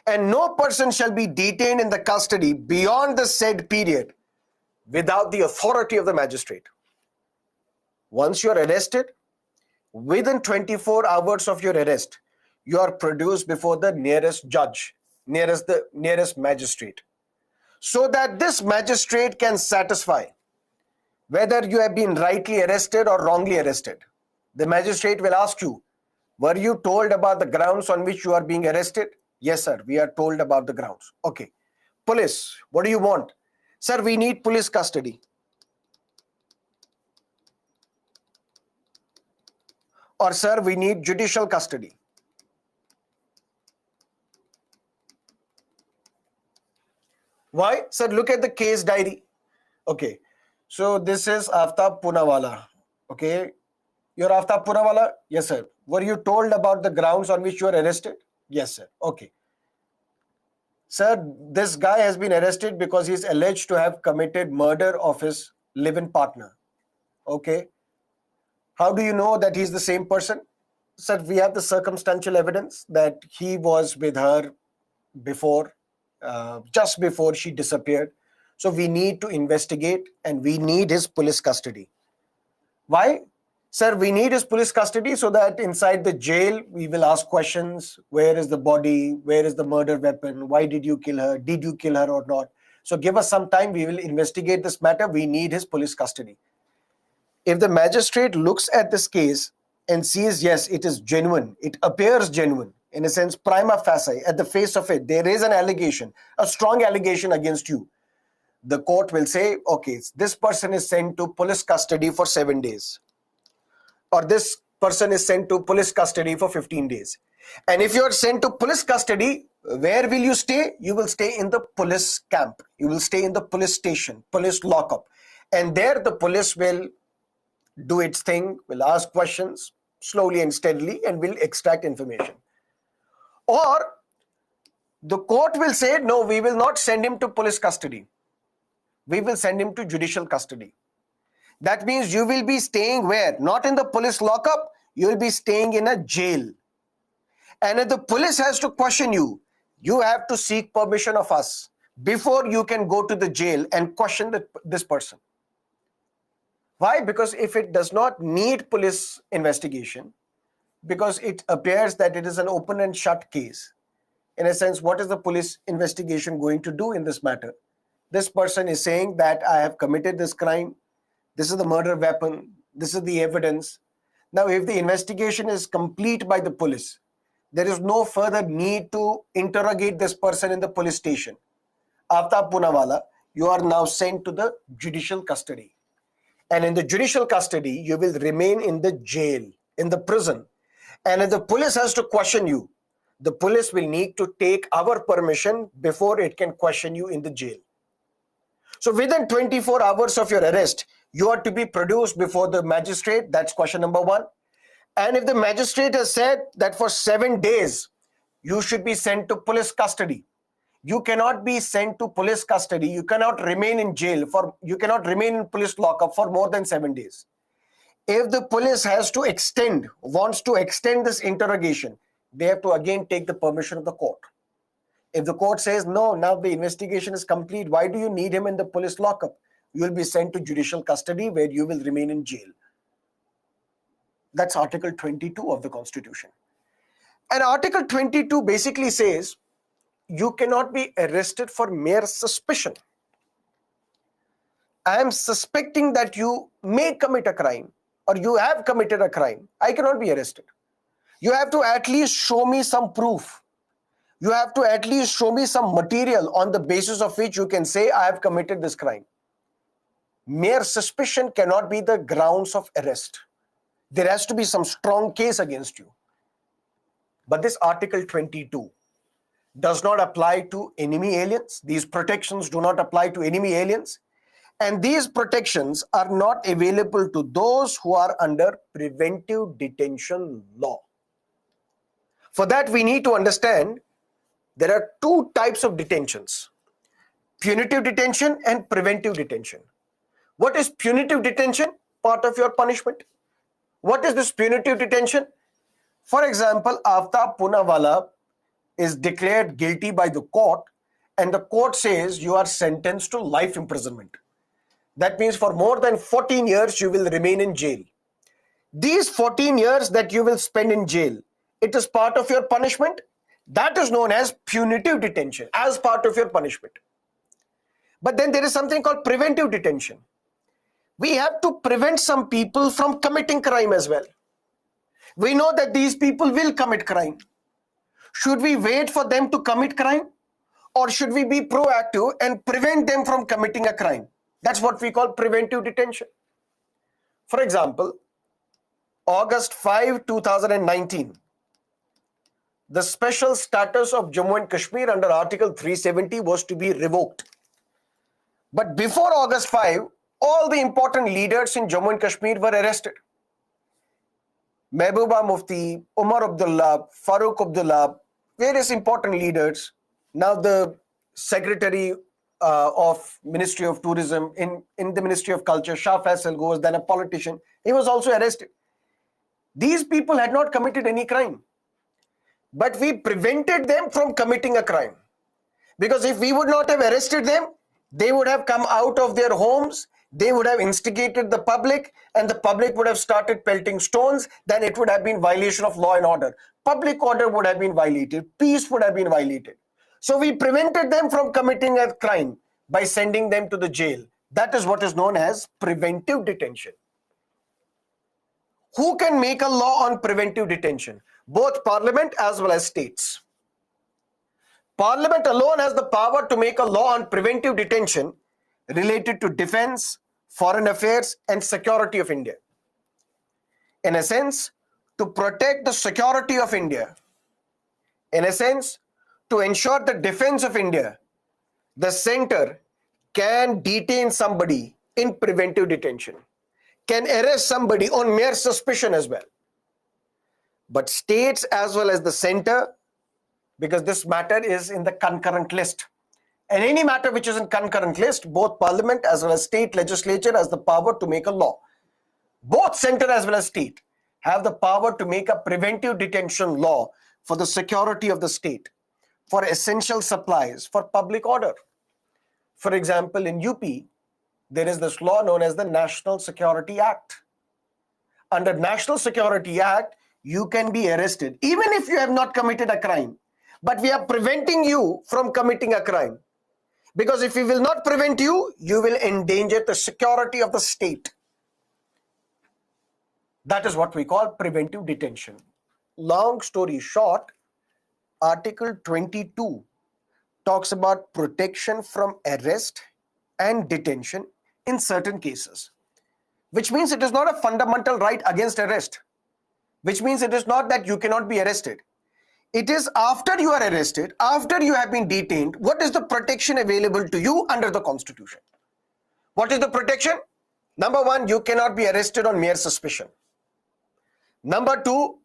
and no person shall be detained in the custody beyond the said period without the authority of the magistrate. Once you are arrested, within 24 hours of your arrest, you are produced before the nearest judge, nearest magistrate, so that this magistrate can satisfy whether you have been rightly arrested or wrongly arrested. The magistrate will ask you, were you told about the grounds on which you are being arrested? Yes, sir, we are told about the grounds. Okay. Police, what do you want? Sir, we need police custody. Or, sir, we need judicial custody. Why? Sir, look at the case diary. Okay. So this is Aftab Poonawalla. Okay. You're Aftab Poonawalla? Yes, sir. Were you told about the grounds on which you are arrested? Yes, sir. Okay. Sir, this guy has been arrested because he is alleged to have committed murder of his live-in partner. Okay. How do you know that he's the same person? Sir, we have the circumstantial evidence that he was with her before, just before she disappeared. So we need to investigate and we need his police custody. Why? Sir, we need his police custody so that inside the jail, we will ask questions. Where is the body? Where is the murder weapon? Why did you kill her? Did you kill her or not? So give us some time. We will investigate this matter. We need his police custody. If the magistrate looks at this case and sees, yes, it is genuine, it appears genuine, in a sense, prima facie, at the face of it, there is an allegation, a strong allegation against you, the court will say, okay, this person is sent to police custody for 7 days. Or this person is sent to police custody for 15 days. And if you are sent to police custody, where will you stay? You will stay in the police camp. You will stay in the police station, police lockup. And there the police will do its thing, will ask questions slowly and steadily and will extract information. Or the court will say, no, we will not send him to police custody. We will send him to judicial custody. That means you will be staying where? Not in the police lockup, you will be staying in a jail. And if the police has to question you, you have to seek permission of us before you can go to the jail and question this person. Why? Because if it does not need police investigation, because it appears that it is an open and shut case. In a sense, what is the police investigation going to do in this matter? This person is saying that I have committed this crime. This is the murder weapon. This is the evidence. Now, if the investigation is complete by the police, there is no further need to interrogate this person in the police station. Aftab Poonawalla, you are now sent to the judicial custody. And in the judicial custody, you will remain in the jail, in the prison. And if the police has to question you, the police will need to take our permission before it can question you in the jail. So within 24 hours of your arrest, you are to be produced before the magistrate. That's question number one. And if the magistrate has said that for 7 days, you should be sent to police custody, you cannot be sent to police custody. You cannot remain in jail you cannot remain in police lockup for more than 7 days. If the police wants to extend this interrogation, they have to again take the permission of the court. If the court says, no, now the investigation is complete, why do you need him in the police lockup? You will be sent to judicial custody where you will remain in jail. That's Article 22 of the Constitution. And Article 22 basically says, you cannot be arrested for mere suspicion. I am suspecting that you may commit a crime or you have committed a crime. I cannot be arrested. You have to at least show me some proof. You have to at least show me some material on the basis of which you can say I have committed this crime. Mere suspicion cannot be the grounds of arrest. There has to be some strong case against you. But this Article 22 does not apply to enemy aliens. These protections do not apply to enemy aliens. And these protections are not available to those who are under preventive detention law. For that, we need to understand there are two types of detentions: punitive detention and preventive detention. What is punitive detention? Part of your punishment. What is this punitive detention? For example, Aftab Poonawalla is declared guilty by the court, and the court says you are sentenced to life imprisonment. That means for more than 14 years, you will remain in jail. These 14 years that you will spend in jail, it is part of your punishment. That is known as punitive detention, as part of your punishment. But then there is something called preventive detention. We have to prevent some people from committing crime as well. We know that these people will commit crime. Should we wait for them to commit crime? Or should we be proactive and prevent them from committing a crime? That's what we call preventive detention. For example, August 5, 2019, the special status of Jammu and Kashmir under Article 370 was to be revoked. But before August 5, all the important leaders in Jammu and Kashmir were arrested. Mehbooba Mufti, Umar Abdullah, Farooq Abdullah, various important leaders. Now the Secretary of Ministry of Tourism in the Ministry of Culture, Shah Faisal was then a politician. He was also arrested. These people had not committed any crime. But we prevented them from committing a crime. Because if we would not have arrested them, they would have come out of their homes, they would have instigated the public, and the public would have started pelting stones. Then it would have been violation of law and order. Public order would have been violated. Peace would have been violated. So we prevented them from committing a crime by sending them to the jail. That is what is known as preventive detention. Who can make a law on preventive detention? Both Parliament as well as states. Parliament alone has the power to make a law on preventive detention related to defense, foreign affairs, and security of India. In a sense, to protect the security of India. In a sense, to ensure the defense of India, the center can detain somebody in preventive detention, can arrest somebody on mere suspicion as well. But states as well as the center, because this matter is in the concurrent list. And any matter which is in concurrent list, both Parliament as well as state legislature has the power to make a law. Both center as well as state have the power to make a preventive detention law for the security of the state, for essential supplies, for public order. For example, in UP, there is this law known as the National Security Act. Under National Security Act, you can be arrested, even if you have not committed a crime. But we are preventing you from committing a crime. Because if we will not prevent you, you will endanger the security of the state. That is what we call preventive detention. Long story short, Article 22 talks about protection from arrest and detention in certain cases, which means it is not a fundamental right against arrest, which means it is not that you cannot be arrested. It is after you are arrested, after you have been detained, what is the protection available to you under the Constitution? What is the protection? Number one, you cannot be arrested on mere suspicion. Number two,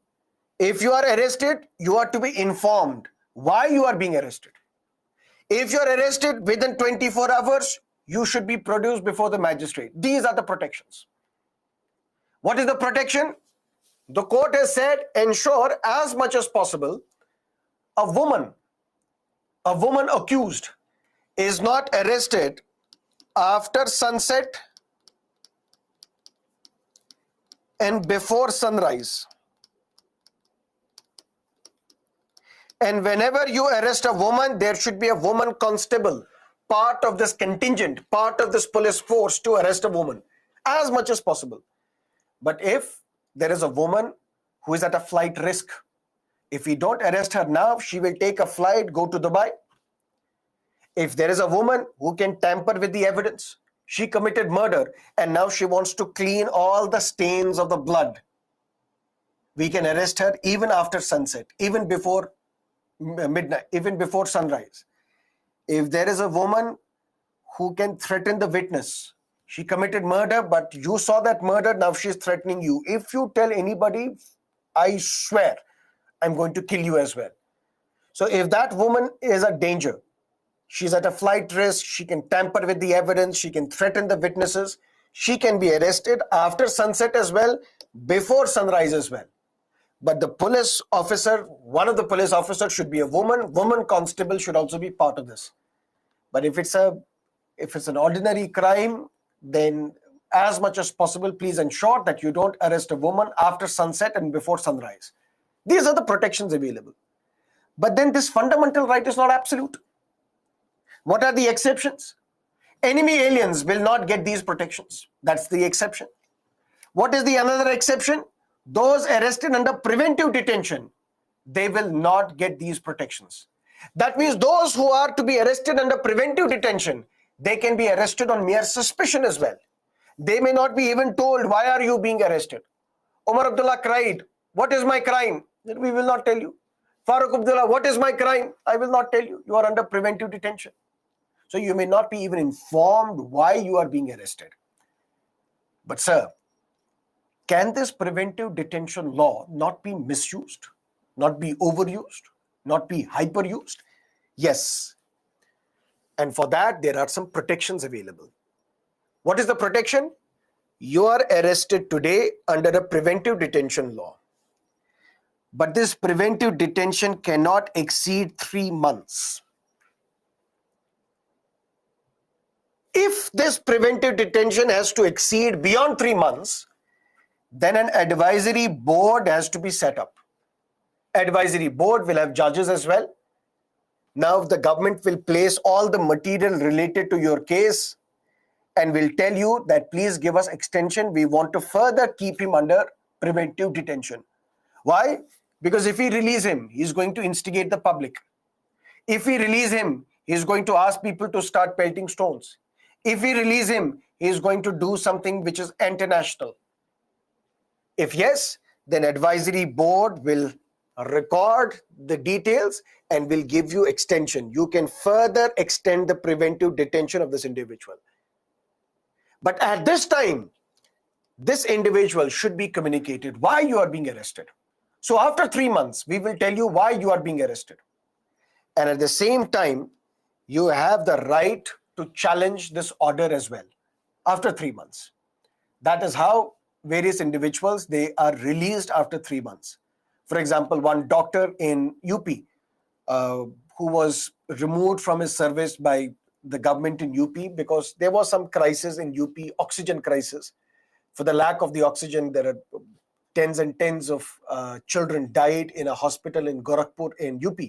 if you are arrested, you are to be informed why you are being arrested. If you are arrested within 24 hours, you should be produced before the magistrate. These are the protections. What is the protection? The court has said, ensure as much as possible a woman accused is not arrested after sunset and before sunrise. And whenever you arrest a woman, there should be a woman constable, part of this contingent, part of this police force to arrest a woman as much as possible. But if there is a woman who is at a flight risk, if we don't arrest her now, she will take a flight, go to Dubai. If there is a woman who can tamper with the evidence, she committed murder and now she wants to clean all the stains of the blood, we can arrest her even after sunset, even before midnight, even before sunrise. If there is a woman who can threaten the witness, she committed murder, but you saw that murder, now she's threatening you. If you tell anybody, I swear, I'm going to kill you as well. So if that woman is a danger, she's at a flight risk, she can tamper with the evidence, she can threaten the witnesses, she can be arrested after sunset as well, before sunrise as well. but the police officer, one of the police officers should be a woman. Woman constable should also be part of this. But if it's an ordinary crime, then as much as possible, please ensure that you don't arrest a woman after sunset and before sunrise. These are the protections available. But then this fundamental right is not absolute. What are the exceptions? Enemy aliens will not get these protections. That's the exception. What is the another exception? Those arrested under preventive detention, they will not get these protections. That means those who are to be arrested under preventive detention, they can be arrested on mere suspicion as well. They may not be even told, why are you being arrested? Omar Abdullah cried, what is my crime? We will not tell you. Farooq Abdullah, what is my crime? I will not tell you. You are under preventive detention. So you may not be even informed why you are being arrested. But sir, can this preventive detention law not be misused, not be overused, not be hyperused? Yes. And for that, there are some protections available. What is the protection? You are arrested today under a preventive detention law. But this preventive detention cannot exceed 3 months. If this preventive detention has to exceed beyond 3 months, then an advisory board has to be set up. Advisory board will have judges as well. Now the government will place all the material related to your case and will tell you that please give us extension. We want to further keep him under preventive detention. Why? Because if we release him, he's going to instigate the public. If we release him, he's going to ask people to start pelting stones. If we release him, he's going to do something which is international. If yes, then advisory board will record the details and will give you extension. You can further extend the preventive detention of this individual. But at this time, this individual should be communicated why you are being arrested. So after 3 months, we will tell you why you are being arrested. And at the same time, you have the right to challenge this order as well after 3 months. That is how various individuals, they are released after 3 months. For example, one doctor in UP who was removed from his service by the government in UP because there was some crisis in UP, oxygen crisis. For the lack of the oxygen, there are tens and tens of children died in a hospital in Gorakhpur in UP.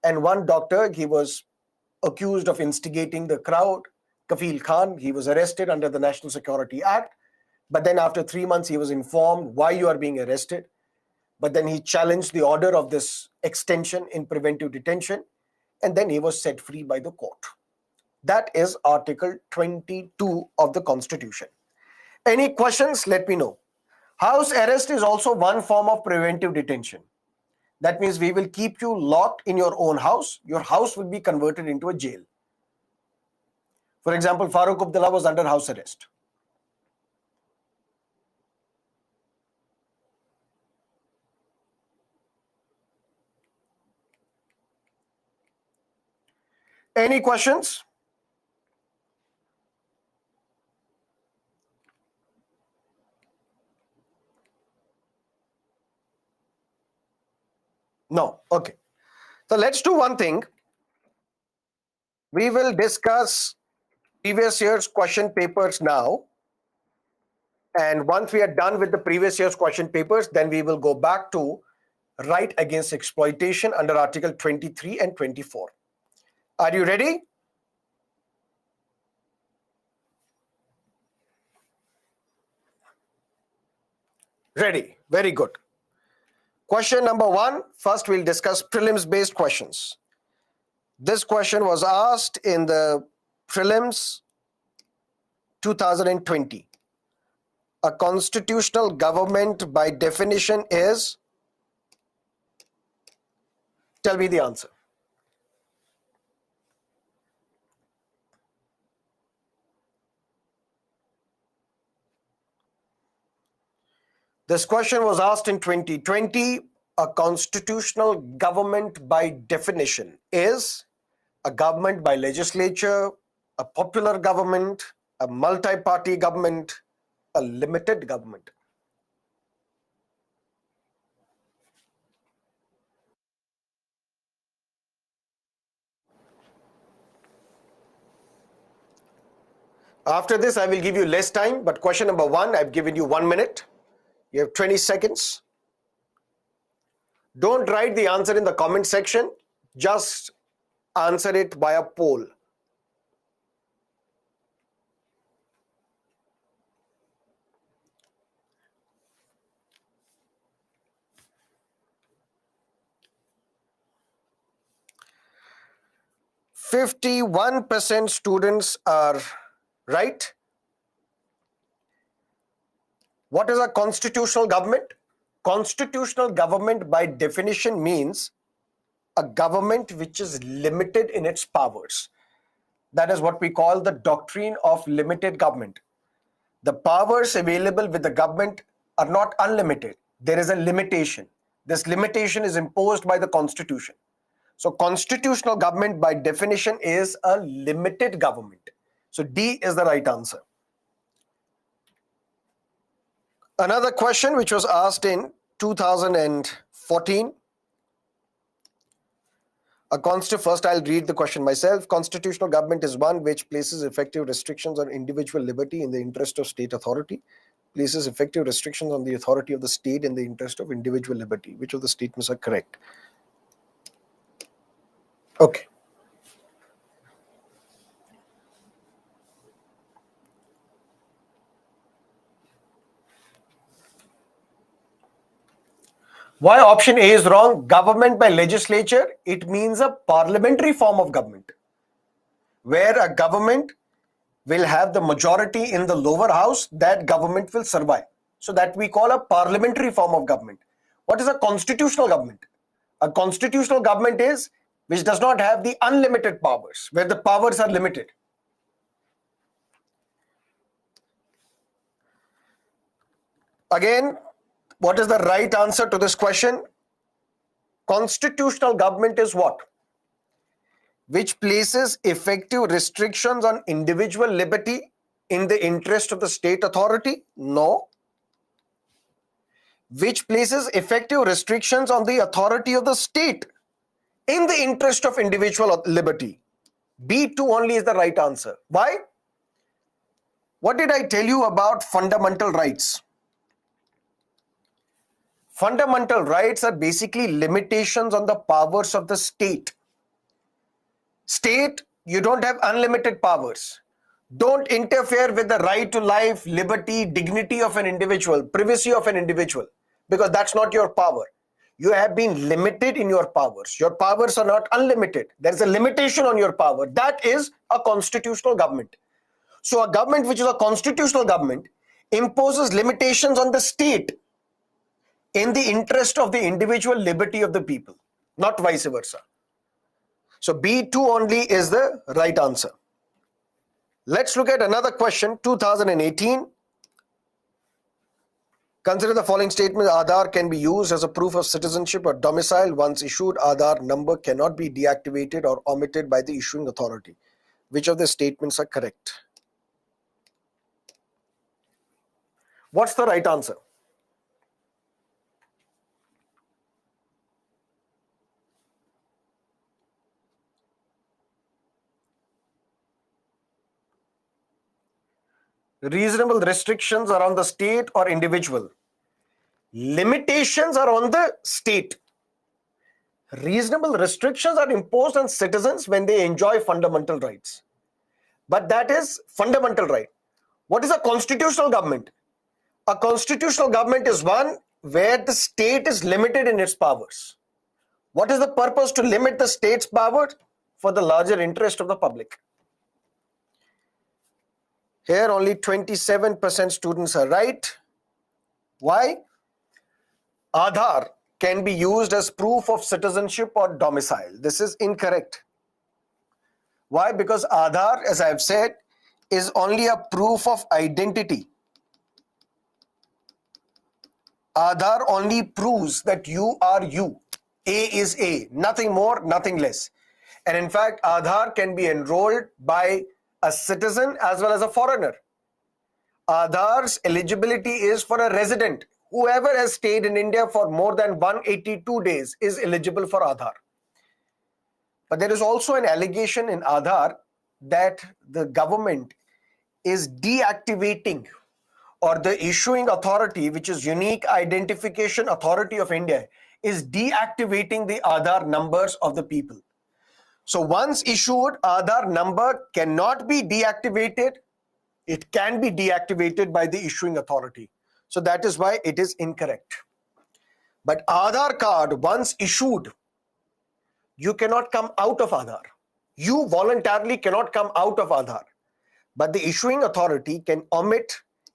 And one doctor, he was accused of instigating the crowd, Kafil Khan. He was arrested under the National Security Act. But then after 3 months, he was informed why you are being arrested. But then he challenged the order of this extension in preventive detention. And then he was set free by the court. That is Article 22 of the Constitution. Any questions? Let me know. House arrest is also one form of preventive detention. That means we will keep you locked in your own house. Your house will be converted into a jail. For example, Farooq Abdullah was under house arrest. Any questions? No. Okay. So let's do one thing. We will discuss previous year's question papers now. And once we are done with the previous year's question papers, then we will go back to right against exploitation under Article 23 and 24. Are you ready? Ready. Very good. Question number 1. First, we'll discuss prelims-based questions. This question was asked in the prelims 2020. A constitutional government by definition is? Tell me the answer. This question was asked in 2020. A constitutional government by definition is a government by legislature, a popular government, a multi-party government, a limited government. After this, I will give you less time, but question number 1, I've given you 1 minute. You have 20 seconds. Don't write the answer in the comment section. Just answer it via poll. %51% students are right. What is a constitutional government? Constitutional government by definition means a government which is limited in its powers. That is what we call the doctrine of limited government. The powers available with the government are not unlimited. There is a limitation. This limitation is imposed by the Constitution. So constitutional government by definition is a limited government. So D is the right answer. Another question which was asked in 2014. First, I'll read the question myself. Constitutional government is one which places effective restrictions on individual liberty in the interest of state authority. Places effective restrictions on the authority of the state in the interest of individual liberty. Which of the statements are correct? Okay. Why option A is wrong? Government by legislature, it means a parliamentary form of government, where a government will have the majority in the lower house, that government will survive. So that we call a parliamentary form of government. What is a constitutional government? A constitutional government is which does not have the unlimited powers, where the powers are limited. Again, what is the right answer to this question? Constitutional government is what? Which places effective restrictions on individual liberty in the interest of the state authority? No. Which places effective restrictions on the authority of the state in the interest of individual liberty? B2 only is the right answer. Why? What did I tell you about fundamental rights? Fundamental rights are basically limitations on the powers of the state. State, you don't have unlimited powers. Don't interfere with the right to life, liberty, dignity of an individual, privacy of an individual, because that's not your power. You have been limited in your powers. Your powers are not unlimited. There is a limitation on your power. That is a constitutional government. So a government which is a constitutional government imposes limitations on the state in the interest of the individual liberty of the people, not vice versa. So B2 only is the right answer. Let's look at another question, 2018. Consider the following statement. Aadhaar can be used as a proof of citizenship or domicile. Once issued, Aadhaar number cannot be deactivated or omitted by the issuing authority. Which of the statements are correct? What's the right answer? Reasonable restrictions are on the state or individual. Limitations are on the state. Reasonable restrictions are imposed on citizens when they enjoy fundamental rights. But that is fundamental right. What is a constitutional government? A constitutional government is one where the state is limited in its powers. What is the purpose to limit the state's power? For the larger interest of the public. Here only 27% students are right. Why? Aadhaar can be used as proof of citizenship or domicile. This is incorrect. Why? Because Aadhaar, as I have said, is only a proof of identity. Aadhaar only proves that you are you. A is A, nothing more, nothing less. And in fact, Aadhaar can be enrolled by a citizen as well as a foreigner. Aadhaar's eligibility is for a resident. Whoever has stayed in India for more than 182 days is eligible for Aadhaar. But there is also an allegation in Aadhaar that the government is deactivating, or the issuing authority, which is Unique Identification Authority of India, is deactivating the Aadhaar numbers of the people. So once issued, Aadhaar number cannot be deactivated. It can be deactivated by the issuing authority. So that is why it is incorrect. But Aadhaar card, once issued, you cannot come out of Aadhaar. You voluntarily cannot come out of Aadhaar. But the issuing authority can omit,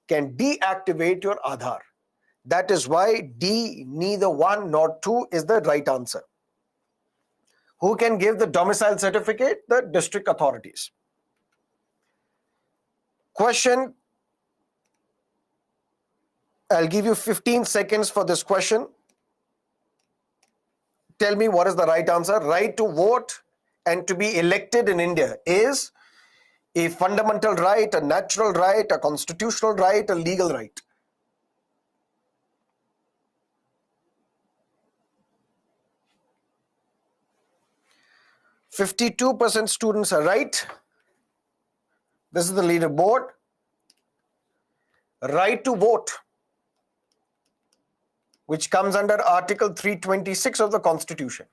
can deactivate your Aadhaar. That is why D, neither 1 nor 2 is the right answer. Who can give the domicile certificate? The district authorities. Question. I'll give you 15 seconds for this question. Tell me what is the right answer. Right to vote and to be elected in India is a fundamental right, a natural right, a constitutional right, a legal right. %52% students are right. This is the leaderboard. Right to vote, which comes under Article 326 of the Constitution.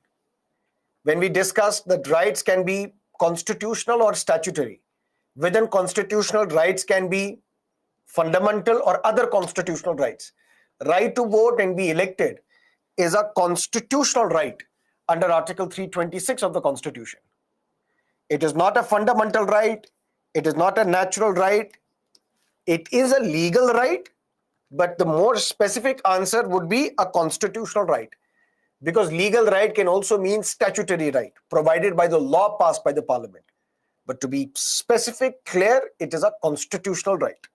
When we discussed that rights can be constitutional or statutory, within constitutional rights can be fundamental or other constitutional rights. Right to vote and be elected is a constitutional right under Article 326 of the Constitution. It is not a fundamental right. It is not a natural right. It is a legal right, but the more specific answer would be a constitutional right, because legal right can also mean statutory right provided by the law passed by the parliament. But to be specific, clear, it is a constitutional right.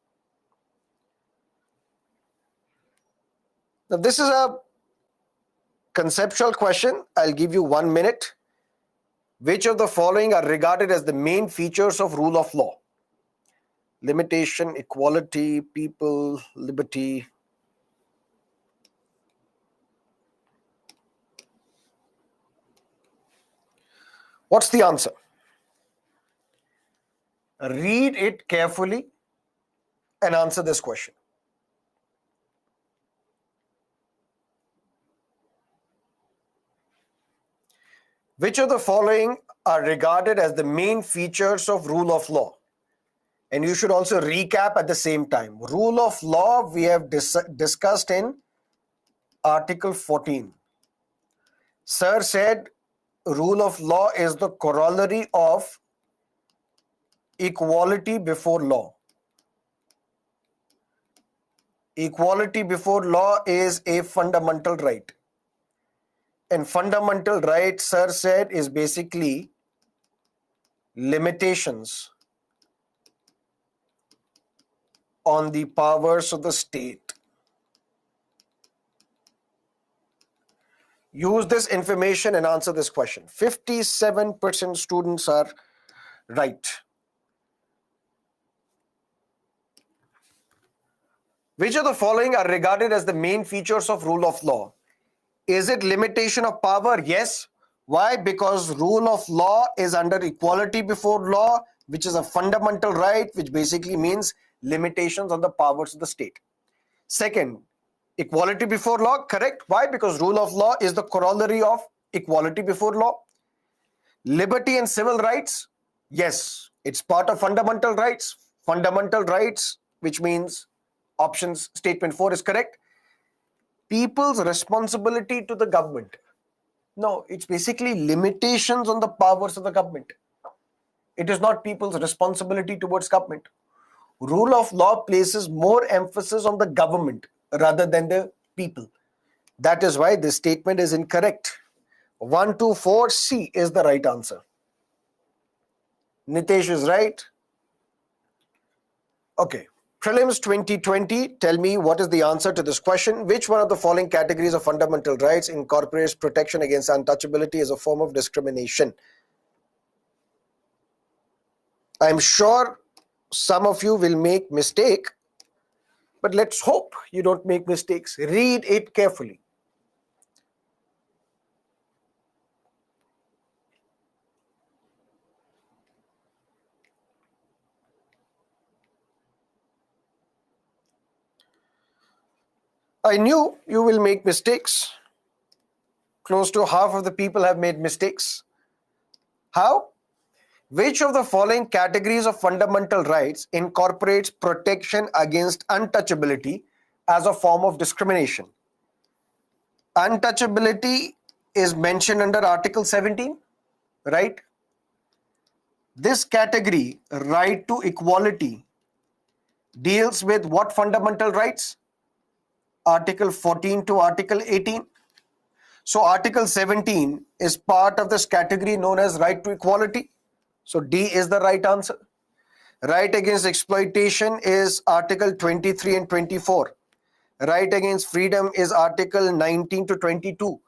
Now, this is a conceptual question. I'll give you 1 minute. Which of the following are regarded as the main features of rule of law? Limitation, equality, people, liberty. What's the answer? Read it carefully and answer this question. Which of the following are regarded as the main features of rule of law? And you should also recap at the same time. Rule of law we have discussed in Article 14. Sir said rule of law is the corollary of equality before law. Equality before law is a fundamental right. And fundamental right, sir said, is basically limitations on the powers of the state. Use this information and answer this question. 57% students are right. Which of the following are regarded as the main features of rule of law? Is it limitation of power? Yes. Why? Because rule of law is under equality before law, which is a fundamental right, which basically means limitations on the powers of the state. Second, equality before law, correct. Why? Because rule of law is the corollary of equality before law. Liberty and civil rights, yes, it's part of fundamental rights. Fundamental rights, which means options statement 4 is correct. People's responsibility to the government. No, it's basically limitations on the powers of the government. It is not people's responsibility towards government. Rule of law places more emphasis on the government rather than the people. That is why this statement is incorrect. 1, 2, 4, C is the right answer. Nitesh is right. Okay. Prelims 2020, tell me what is the answer to this question. Which one of the following categories of fundamental rights incorporates protection against untouchability as a form of discrimination? I'm sure some of you will make mistake, but let's hope you don't make mistakes. Read it carefully. I knew you will make mistakes. Close to half of the people have made mistakes. How? Which of the following categories of fundamental rights incorporates protection against untouchability as a form of discrimination? Untouchability is mentioned under Article 17, right? This category, right to equality, deals with what fundamental rights? Article 14 to Article 18. So Article 17 is part of this category known as right to equality. So D is the right answer. Right against exploitation is Article 23 and 24. Right against freedom is Article 19 to 22.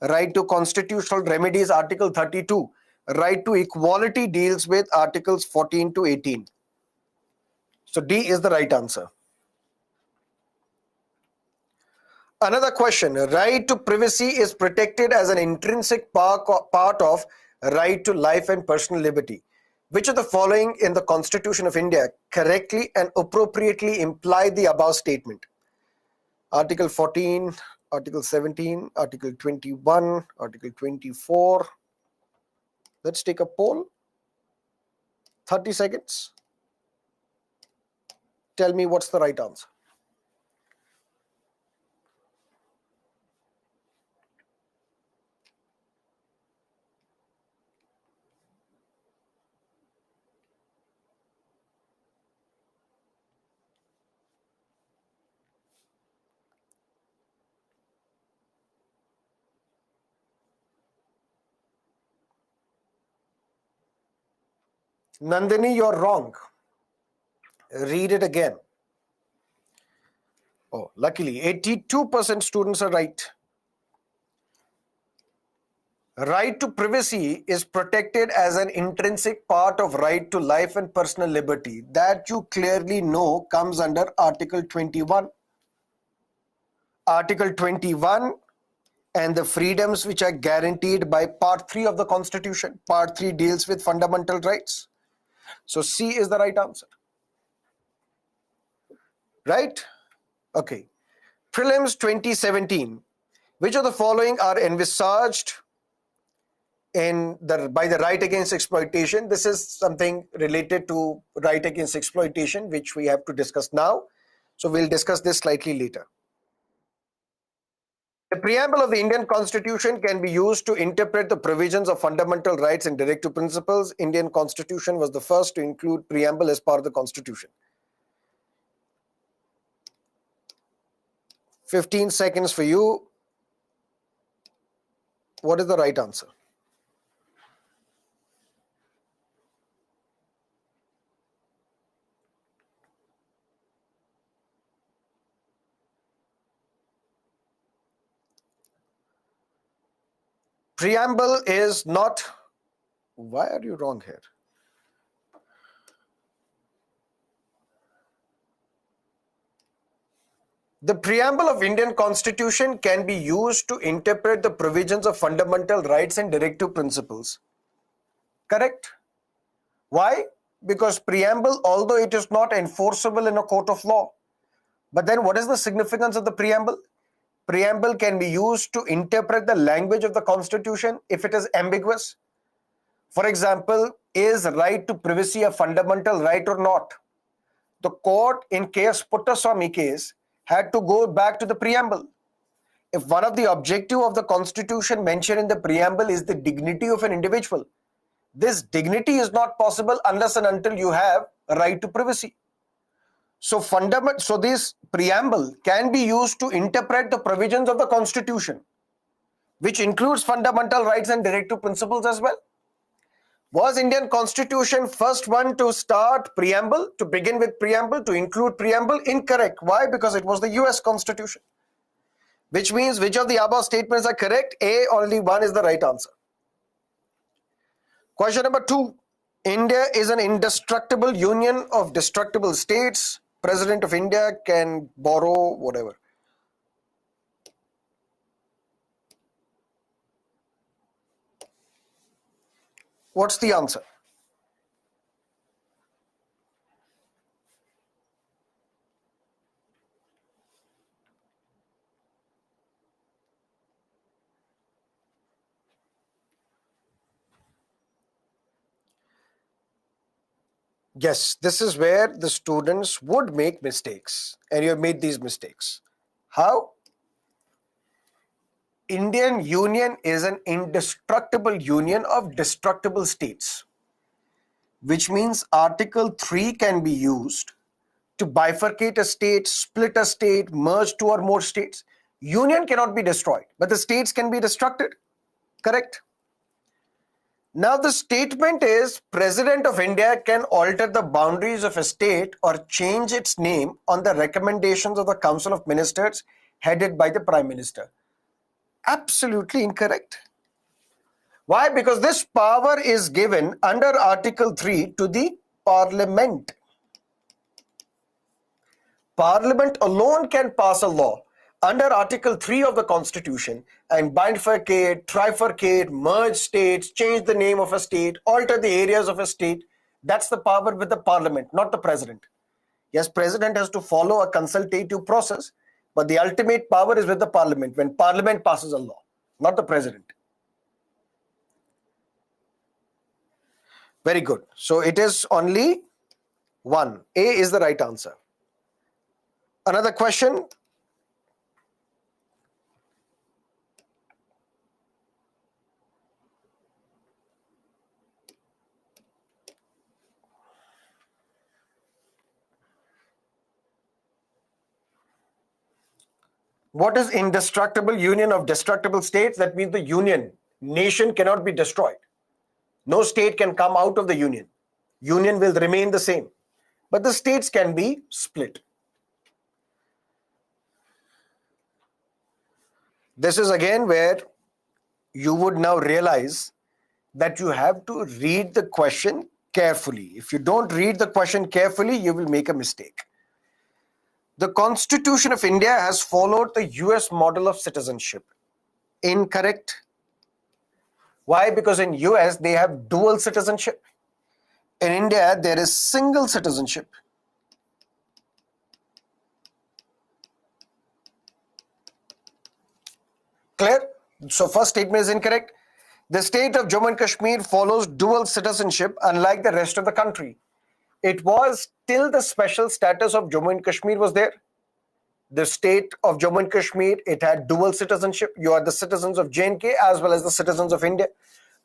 Right to constitutional remedies, Article 32. Right to equality deals with Articles 14 to 18. So D is the right answer. Another question. Right to privacy is protected as an intrinsic part of right to life and personal liberty. Which of the following in the Constitution of India correctly and appropriately imply the above statement? Article 14, Article 17, Article 21, Article 24. Let's take a poll. 30 seconds. Tell me what's the right answer. Nandini, you're wrong. Read it again. Oh, luckily, 82% students are right. Right to privacy is protected as an intrinsic part of right to life and personal liberty. That you clearly know comes under Article 21. Article 21 and the freedoms which are guaranteed by Part 3 of the Constitution. Part 3 deals with fundamental rights. So C is the right answer. Right? Okay. Prelims 2017. Which of the following are envisaged by the right against exploitation? This is something related to right against exploitation, which we have to discuss now. So we'll discuss this slightly later. The preamble of the Indian Constitution can be used to interpret the provisions of fundamental rights and directive principles. Indian Constitution was the first to include preamble as part of the Constitution. 15 seconds for you. What is the right answer? Preamble is not. Why are you wrong here? The preamble of Indian Constitution can be used to interpret the provisions of fundamental rights and directive principles. Correct? Why? Because preamble, although it is not enforceable in a court of law, but then what is the significance of the preamble? Preamble can be used to interpret the language of the Constitution if it is ambiguous. For example, is right to privacy a fundamental right or not? The court in case Puttaswamy case had to go back to the preamble. If one of the objective of the Constitution mentioned in the preamble is the dignity of an individual, this dignity is not possible unless and until you have a right to privacy. So this preamble can be used to interpret the provisions of the Constitution, which includes fundamental rights and directive principles as well. Was Indian Constitution first one to start preamble, to begin with preamble, to include preamble? Incorrect. Why? Because it was the US Constitution. Which means which of the above statements are correct? A, only one is the right answer. Question number 2. India is an indestructible union of destructible states. President of India can borrow whatever. What's the answer? Yes, this is where the students would make mistakes, and you have made these mistakes. How? Indian Union is an indestructible union of destructible states, which means Article 3 can be used to bifurcate a state, split a state, merge two or more states. Union cannot be destroyed, but the states can be destructed. Correct? Now the statement is President of India can alter the boundaries of a state or change its name on the recommendations of the Council of Ministers headed by the Prime Minister. Absolutely incorrect. Why? Because this power is given under Article 3 to the Parliament. Parliament alone can pass a law under Article 3 of the Constitution and bifurcate, trifurcate, merge states, change the name of a state, alter the areas of a state. That's the power with the Parliament, not the President. Yes, President has to follow a consultative process, but the ultimate power is with the Parliament when Parliament passes a law, not the President. Very good. So it is only one. A is the right answer. Another question. What is indestructible union of destructible states? That means the union, nation cannot be destroyed. No state can come out of the union. Union will remain the same, but the states can be split. This is again where you would now realize that you have to read the question carefully. If you don't read the question carefully, you will make a mistake. The Constitution of India has followed the US model of citizenship. Incorrect. Why? Because in US they have dual citizenship. In India there is single citizenship. Clear? So first statement is incorrect. The state of Jammu and Kashmir follows dual citizenship unlike the rest of the country. It was till the special status of Jammu and Kashmir was there. The state of Jammu and Kashmir, it had dual citizenship. You are the citizens of J&K as well as the citizens of India.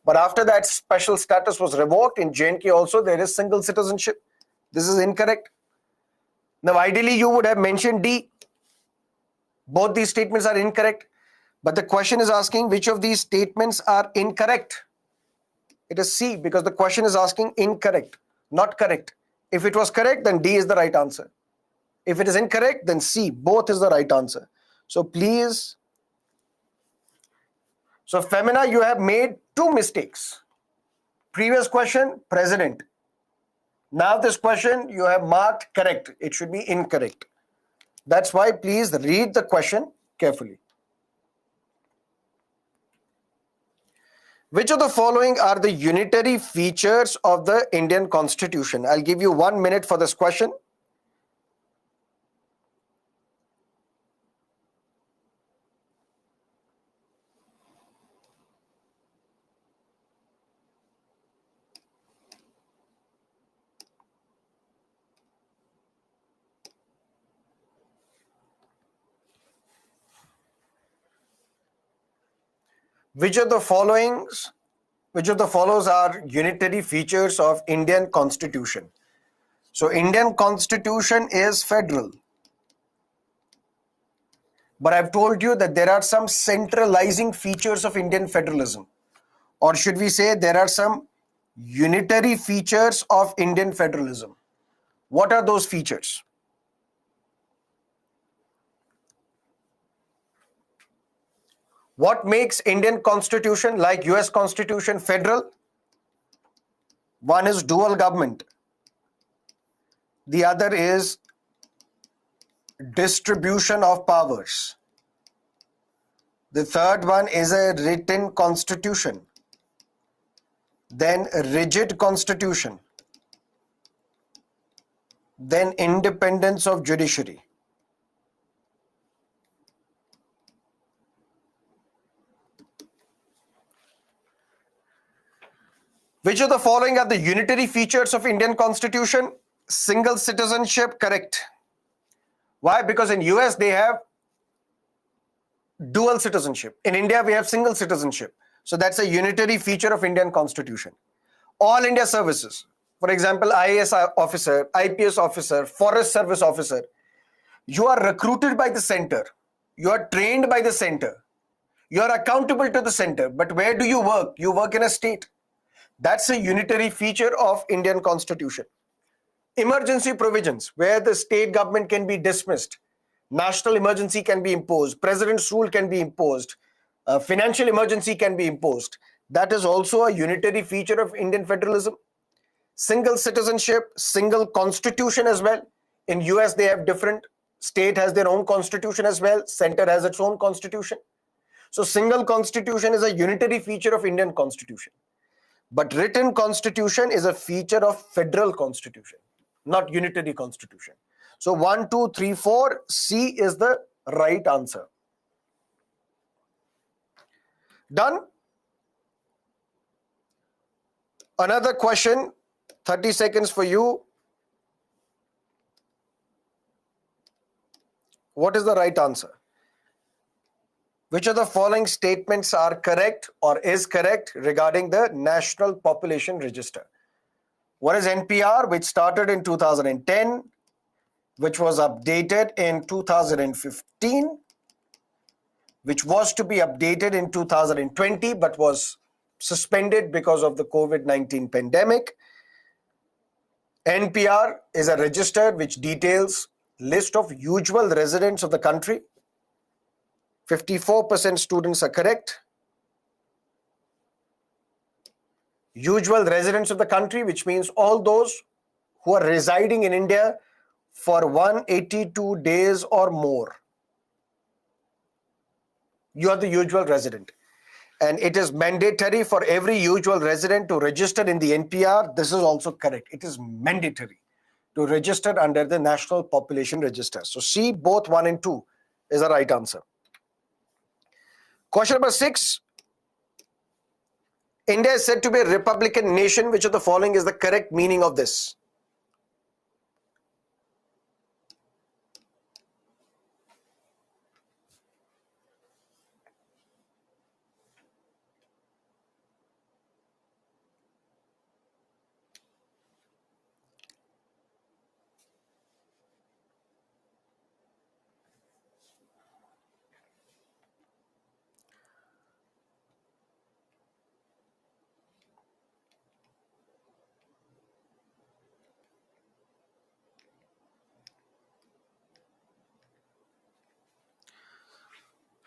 But after that special status was revoked, in J&K also there is single citizenship. This is incorrect. Now ideally you would have mentioned D. Both these statements are incorrect. But the question is asking which of these statements are incorrect. It is C because the question is asking incorrect, not correct. If it was correct, then D is the right answer. If it is incorrect, then C, both is the right answer. So please. So Femina, you have made two mistakes. Previous question, president. Now this question, you have marked correct. It should be incorrect. That's why please read the question carefully. Which of the following are the unitary features of the Indian Constitution? I'll give you 1 minute for this question. Which of the follows are unitary features of Indian Constitution? So Indian Constitution is federal. But I've told you that there are some centralizing features of Indian federalism. Or should we say there are some unitary features of Indian federalism? What are those features? What makes Indian Constitution, like US Constitution, federal? One is dual government. The other is distribution of powers. The third one is a written constitution. Then a rigid constitution. Then independence of judiciary. Which of the following are the unitary features of Indian Constitution? Single citizenship, correct. Why? Because in US they have dual citizenship. In India we have single citizenship. So that's a unitary feature of Indian Constitution. All India services, for example, IAS officer, IPS officer, forest service officer, you are recruited by the center. You are trained by the center. You are accountable to the center. But where do you work? You work in a state. That's a unitary feature of Indian Constitution. Emergency provisions, where the state government can be dismissed, national emergency can be imposed, president's rule can be imposed, financial emergency can be imposed. That is also a unitary feature of Indian federalism. Single citizenship, single constitution as well. In US they have different, state has their own constitution as well, center has its own constitution. So single constitution is a unitary feature of Indian Constitution. But written constitution is a feature of federal constitution, not unitary constitution. So 1, 2, 3, 4, C is the right answer. Done? Another question, 30 seconds for you. What is the right answer? Which of the following statements are correct or is correct regarding the National Population Register? What is NPR, which started in 2010, which was updated in 2015, which was to be updated in 2020, but was suspended because of the COVID-19 pandemic. NPR is a register which details list of usual residents of the country. 54% students are correct. Usual residents of the country, which means all those who are residing in India for 182 days or more. You are the usual resident. And it is mandatory for every usual resident to register in the NPR. This is also correct. It is mandatory to register under the National Population Register. So C, both 1 and 2 is the right answer. Question number 6. India is said to be a republican nation. Which of the following is the correct meaning of this?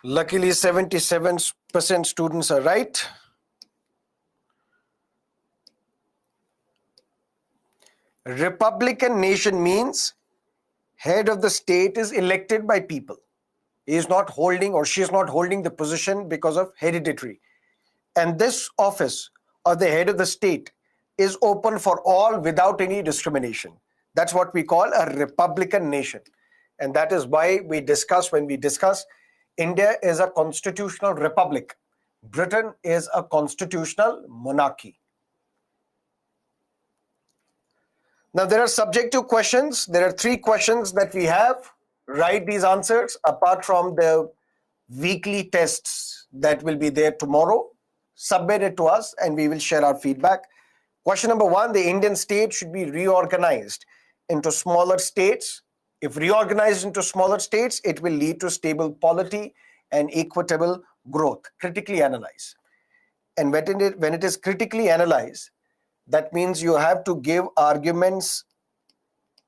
Luckily, 77% students are right. Republican nation means head of the state is elected by people. He is not holding or she is not holding the position because of hereditary. And this office of the head of the state is open for all without any discrimination. That's what we call a republican nation. And that is why when we discuss, India is a constitutional republic. Britain is a constitutional monarchy. Now, there are subjective questions. There are 3 questions that we have. Write these answers apart from the weekly tests that will be there tomorrow. Submit it to us and we will share our feedback. Question number 1, the Indian state should be reorganized into smaller states. If reorganized into smaller states, it will lead to stable polity and equitable growth. Critically analyze. And when it is critically analyzed, that means you have to give arguments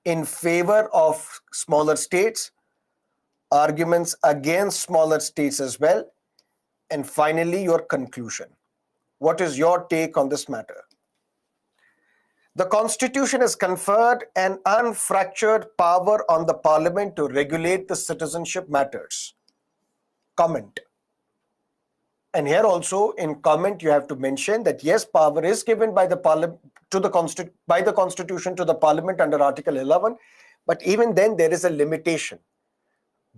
in favor of smaller states, arguments against smaller states as well, and finally your conclusion. What is your take on this matter? The Constitution has conferred an unfractured power on the Parliament to regulate the citizenship matters. Comment. And here also in comment you have to mention that yes, power is given by the Constitution to the Parliament under Article 11, but even then there is a limitation.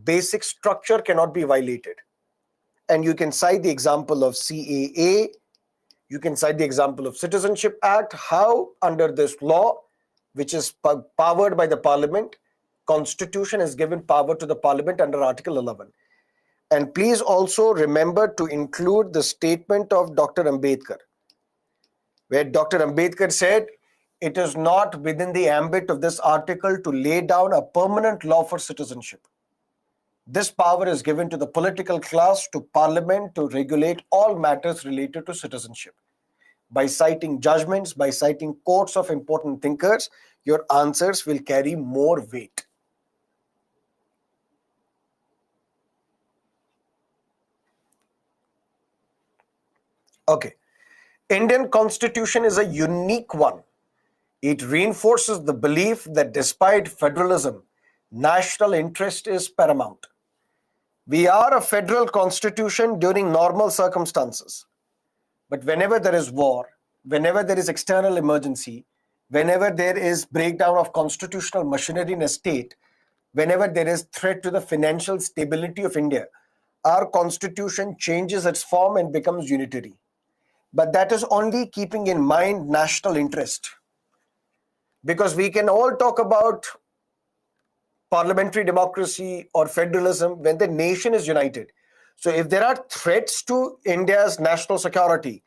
Basic structure cannot be violated. And you can cite the example of CAA. You can cite the example of Citizenship Act, how under this law, which is powered by the Parliament, Constitution is given power to the Parliament under Article 11. And please also remember to include the statement of Dr. Ambedkar, where Dr. Ambedkar said, it is not within the ambit of this article to lay down a permanent law for citizenship. This power is given to the political class, to Parliament, to regulate all matters related to citizenship. By citing judgments, by citing quotes of important thinkers, your answers will carry more weight. Okay. Indian Constitution is a unique one. It reinforces the belief that despite federalism, national interest is paramount. We are a federal constitution during normal circumstances. But whenever there is war, whenever there is external emergency, whenever there is breakdown of constitutional machinery in a state, whenever there is threat to the financial stability of India, our constitution changes its form and becomes unitary. But that is only keeping in mind national interest. Because we can all talk about parliamentary democracy or federalism when the nation is united. So if there are threats to India's national security,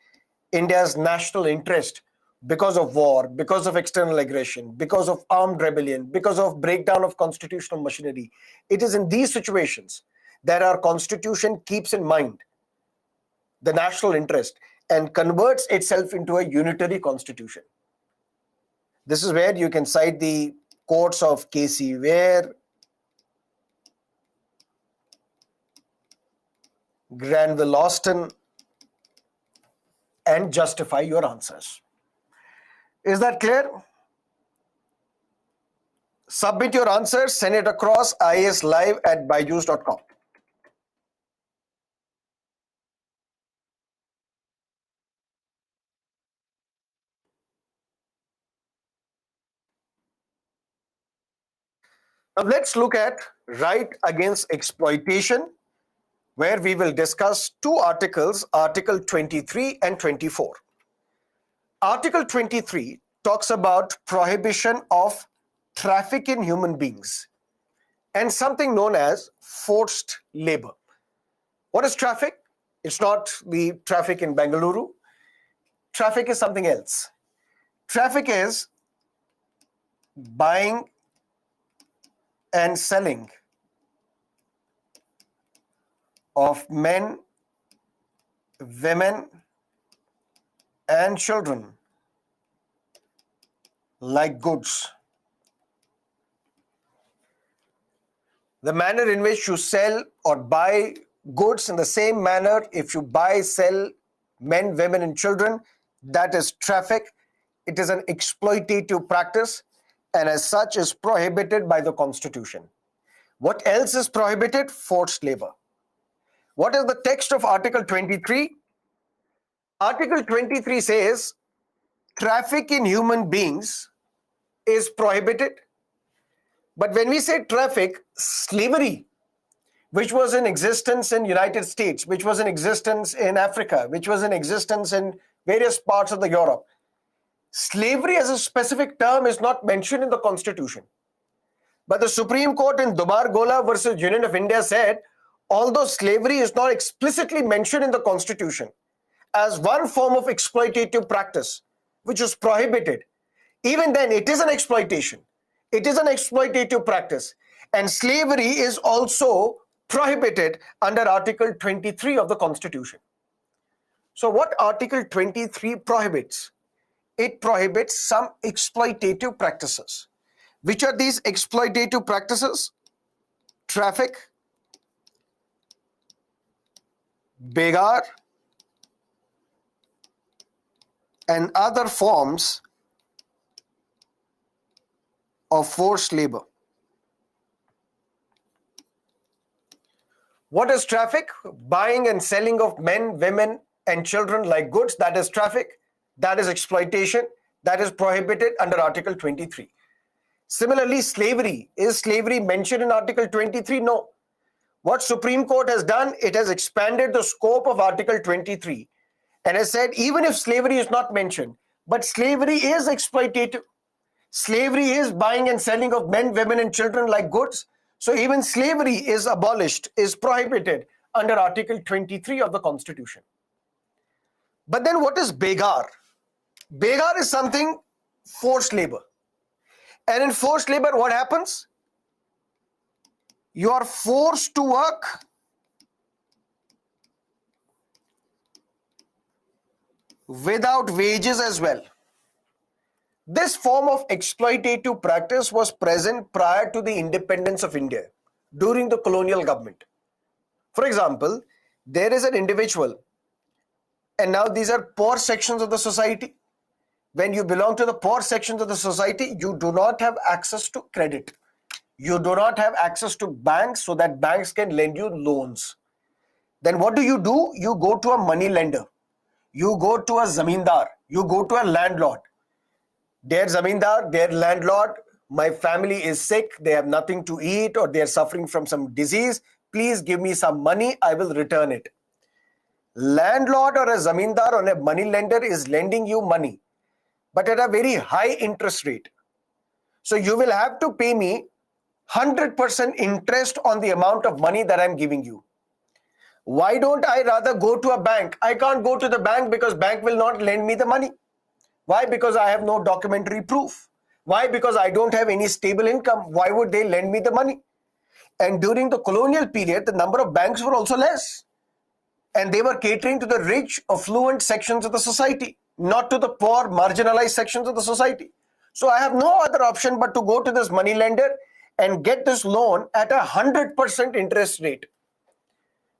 India's national interest, because of war, because of external aggression, because of armed rebellion, because of breakdown of constitutional machinery, it is in these situations that our constitution keeps in mind the national interest and converts itself into a unitary constitution. This is where you can cite the quotes of Casey Ware, Granville Austin, and justify your answers. Is that clear? Submit your answers, send it across iaslive@byju's.com. Now let's look at right against exploitation, where we will discuss two articles, Article 23 and 24. Article 23 talks about prohibition of traffic in human beings and something known as forced labor. What is traffic? It's not the traffic in Bengaluru. Traffic is something else. Traffic is buying and selling of men, women, and children like goods. The manner in which you sell or buy goods in the same manner, if you buy, sell men, women, and children, that is traffic. It is an exploitative practice and as such is prohibited by the Constitution. What else is prohibited? Forced labor. What is the text of Article 23? Article 23 says traffic in human beings is prohibited. But when we say traffic, slavery, which was in existence in United States, which was in existence in Africa, which was in existence in various parts of the Europe, slavery as a specific term is not mentioned in the Constitution. But the Supreme Court in Dubar Gola versus Union of India said, although slavery is not explicitly mentioned in the Constitution as one form of exploitative practice, which is prohibited, even then it is an exploitation. It is an exploitative practice. And slavery is also prohibited under Article 23 of the Constitution. So what Article 23 prohibits? It prohibits some exploitative practices. Which are these exploitative practices? Traffic, begar, and other forms of forced labor. What is traffic? Buying and selling of men, women, and children like goods. That is traffic. That is exploitation. That is prohibited under Article 23. Similarly, slavery. Is slavery mentioned in Article 23? No. What Supreme Court has done, it has expanded the scope of Article 23 And I said, even if slavery is not mentioned, but slavery is exploitative. Slavery is buying and selling of men, women, and children like goods. So even slavery is abolished, is prohibited under Article 23 of the Constitution. But then what is Begar? Begar is something forced labor. And in forced labor, what happens? You are forced to work without wages as well. This form of exploitative practice was present prior to the independence of India during the colonial government. For example, there is an individual, and now these are poor sections of the society. When you belong to the poor sections of the society, you do not have access to credit. You do not have access to banks so that banks can lend you loans. Then what do? You go to a money lender. You go to a zamindar. You go to a landlord. Dear zamindar, dear landlord, my family is sick. They have nothing to eat or they are suffering from some disease. Please give me some money. I will return it. Landlord or a zamindar or a money lender is lending you money, but at a very high interest rate. So you will have to pay me 100% interest on the amount of money that I'm giving you. Why don't I rather go to a bank? I can't go to the bank because bank will not lend me the money. Why? Because I have no documentary proof. Why? Because I don't have any stable income. Why would they lend me the money? And during the colonial period, the number of banks were also less. And they were catering to the rich, affluent sections of the society, not to the poor, marginalized sections of the society. So I have no other option but to go to this money lender and get this loan at 100% interest rate,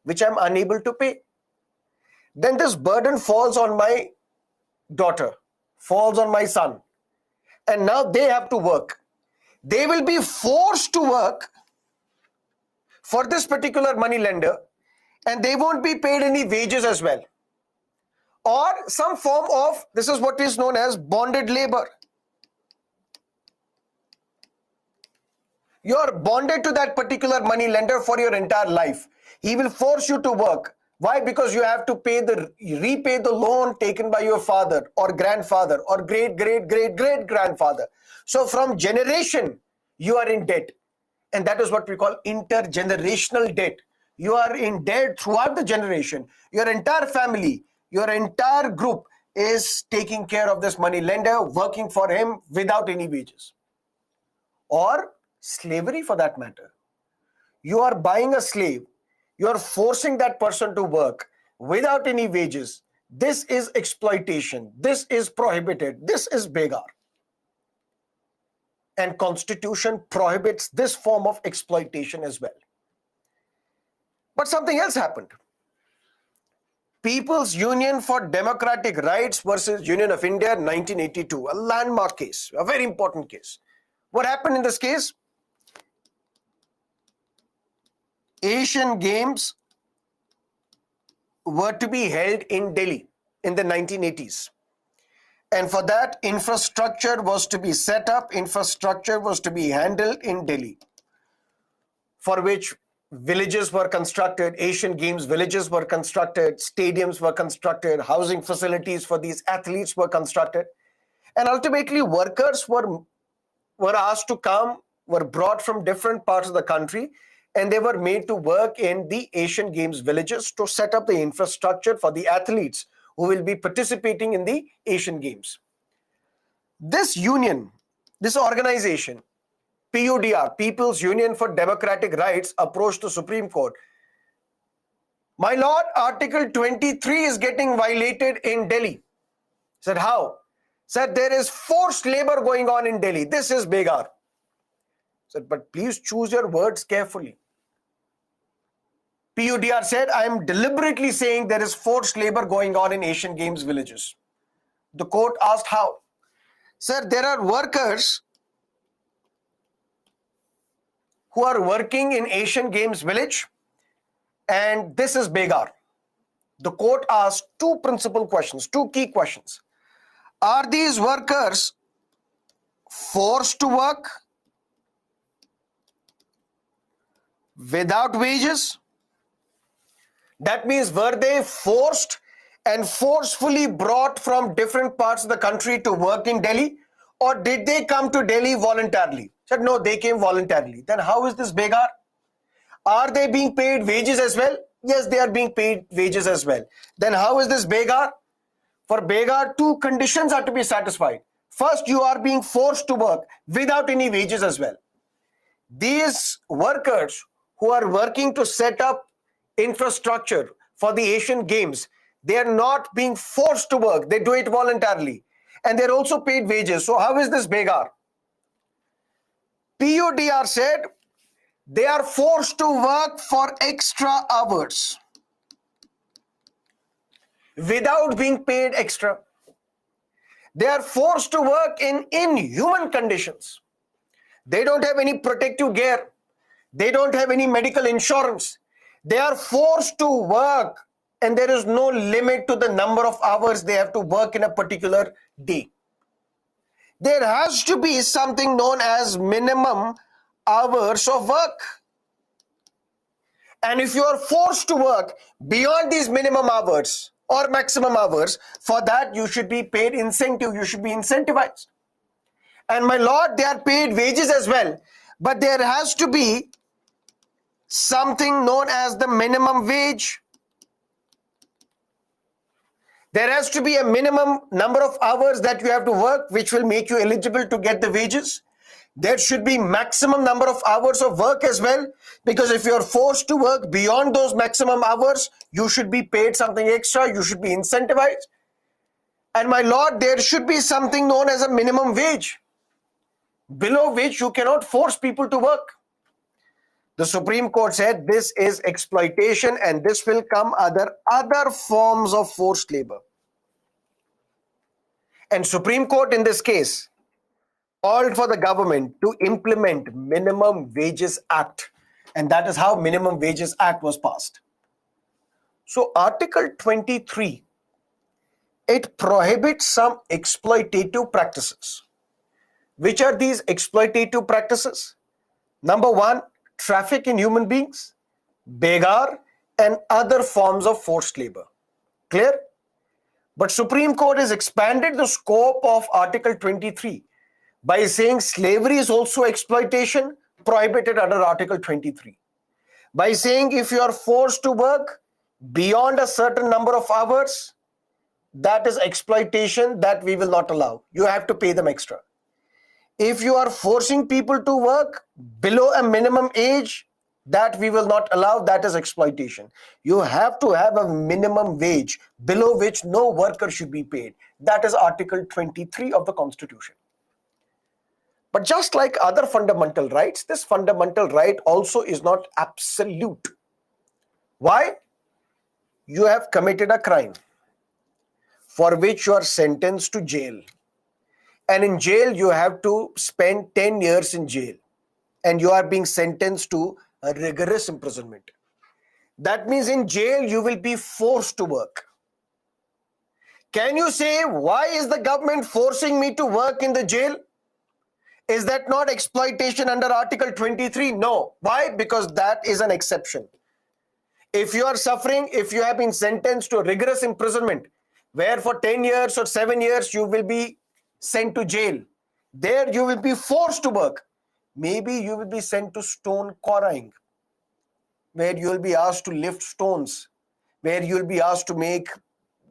which I'm unable to pay. Then this burden falls on my daughter, falls on my son, and now they have to work. They will be forced to work for this particular money lender, and they won't be paid any wages as well, or some form of, this is what is known as bonded labor. You're bonded to that particular money lender for your entire life. He will force you to work. Why? Because you have to repay the loan taken by your father or grandfather or great-great-great-great-grandfather. So from generation, you are in debt. And that is what we call intergenerational debt. You are in debt throughout the generation. Your entire family, your entire group is taking care of this money lender, working for him without any wages. Or slavery for that matter. You are buying a slave. You are forcing that person to work without any wages. This is exploitation. This is prohibited. This is begar. And Constitution prohibits this form of exploitation as well. But something else happened. People's Union for Democratic Rights versus Union of India, 1982, a landmark case, a very important case. What happened in this case? Asian Games were to be held in Delhi in the 1980s. And for that, infrastructure was to be set up, infrastructure was to be handled in Delhi, for which villages were constructed, Asian Games villages were constructed, stadiums were constructed, housing facilities for these athletes were constructed. And ultimately, workers were asked to come, were brought from different parts of the country, and they were made to work in the Asian Games villages to set up the infrastructure for the athletes who will be participating in the Asian Games. This union, this organization, PUDR, People's Union for Democratic Rights, approached the Supreme Court. My lord, Article 23 is getting violated in Delhi. Said, how? Said, there is forced labor going on in Delhi. This is begar. Said, but please choose your words carefully. PUDR said, I am deliberately saying there is forced labor going on in Asian Games villages. The court asked how. Sir, there are workers who are working in Asian Games village, and this is begar. The court asked two principal questions, two key questions. Are these workers forced to work without wages? That means, were they forced and forcefully brought from different parts of the country to work in Delhi? Or did they come to Delhi voluntarily? Said, no, they came voluntarily. Then how is this begar? Are they being paid wages as well? Yes, they are being paid wages as well. Then how is this begar? For begar, two conditions are to be satisfied. First, you are being forced to work without any wages as well. These workers who are working to set up infrastructure for the Asian Games, they are not being forced to work. They do it voluntarily. And they're also paid wages. So how is this begar? PUDR said they are forced to work for extra hours without being paid extra. They are forced to work in inhuman conditions. They don't have any protective gear. They don't have any medical insurance. They are forced to work, and there is no limit to the number of hours they have to work in a particular day. There has to be something known as minimum hours of work. And if you are forced to work beyond these minimum hours or maximum hours, for that you should be paid incentive, you should be incentivized. And my lord, they are paid wages as well. But there has to be something known as the minimum wage. There has to be a minimum number of hours that you have to work, which will make you eligible to get the wages. There should be maximum number of hours of work as well, because if you're forced to work beyond those maximum hours, you should be paid something extra, you should be incentivized. And my lord, there should be something known as a minimum wage, below which you cannot force people to work. The Supreme Court said this is exploitation and this will come under other forms of forced labor. And Supreme Court in this case called for the government to implement Minimum Wages Act. And that is how Minimum Wages Act was passed. So Article 23, it prohibits some exploitative practices. Which are these exploitative practices? Number one, traffic in human beings, begar, and other forms of forced labor. Clear? But Supreme Court has expanded the scope of Article 23 by saying slavery is also exploitation prohibited under Article 23. By saying if you are forced to work beyond a certain number of hours, that is exploitation that we will not allow. You have to pay them extra. If you are forcing people to work below a minimum age, that we will not allow, that is exploitation. You have to have a minimum wage below which no worker should be paid. That is Article 23 of the Constitution. But just like other fundamental rights, this fundamental right also is not absolute. Why? You have committed a crime for which you are sentenced to jail. And in jail, you have to spend 10 years in jail. And you are being sentenced to a rigorous imprisonment. That means in jail, you will be forced to work. Can you say, why is the government forcing me to work in the jail? Is that not exploitation under Article 23? No. Why? Because that is an exception. If you are suffering, if you have been sentenced to a rigorous imprisonment, where for 10 years or 7 years, you will be sent to jail. There you will be forced to work. Maybe you will be sent to stone quarrying, where you will be asked to lift stones, where you will be asked to make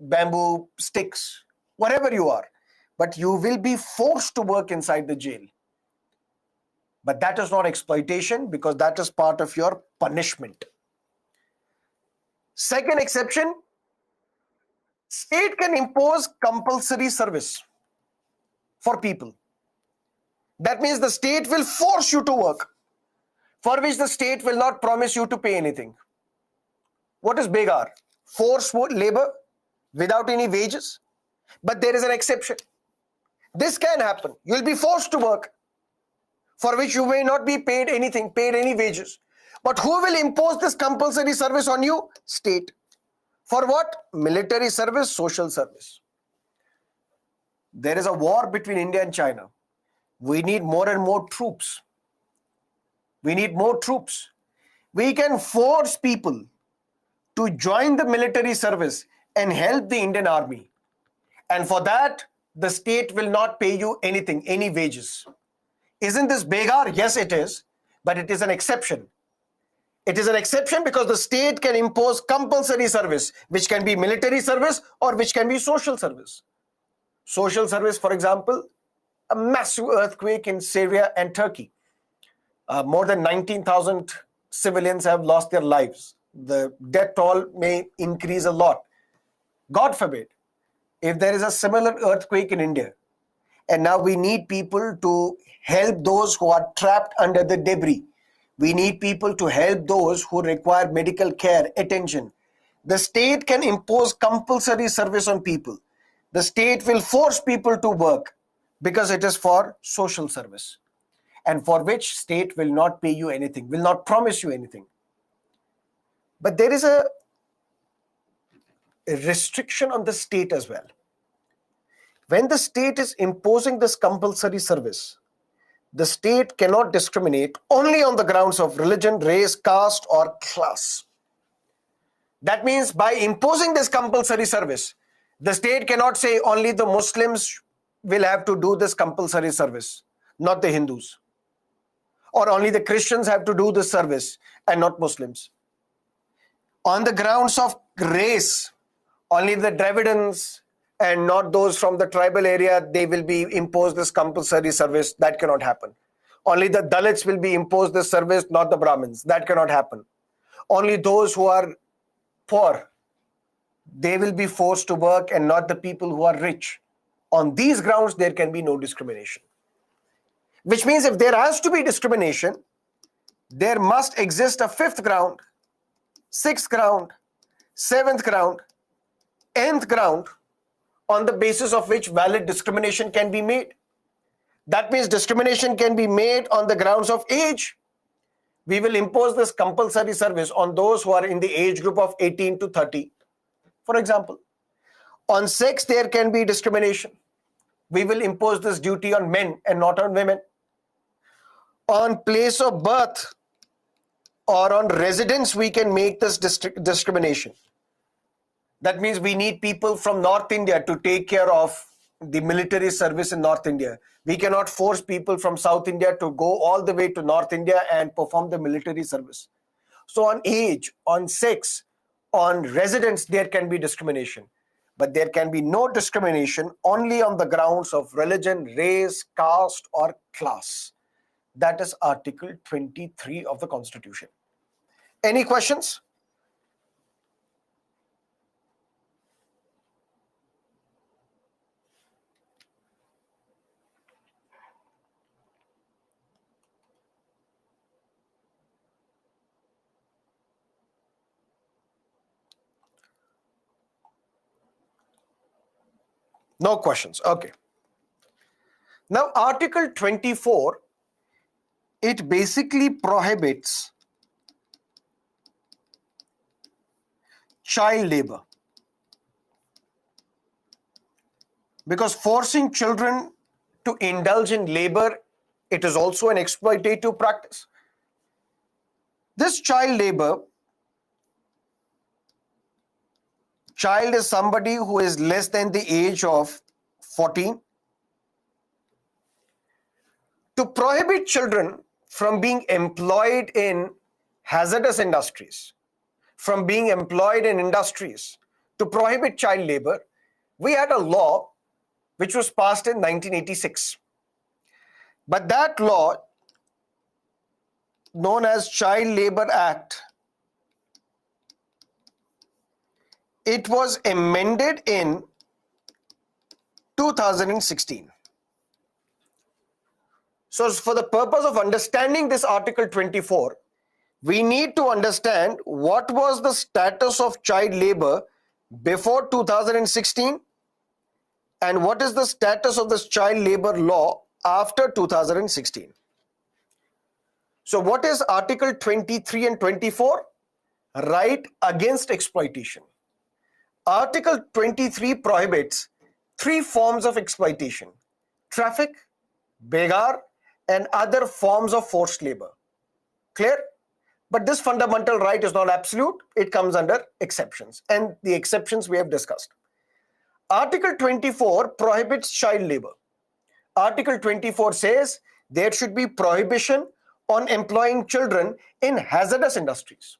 bamboo sticks, whatever you are. But you will be forced to work inside the jail. But that is not exploitation, because that is part of your punishment. Second exception, state can impose compulsory service for people. That means the state will force you to work, for which the state will not promise you to pay anything. What is begar? Forced labor without any wages. But there is an exception. This can happen. You will be forced to work, for which you may not be paid anything, paid any wages. But who will impose this compulsory service on you? State. For what? Military service, social service. There is a war between India and China. We need more and more troops. We need more troops. We can force people to join the military service and help the Indian Army. And for that, the state will not pay you anything, any wages. Isn't this begar? Yes, it is. But it is an exception. It is an exception because the state can impose compulsory service, which can be military service or which can be social service. Social service, for example, a massive earthquake in Syria and Turkey. More than 19,000 civilians have lost their lives. The death toll may increase a lot. God forbid, if there is a similar earthquake in India, and now we need people to help those who are trapped under the debris. We need people to help those who require medical care, attention. The state can impose compulsory service on people. The state will force people to work because it is for social service, and for which state will not pay you anything, will not promise you anything. But there is a restriction on the state as well. When the state is imposing this compulsory service, the state cannot discriminate only on the grounds of religion, race, caste, or class. That means by imposing this compulsory service, the state cannot say only the Muslims will have to do this compulsory service, not the Hindus. Or only the Christians have to do this service and not Muslims. On the grounds of race, only the Dravidians and not those from the tribal area, they will be imposed this compulsory service. That cannot happen. Only the Dalits will be imposed this service, not the Brahmins. That cannot happen. Only those who are poor, they will be forced to work and not the people who are rich. On these grounds, there can be no discrimination. Which means if there has to be discrimination, there must exist a fifth ground, sixth ground, seventh ground, nth ground, on the basis of which valid discrimination can be made. That means discrimination can be made on the grounds of age. We will impose this compulsory service on those who are in the age group of 18 to 30. For example, on sex, there can be discrimination. We will impose this duty on men and not on women. On place of birth or on residence, we can make this discrimination. That means we need people from North India to take care of the military service in North India. We cannot force people from South India to go all the way to North India and perform the military service. So on age, on sex, on residence, there can be discrimination. But there can be no discrimination only on the grounds of religion, race, caste, or class. That is Article 23 of the Constitution. Any questions? No questions. Okay. Now, Article 24, it basically prohibits child labor. Because forcing children to indulge in labor, it is also an exploitative practice. This child labor, child is somebody who is less than the age of 14. To prohibit children from being employed in hazardous industries, from being employed in industries, to prohibit child labor, we had a law which was passed in 1986. But that law, known as Child Labor Act, it was amended in 2016. So for the purpose of understanding this Article 24, we need to understand what was the status of child labor before 2016 and what is the status of this child labor law after 2016. So what is Article 23 and 24? Right against exploitation. Article 23 prohibits three forms of exploitation: traffic, begar, and other forms of forced labor. Clear? But this fundamental right is not absolute. It comes under exceptions. And the exceptions we have discussed. Article 24 prohibits child labor. Article 24 says there should be prohibition on employing children in hazardous industries.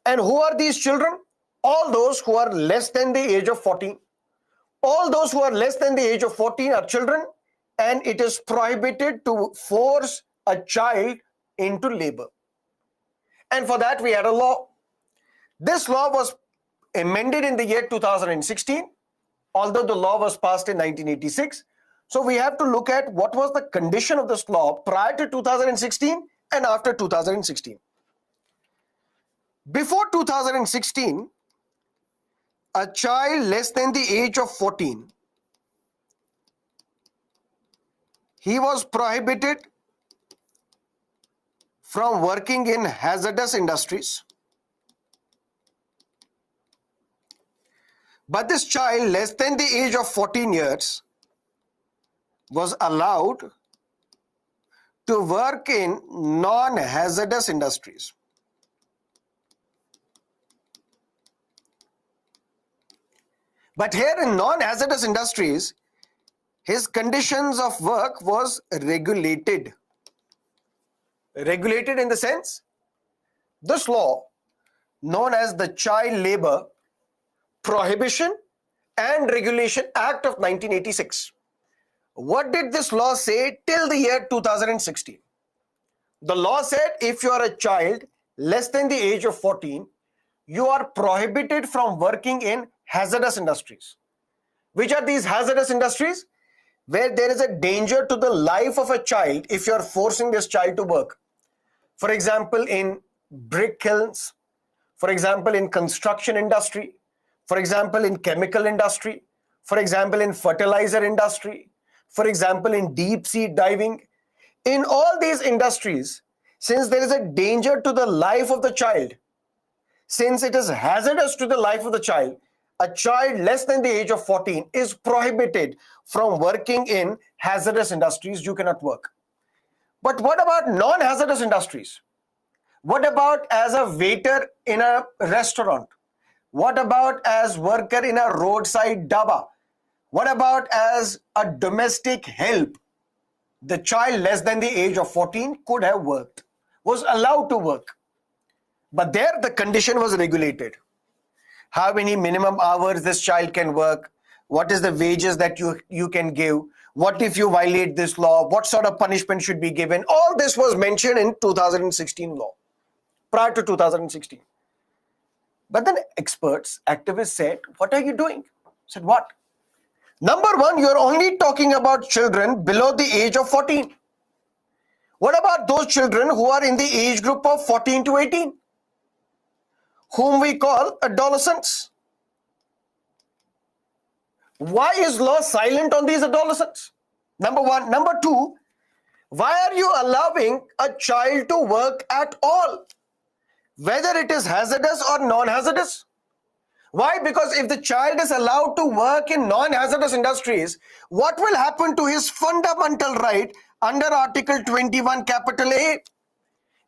And who are these children? All those who are less than the age of 14. All those who are less than the age of 14 are children, and it is prohibited to force a child into labor. And for that we had a law. This law was amended in the year 2016, although the law was passed in 1986. So we have to look at what was the condition of this law prior to 2016 and after 2016. Before 2016, a child less than the age of 14, he was prohibited from working in hazardous industries. But this child less than the age of 14 years was allowed to work in non-hazardous industries. But here in non-hazardous industries, his conditions of work was regulated. Regulated in the sense, this law, known as the Child Labor Prohibition and Regulation Act of 1986. What did this law say till the year 2016? The law said if you are a child less than the age of 14, you are prohibited from working in hazardous industries. Which are these hazardous industries? Where there is a danger to the life of a child if you are forcing this child to work. For example, in brick kilns, for example, in construction industry, for example, in chemical industry, for example, in fertilizer industry, for example, in deep sea diving. In all these industries, since there is a danger to the life of the child, since it is hazardous to the life of the child, a child less than the age of 14 is prohibited from working in hazardous industries. You cannot work. But what about non-hazardous industries? What about as a waiter in a restaurant? What about as worker in a roadside dhaba? What about as a domestic help? The child less than the age of 14 could have worked, was allowed to work. But there the condition was regulated. How many minimum hours this child can work? What is the wages that you can give? What if you violate this law? What sort of punishment should be given? All this was mentioned in 2016 law, prior to 2016. But then experts, activists said, what are you doing? Said what? Number one, you're only talking about children below the age of 14. What about those children who are in the age group of 14 to 18? Whom we call adolescents. Why is law silent on these adolescents? Number one. Number two, why are you allowing a child to work at all? Whether it is hazardous or non-hazardous? Why? Because if the child is allowed to work in non-hazardous industries, what will happen to his fundamental right under Article 21 capital A,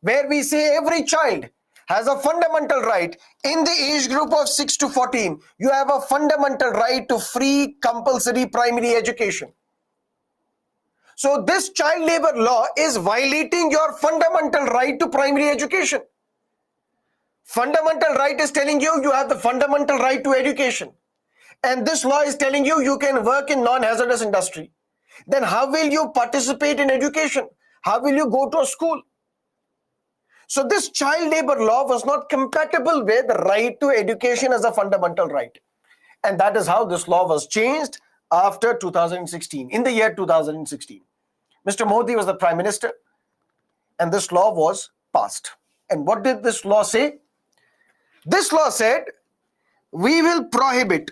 where we say every child has a fundamental right in the age group of 6 to 14. You have a fundamental right to free compulsory primary education. So this child labor law is violating your fundamental right to primary education. Fundamental right is telling you you have the fundamental right to education. And this law is telling you you can work in non-hazardous industry. Then how will you participate in education? How will you go to a school? So this child labor law was not compatible with the right to education as a fundamental right. And that is how this law was changed after 2016, in the year 2016. Mr. Modi was the Prime Minister and this law was passed. And what did this law say? This law said, we will prohibit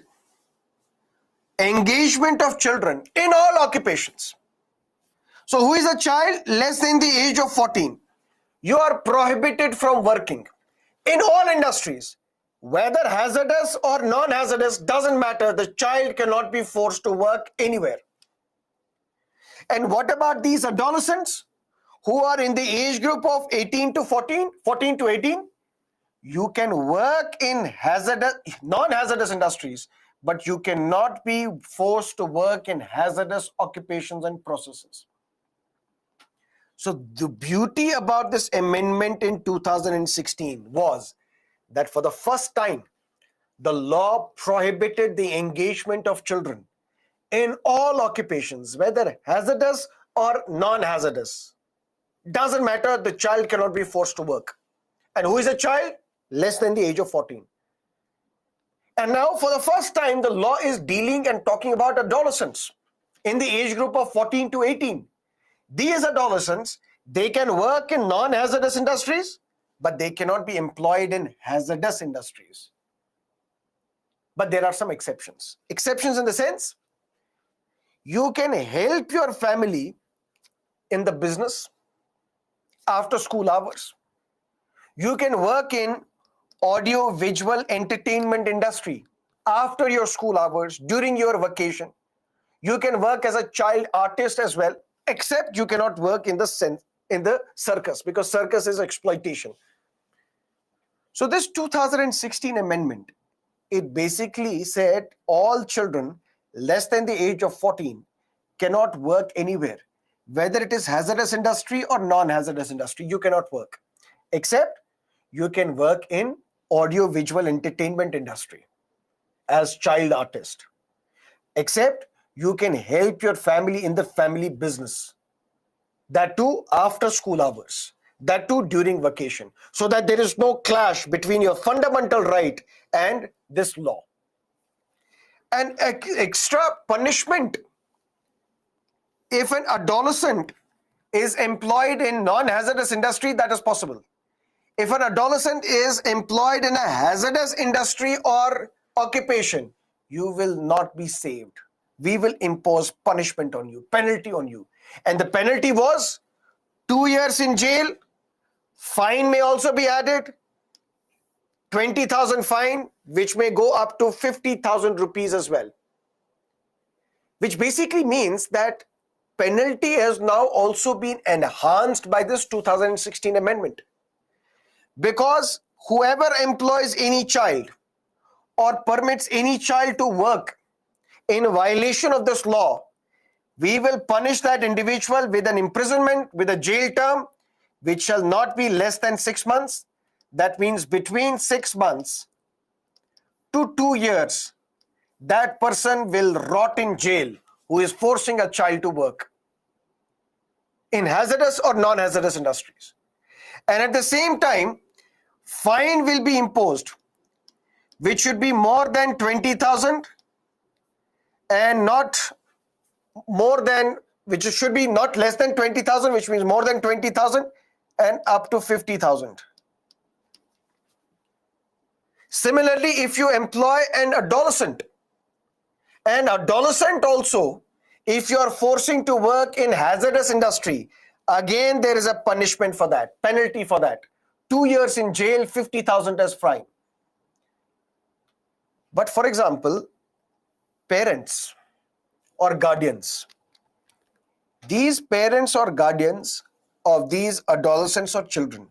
engagement of children in all occupations. So who is a child less than the age of 14? You are prohibited from working in all industries, whether hazardous or non-hazardous, doesn't matter. The child cannot be forced to work anywhere. And what about these adolescents who are in the age group of 18 to 14, 14 to 18, you can work in non-hazardous industries, but you cannot be forced to work in hazardous occupations and processes. So the beauty about this amendment in 2016 was that for the first time, the law prohibited the engagement of children in all occupations, whether hazardous or non-hazardous. Doesn't matter, the child cannot be forced to work. And who is a child? Less than the age of 14. And now for the first time, the law is dealing and talking about adolescents in the age group of 14 to 18. These adolescents, they can work in non-hazardous industries, but they cannot be employed in hazardous industries. But there are some exceptions. Exceptions in the sense, you can help your family in the business after school hours. You can work in audio visual entertainment industry after your school hours, during your vacation. You can work as a child artist as well, except you cannot work in the circus, because circus is exploitation. So this 2016 amendment, it basically said all children less than the age of 14 cannot work anywhere, whether it is hazardous industry or non-hazardous industry. You cannot work, except you can work in audio visual entertainment industry as child artist, except you can help your family in the family business, that too after school hours, that too during vacation, so that there is no clash between your fundamental right and this law. And extra punishment if an adolescent is employed in non-hazardous industry, that is possible. If an adolescent is employed in a hazardous industry or occupation, you will not be saved. We will impose punishment on you, penalty on you. And the penalty was 2 years in jail, fine may also be added, 20,000 fine, which may go up to 50,000 rupees as well. Which basically means that penalty has now also been enhanced by this 2016 amendment. Because whoever employs any child or permits any child to work in violation of this law, we will punish that individual with an imprisonment, with a jail term, which shall not be less than 6 months. That means between 6 months to 2 years, that person will rot in jail who is forcing a child to work in hazardous or non-hazardous industries. And at the same time, fine will be imposed, which should be more than 20,000 and not more than, which should be not less than 20,000, which means more than 20,000 and up to 50,000. Similarly, if you employ an adolescent also, if you are forcing to work in hazardous industry, again there is a punishment for that, penalty for that. 2 years in jail, 50,000 as fine. But for example, parents or guardians, these parents or guardians of these adolescents or children,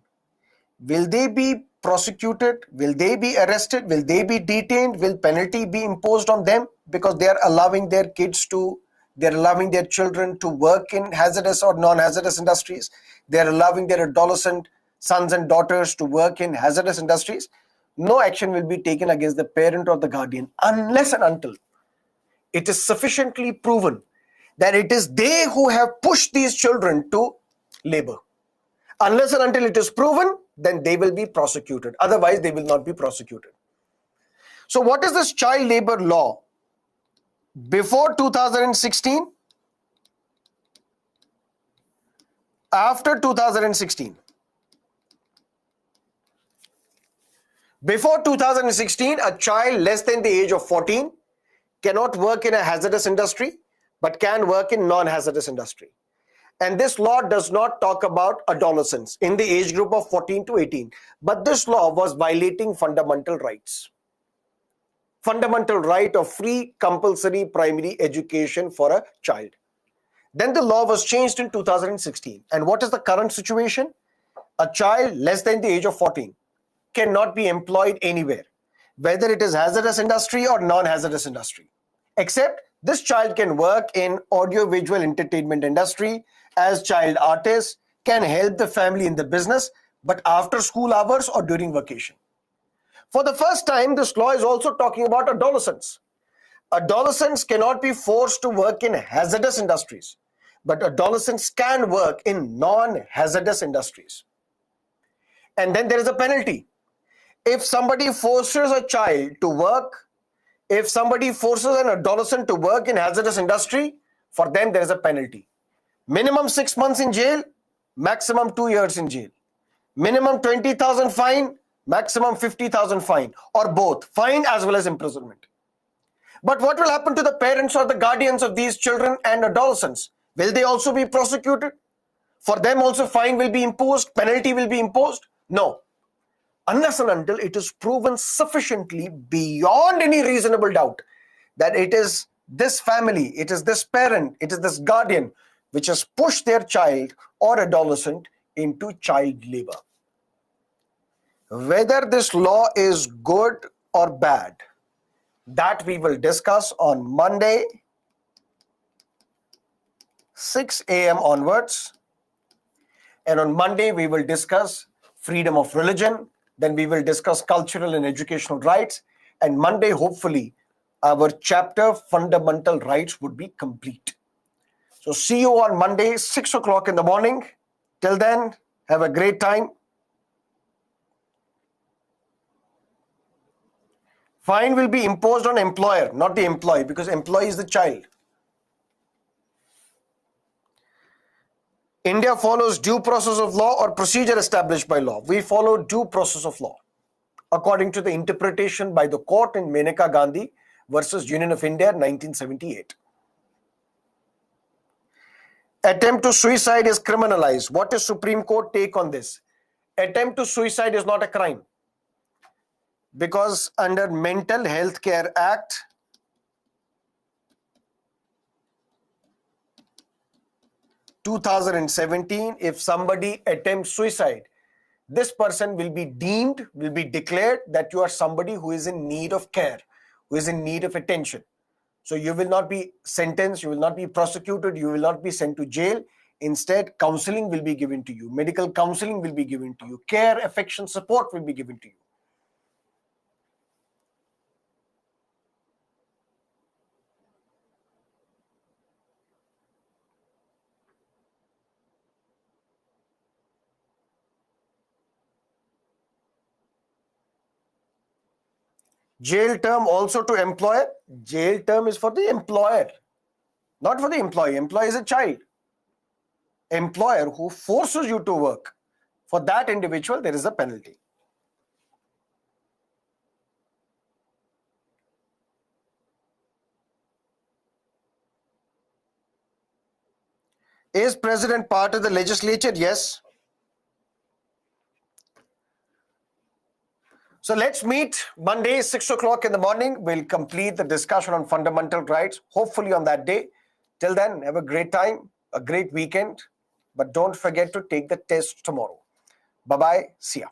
will they be prosecuted? Will they be arrested? Will they be detained? Will penalty be imposed on them because they are allowing their children to work in hazardous or non-hazardous industries? They are allowing their adolescent sons and daughters to work in hazardous industries. No action will be taken against the parent or the guardian unless and until it is sufficiently proven that it is they who have pushed these children to labor. Unless and until it is proven, then they will be prosecuted. Otherwise, they will not be prosecuted. So what is this child labor law? Before 2016, after 2016. Before 2016, a child less than the age of 14 cannot work in a hazardous industry, but can work in non-hazardous industry. And this law does not talk about adolescents in the age group of 14 to 18. But this law was violating fundamental rights. Fundamental right of free compulsory primary education for a child. Then the law was changed in 2016. And what is the current situation? A child less than the age of 14 cannot be employed anywhere, whether it is hazardous industry or non-hazardous industry, except this child can work in audio-visual entertainment industry as child artist, can help the family in the business, but after school hours or during vacation. For the first time, this law is also talking about adolescents. Adolescents cannot be forced to work in hazardous industries, but adolescents can work in non-hazardous industries. And then there is a penalty. If somebody forces a child to work, if somebody forces an adolescent to work in hazardous industry, for them there is a penalty. Minimum 6 months in jail, maximum 2 years in jail. Minimum 20,000 fine, maximum 50,000 fine, or both, fine as well as imprisonment. But what will happen to the parents or the guardians of these children and adolescents? Will they also be prosecuted? For them also fine will be imposed, penalty will be imposed? No. Unless and until it is proven sufficiently beyond any reasonable doubt that it is this family, it is this parent, it is this guardian which has pushed their child or adolescent into child labor. Whether this law is good or bad, that we will discuss on Monday, 6 a.m. onwards. And on Monday, we will discuss freedom of religion. Then we will discuss cultural and educational rights. And Monday, hopefully, our chapter fundamental rights would be complete. So see you on Monday, 6 o'clock in the morning. Till then, have a great time. Fine will be imposed on employer, not the employee, because employee is the child. India follows due process of law or procedure established by law. We follow due process of law, according to the interpretation by the court in Maneka Gandhi versus Union of India, 1978. Attempt to suicide is criminalized. What is Supreme Court take on this? Attempt to suicide is not a crime, because under Mental Health Care Act, (2017), if somebody attempts suicide, this person will be deemed, will be declared that you are somebody who is in need of care, who is in need of attention. So you will not be sentenced, you will not be prosecuted, you will not be sent to jail. Instead, counseling will be given to you, medical counseling will be given to you, care, affection, support will be given to you. Jail term also to employer. Jail term is for the employer, not for the employee. Employee is a child. Employer who forces you to work, for that individual there is a penalty. Is president part of the legislature? Yes. So let's meet Monday, 6 o'clock in the morning. We'll complete the discussion on fundamental rights, hopefully on that day. Till then, have a great time, a great weekend. But don't forget to take the test tomorrow. Bye-bye. See ya.